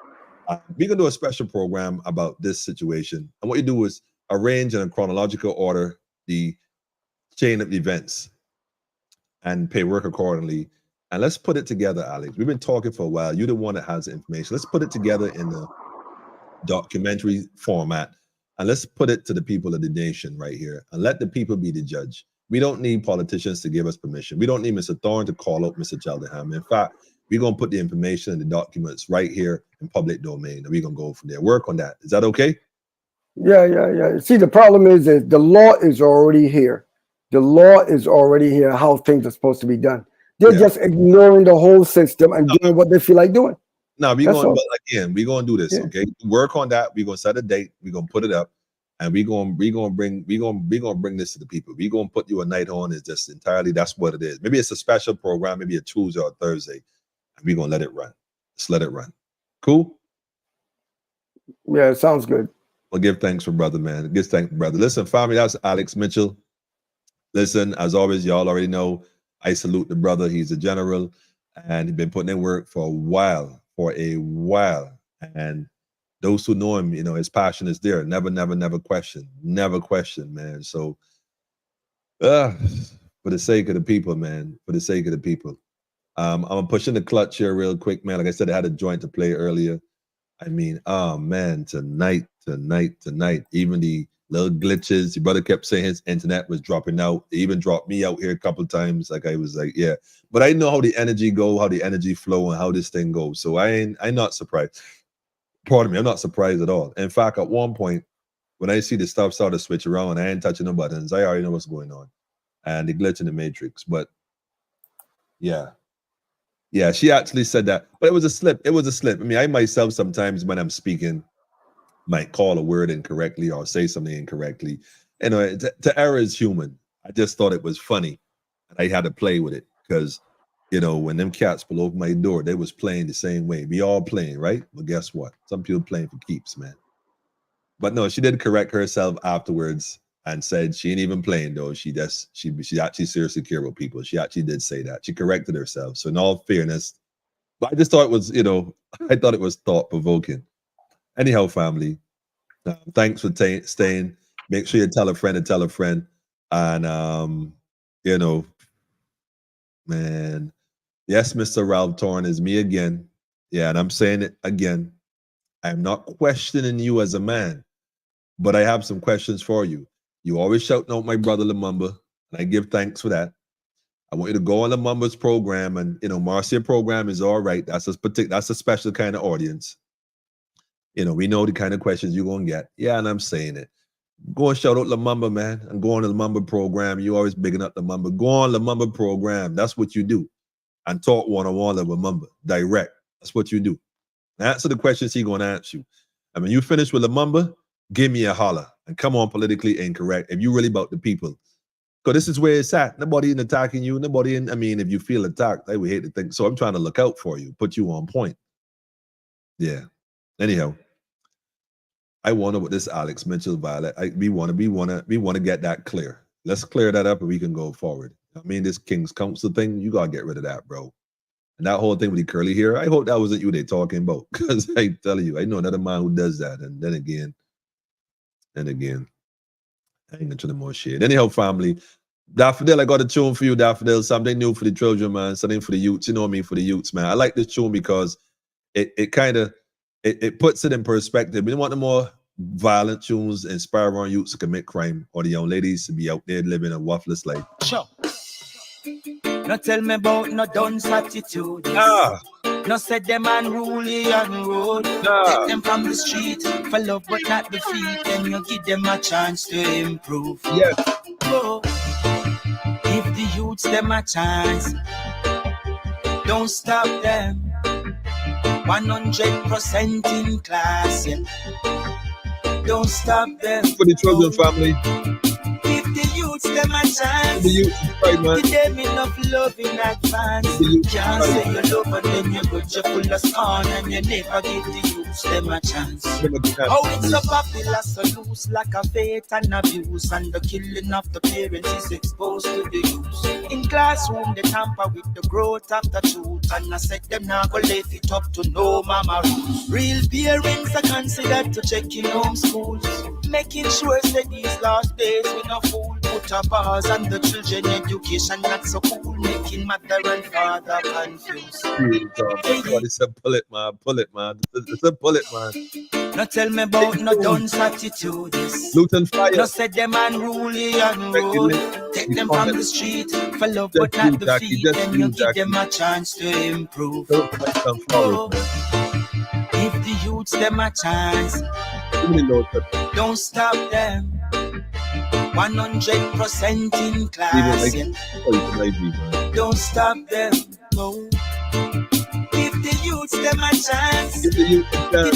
We can do a special program about this situation. And what you do is arrange in a chronological order the chain of events and pay work accordingly. And let's put it together, Alex. We've been talking for a while. You're the one that has the information. Let's put it together in a documentary format. And let's put it to the people of the nation right here and let the people be the judge. We don't need politicians to give us permission. We don't need Mr. Thorne to call out Mr. Cheltenham. In fact, we're going to put the information and the documents right here in public domain, and we're going to go from there. Work on that. Is that okay? Yeah. See, the problem is that the law is already here. The law is already here, how things are supposed to be done. They're just ignoring the whole system and doing what they feel like doing. No, we're going to do this, okay? Work on that. We're going to set a date. We're going to put it up, and we're going to bring this to the people. We're going to put you a night on. It's just entirely, that's what it is. Maybe it's a special program, maybe a Tuesday or Thursday, and we're going to let it run. Just let it run. Cool? Yeah, it sounds good. Well, give thanks for brother, man. Give thanks for brother. Listen, family, that's Alex Mitchell. Listen, as always, y'all already know, I salute the brother. He's a general, and he's been putting in work for a while. And those who know him, you know, his passion is there. Never question, man. So for the sake of the people, man, for the sake of the people, I'm pushing the clutch here real quick, man. Like I said, I had a joint to play earlier. I mean, oh man, tonight, even the little glitches, your brother kept saying his internet was dropping out. It even dropped me out here a couple of times. Like I was like, yeah, but I know how the energy go, how the energy flow, and how this thing goes. So I'm not surprised. Pardon me, I'm not surprised at all. In fact, at one point, when I see the stuff start to switch around, I ain't touching the buttons. I already know what's going on. And the glitch in the matrix. But yeah, she actually said that. But it was a slip. I mean, I myself sometimes when I'm speaking might call a word incorrectly or say something incorrectly. You know, to error is human. I just thought it was funny. And I had to play with it because, you know, when them cats pulled over my door, they was playing the same way. We all playing, right? But guess what? Some people playing for keeps, man. But no, she did correct herself afterwards and said she ain't even playing though. She actually seriously care about people. She actually did say that. She corrected herself. So in all fairness, but I just thought it was, you know, I thought it was thought-provoking. Anyhow, family, thanks for staying. Make sure you tell a friend to tell a friend. And, you know, man, yes, Mr. Ralph Thorne is me again. Yeah, and I'm saying it again. I'm not questioning you as a man, but I have some questions for you. You always shouting out my brother Lumumba, and I give thanks for that. I want you to go on Lumumba's program, and, you know, Marcia program is all right. That's a special kind of audience. You know, we know the kind of questions you're going to get. Yeah, and I'm saying it. Go and shout out Lumumba, man, and go on the Lumumba program. You always bigging up Lumumba. Go on Lumumba program. That's what you do. And talk one-on-one with Lumumba. Direct. That's what you do. Answer the questions he's going to answer you. And when you finish with Lumumba, give me a holler. And come on, politically incorrect. If you really about the people. Because this is where it's at. Nobody in attacking you. If you feel attacked, I would hate to think. So I'm trying to look out for you. Put you on point. Yeah. Anyhow, I wonder what this Alex Mitchell Violet. We want to get that clear. Let's clear that up and we can go forward. I mean, this King's Council thing, you gotta get rid of that, bro. And that whole thing with the curly hair, I hope that wasn't you they talking about. Because I tell you, I know another man who does that. And then again, I ain't into the more shit. Anyhow, family, Daffodil, I got a tune for you, Daffodil. Something new for the children, man. Something for the youths. You know me, for the youths, man. I like this tune because it kind of puts it in perspective. We don't want the more violent tunes inspire our youths to commit crime or the young ladies to be out there living a worthless life. Sure. No tell me about no dunce attitude. No said them unruly and road. Take them from the street for love but not defeat. Then you give them a chance to improve. Yes. Oh, give the youths them a chance. Don't stop them. 100% in class. Yeah. Don't stop them. For the children, family. Give the youths them them a chance. The youth right, man. Give them enough love in advance. Can't say you love and then you go just full of scorn and you never give the youths them a chance. Oh, it's so popular, so loose like a fate and abuse, and the killing of the parents is exposed to the youth. In classroom, they tamper with the growth of the truth, and I said them now go lift it up to no mama rules. Real parents are considered to check in home schools, making sure that these last days we no fool. Put a pause on the children education, not so cool, making mother and father confused. It's a bullet, man. Bullet, man. It's a bullet, man. No tell me about no dunce attitudes. Luton fire. No set them unruly and rude. Take them from the street for love but not defeat. Then you give them a chance to improve. Oh, give the youths them a chance. Don't stop them. 100% in class. Don't stop them. No. Give the youths them a chance. Give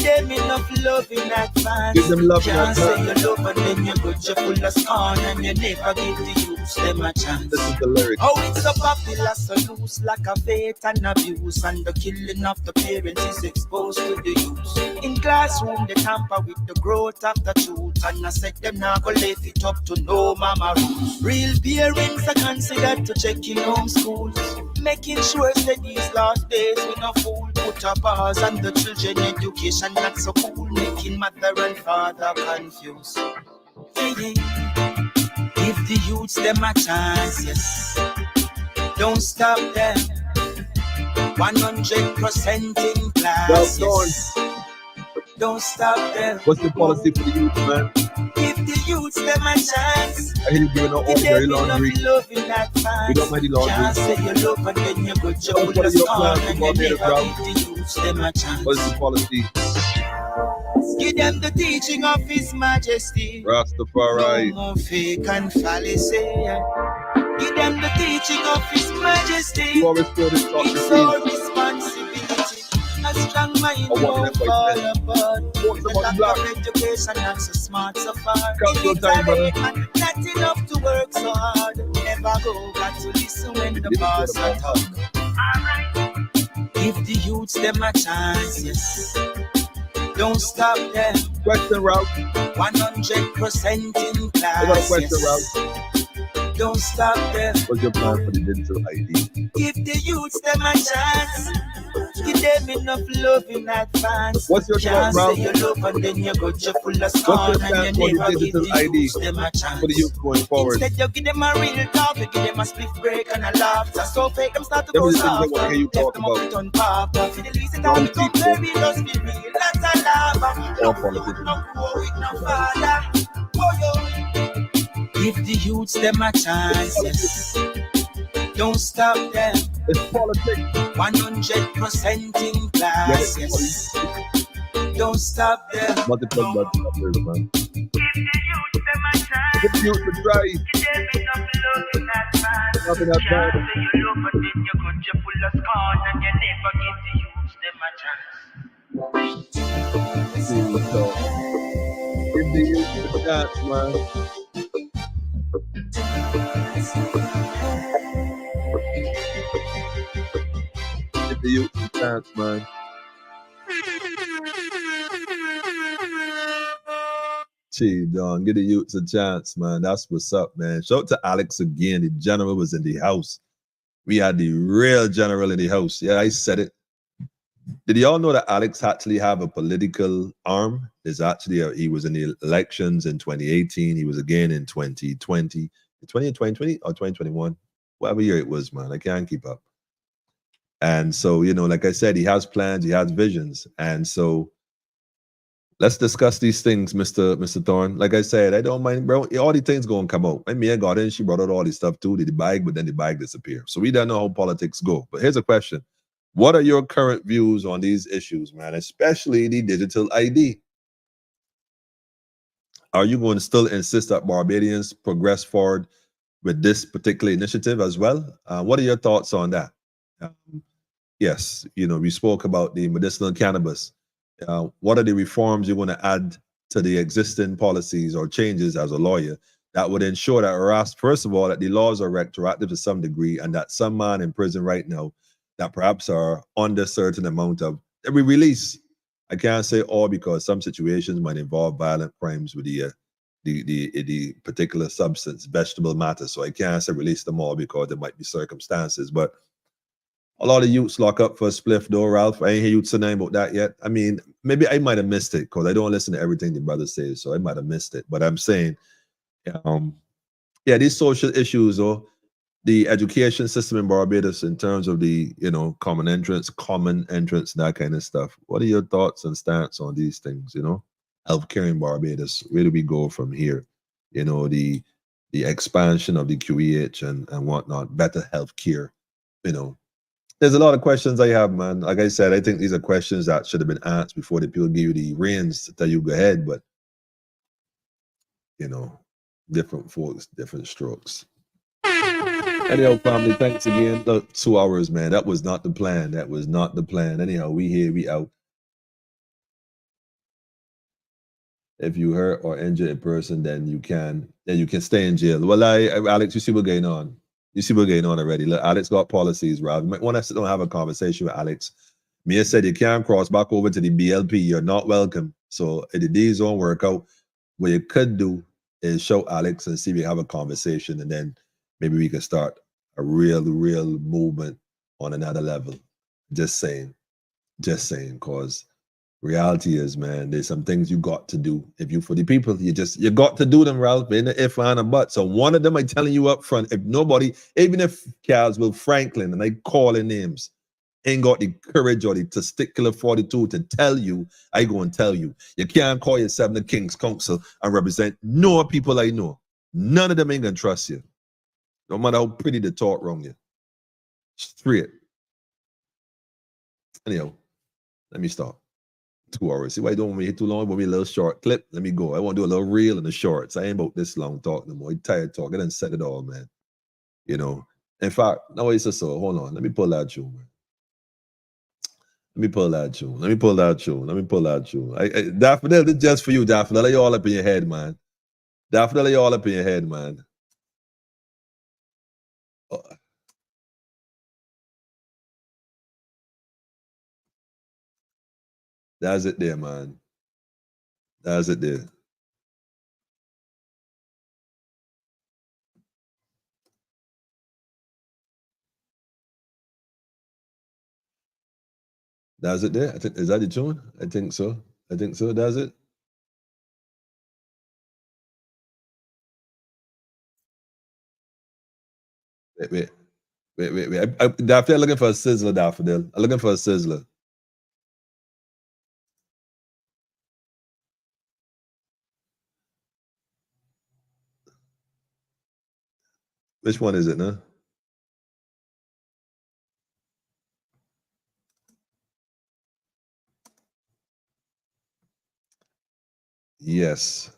them enough love in advance. Give them love in advance. Can't say you love and then you go just full of scorn and you never give the youths them a chance. This is the lyric. Oh, it's so popular, so loose like a fate and abuse, and the killing of the parents is exposed to the youth. In classroom, they tamper with the growth of the truth, and I said them now go lift it up to no mama rules. Real parents are considered to check in home schools, making sure that these last days we no fool. Put a pause on the children education, not so cool, making mother and father confused. Give the youths them a chance, yes. Don't stop them. 100% in class, yes. Don't stop them. What's the policy for the youth, man? Give the youths them a chance. I hear you giving out ordinary laundry. We don't mind the laundry. Can't say you love and then you go to What are your plans and for you never Barbados? give the youths them a chance. What's the policy? Give them the teaching of His Majesty. Rastafari. No more fake and fallacy. Give them the teaching of His Majesty. You always feel this talk It's our responsibility. A strong mind won't fall apart. The lack of education and so smart so far. Illiterate and not enough to work so hard. Never go back to listen when the boss talk. Give the youths them a chance, yes. Don't stop them. Question, Ralph. 100% in class. I got a question, yes. Ralph. Don't stop them. What's your plan for the digital ID? Give the youths them a chance. Give them enough love in advance. What's your plan, Ralph? You love and then you go just full of What's scorn your and plan you for the never give digital the ID youths them a chance. for the youth going forward? Instead you give them a real talk, you give them a split break and a laugh. Just so fake them start to go Everything soft. I want to hear you talk Them up about. with on pop. For the least it all become very just be real. That's a laugh. All politics. No go with no father. Oh yo. Give the youths them a chance, yes. Don't stop them. It's politics. 100% in class, yes. Don't stop them. Multiple blood suckers, man. Give the youths them a chance. Give the youth to try. Give them enough love in advance. Nothing that bad. Can't say you love and then you go just full of scorn and you never give the youths them a chance. See what's up. Give the youth to dance, man. Give the youth to dance, man. Gee, Don, give the youths a chance, man. That's what's up, man. Shout out to Alex again. The general was in the house. We had the real general in the house. Yeah, I said it. Did y'all know that Alex actually have a political arm? There's actually he was in the elections in 2018. He was again in 2020. 2020 or 2021? Whatever year it was, man. I can't keep up. And so, you know, like I said, he has plans, he has visions. And so let's discuss these things, Mr. Thorne. Like I said, I don't mind, bro. All the things going to come out. And Mia got in, she brought out all this stuff too, the bag, but then the bag disappeared. So we don't know how politics go. But here's a question. What are your current views on these issues, man? Especially the digital ID. Are you going to still insist that Barbadians progress forward with this particular initiative as well? What are your thoughts on that? Yes, you know, we spoke about the medicinal cannabis. What are the reforms you're going to add to the existing policies or changes as a lawyer that would ensure that, first of all, that the laws are retroactive to some degree, and that some man in prison right now that perhaps are under a certain amount of every release. I can't say all, because some situations might involve violent crimes with the particular substance, vegetable matter. So I can't say release them all, because there might be circumstances. But a lot of youths lock up for a spliff though, Ralph. I ain't hear you saying about that yet. I mean, maybe I might have missed it, because I don't listen to everything the brother says, so I might have missed it. But I'm saying, yeah, these social issues, though, the education system in Barbados in terms of the, common entrance, that kind of stuff. What are your thoughts and stance on these things, Healthcare in Barbados, where do we go from here? The expansion of the QEH and whatnot, better healthcare, There's a lot of questions I have, man. Like I said, I think these are questions that should have been asked before the people give you the reins to tell you go ahead, but, different folks, different strokes. Anyhow, family, thanks again. Look, 2 hours, man. That was not the plan. That was not the plan. Anyhow, we here, we out. If you hurt or injure a person, then you can stay in jail. Well, Alex, you see what's going on. You see what's going on already. Look, Alex got policies, Rob. You might want to sit down and have a conversation with Alex. Mia said you can't cross back over to the BLP. You're not welcome. So if the days don't work out, what you could do is show Alex and see if we have a conversation, and then maybe we can start a real movement on another level. Just saying, because reality is, man, there's some things you got to do. If you for the people, you got to do them, Ralph, in the if and a but. So one of them, I'm telling you up front, if nobody, even if Carlsville Franklin, and I calling names, ain't got the courage or the testicular fortitude to tell you, I go and tell you. You can't call yourself the King's Council and represent no people I know. None of them ain't gonna trust you. No matter how pretty the talk wrong you. Straight. Anyhow, let me stop. 2 hours. See why I don't want me too long? I want me a little short clip. Let me go. I want to do a little reel in the shorts. I ain't about this long talk no more. I'm tired talk. I done said it all, man. In fact, no, it's just so. Hold on. Let me pull that tune, man. Let me pull that tune. Daffodil, this is just for you, Daffodil. You all up in your head, man. Daffodil, you all up in your head, man. Oh. That's it there, man. That's it there. That's it there. Is that the tune? I think so. That's it. Wait. Daffodil, I'm looking for a sizzler, Daffodil. I'm looking for a sizzler. Which one is it, no? Yes.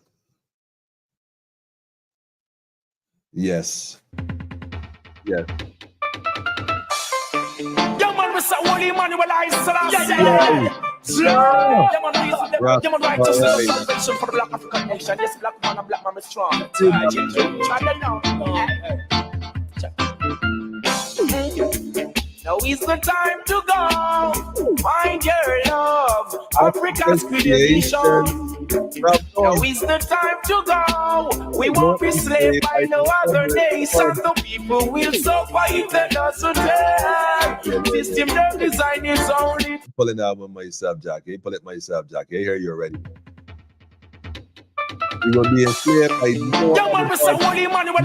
Yes. Yes. Yeah, man, we say holy Emmanuel I Yeah, man, right to the salvation for the Black African nation. Yes, black man and black man is strong. Now is the time to go. Find your love. Africa's creation. Now is the time to go. We won't be slaved by no other nation. The people will suffer if they doesn't tell. System them design is only. Pulling that one myself, Jackie. Pull it myself, Jackie. I hear you already. You're gonna be enslaved by no. Yeah, man, we say holy Emmanuel I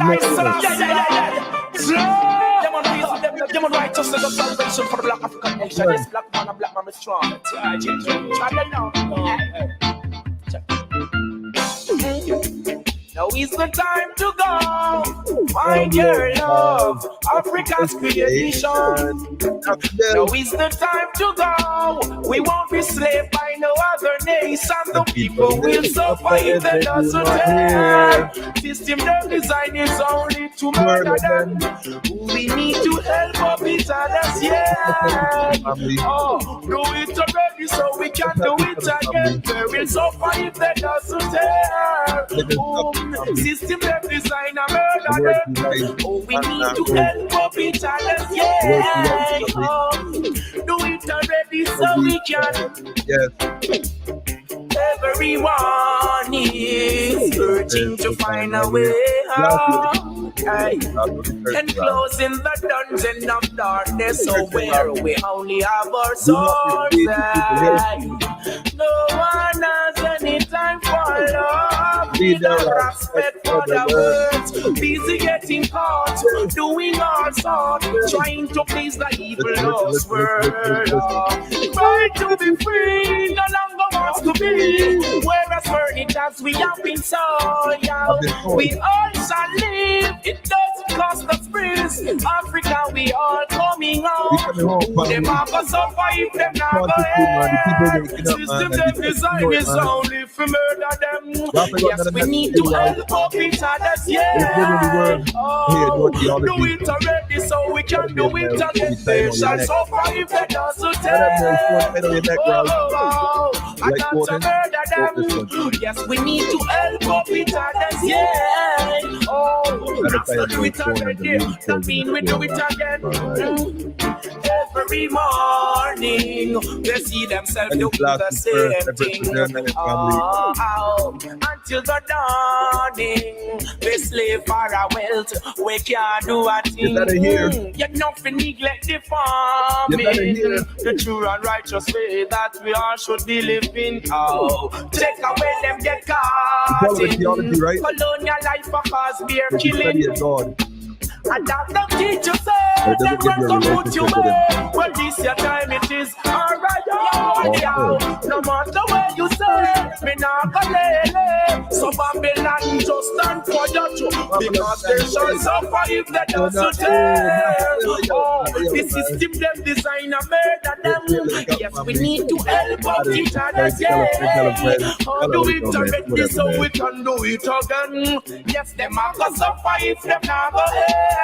Yeah, man, righteous is the salvation for the Black African nation. Yes, black man and black man is strong. Now is the time to go. find your love, Africa's creation. Now is the time to go. We won't be slaved by no other nation. The people will suffer if they doesn't care. System their design is only to murder them. We need to help up each other, yeah. Oh, do it already so we can do it again. They will suffer if they doesn't care. System their design and murder them. Oh, we need to help up each other, yeah. Do it already so we can. Yes. Everyone is searching to find a way out. And closing the dungeon of darkness, so where we only have our souls. No one has any time for love. We don't respect for the words. Busy getting caught, doing all sorts, trying to please the evil lost world. Trying to be free, no longer wants to be. Whereas furniture we have been sold, we all shall live. It doesn't cost us praise. Africa, we all coming home. Them have to suffer if them not go ahead. System them design is only for murder them. Yes, we need to help up each other, yeah. Oh, do it already so we can do it again. They shall suffer if they doesn't take. Oh, I got to murder them. Yes, we need to help up each other, yeah. Oh, that's not do it already. That mean we do it again. Every morning, they see themselves doing the same thing. Until the dawning, they slave for our wealth. We can't do a thing. Yet nothing neglect the farming. The true and righteous way that we all should be living. Oh, take away them get caught in colonial life for cause beer killing. And that don't teach you say, then welcome put you away. Well, this your time it is, alright, yo. No matter where you say, me not gonna so Babylon just stand for your truth. Because they shall suffer if they doesn't tell. Oh, the system them design and murder them. Yes, we need to help out each other, yeah. Oh, do it already so we can do it again. Yes, them have to suffer if them not go ahead.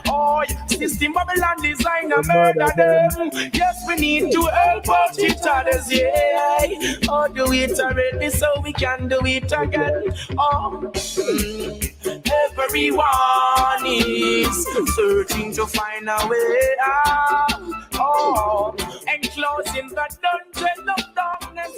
Oh, system Babylon design and murder them. Yes, we need to help out each other, yeah. Oh, do it already so we can do it again. Oh, everyone is searching to find a way out. Oh, and closing the dungeon of darkness.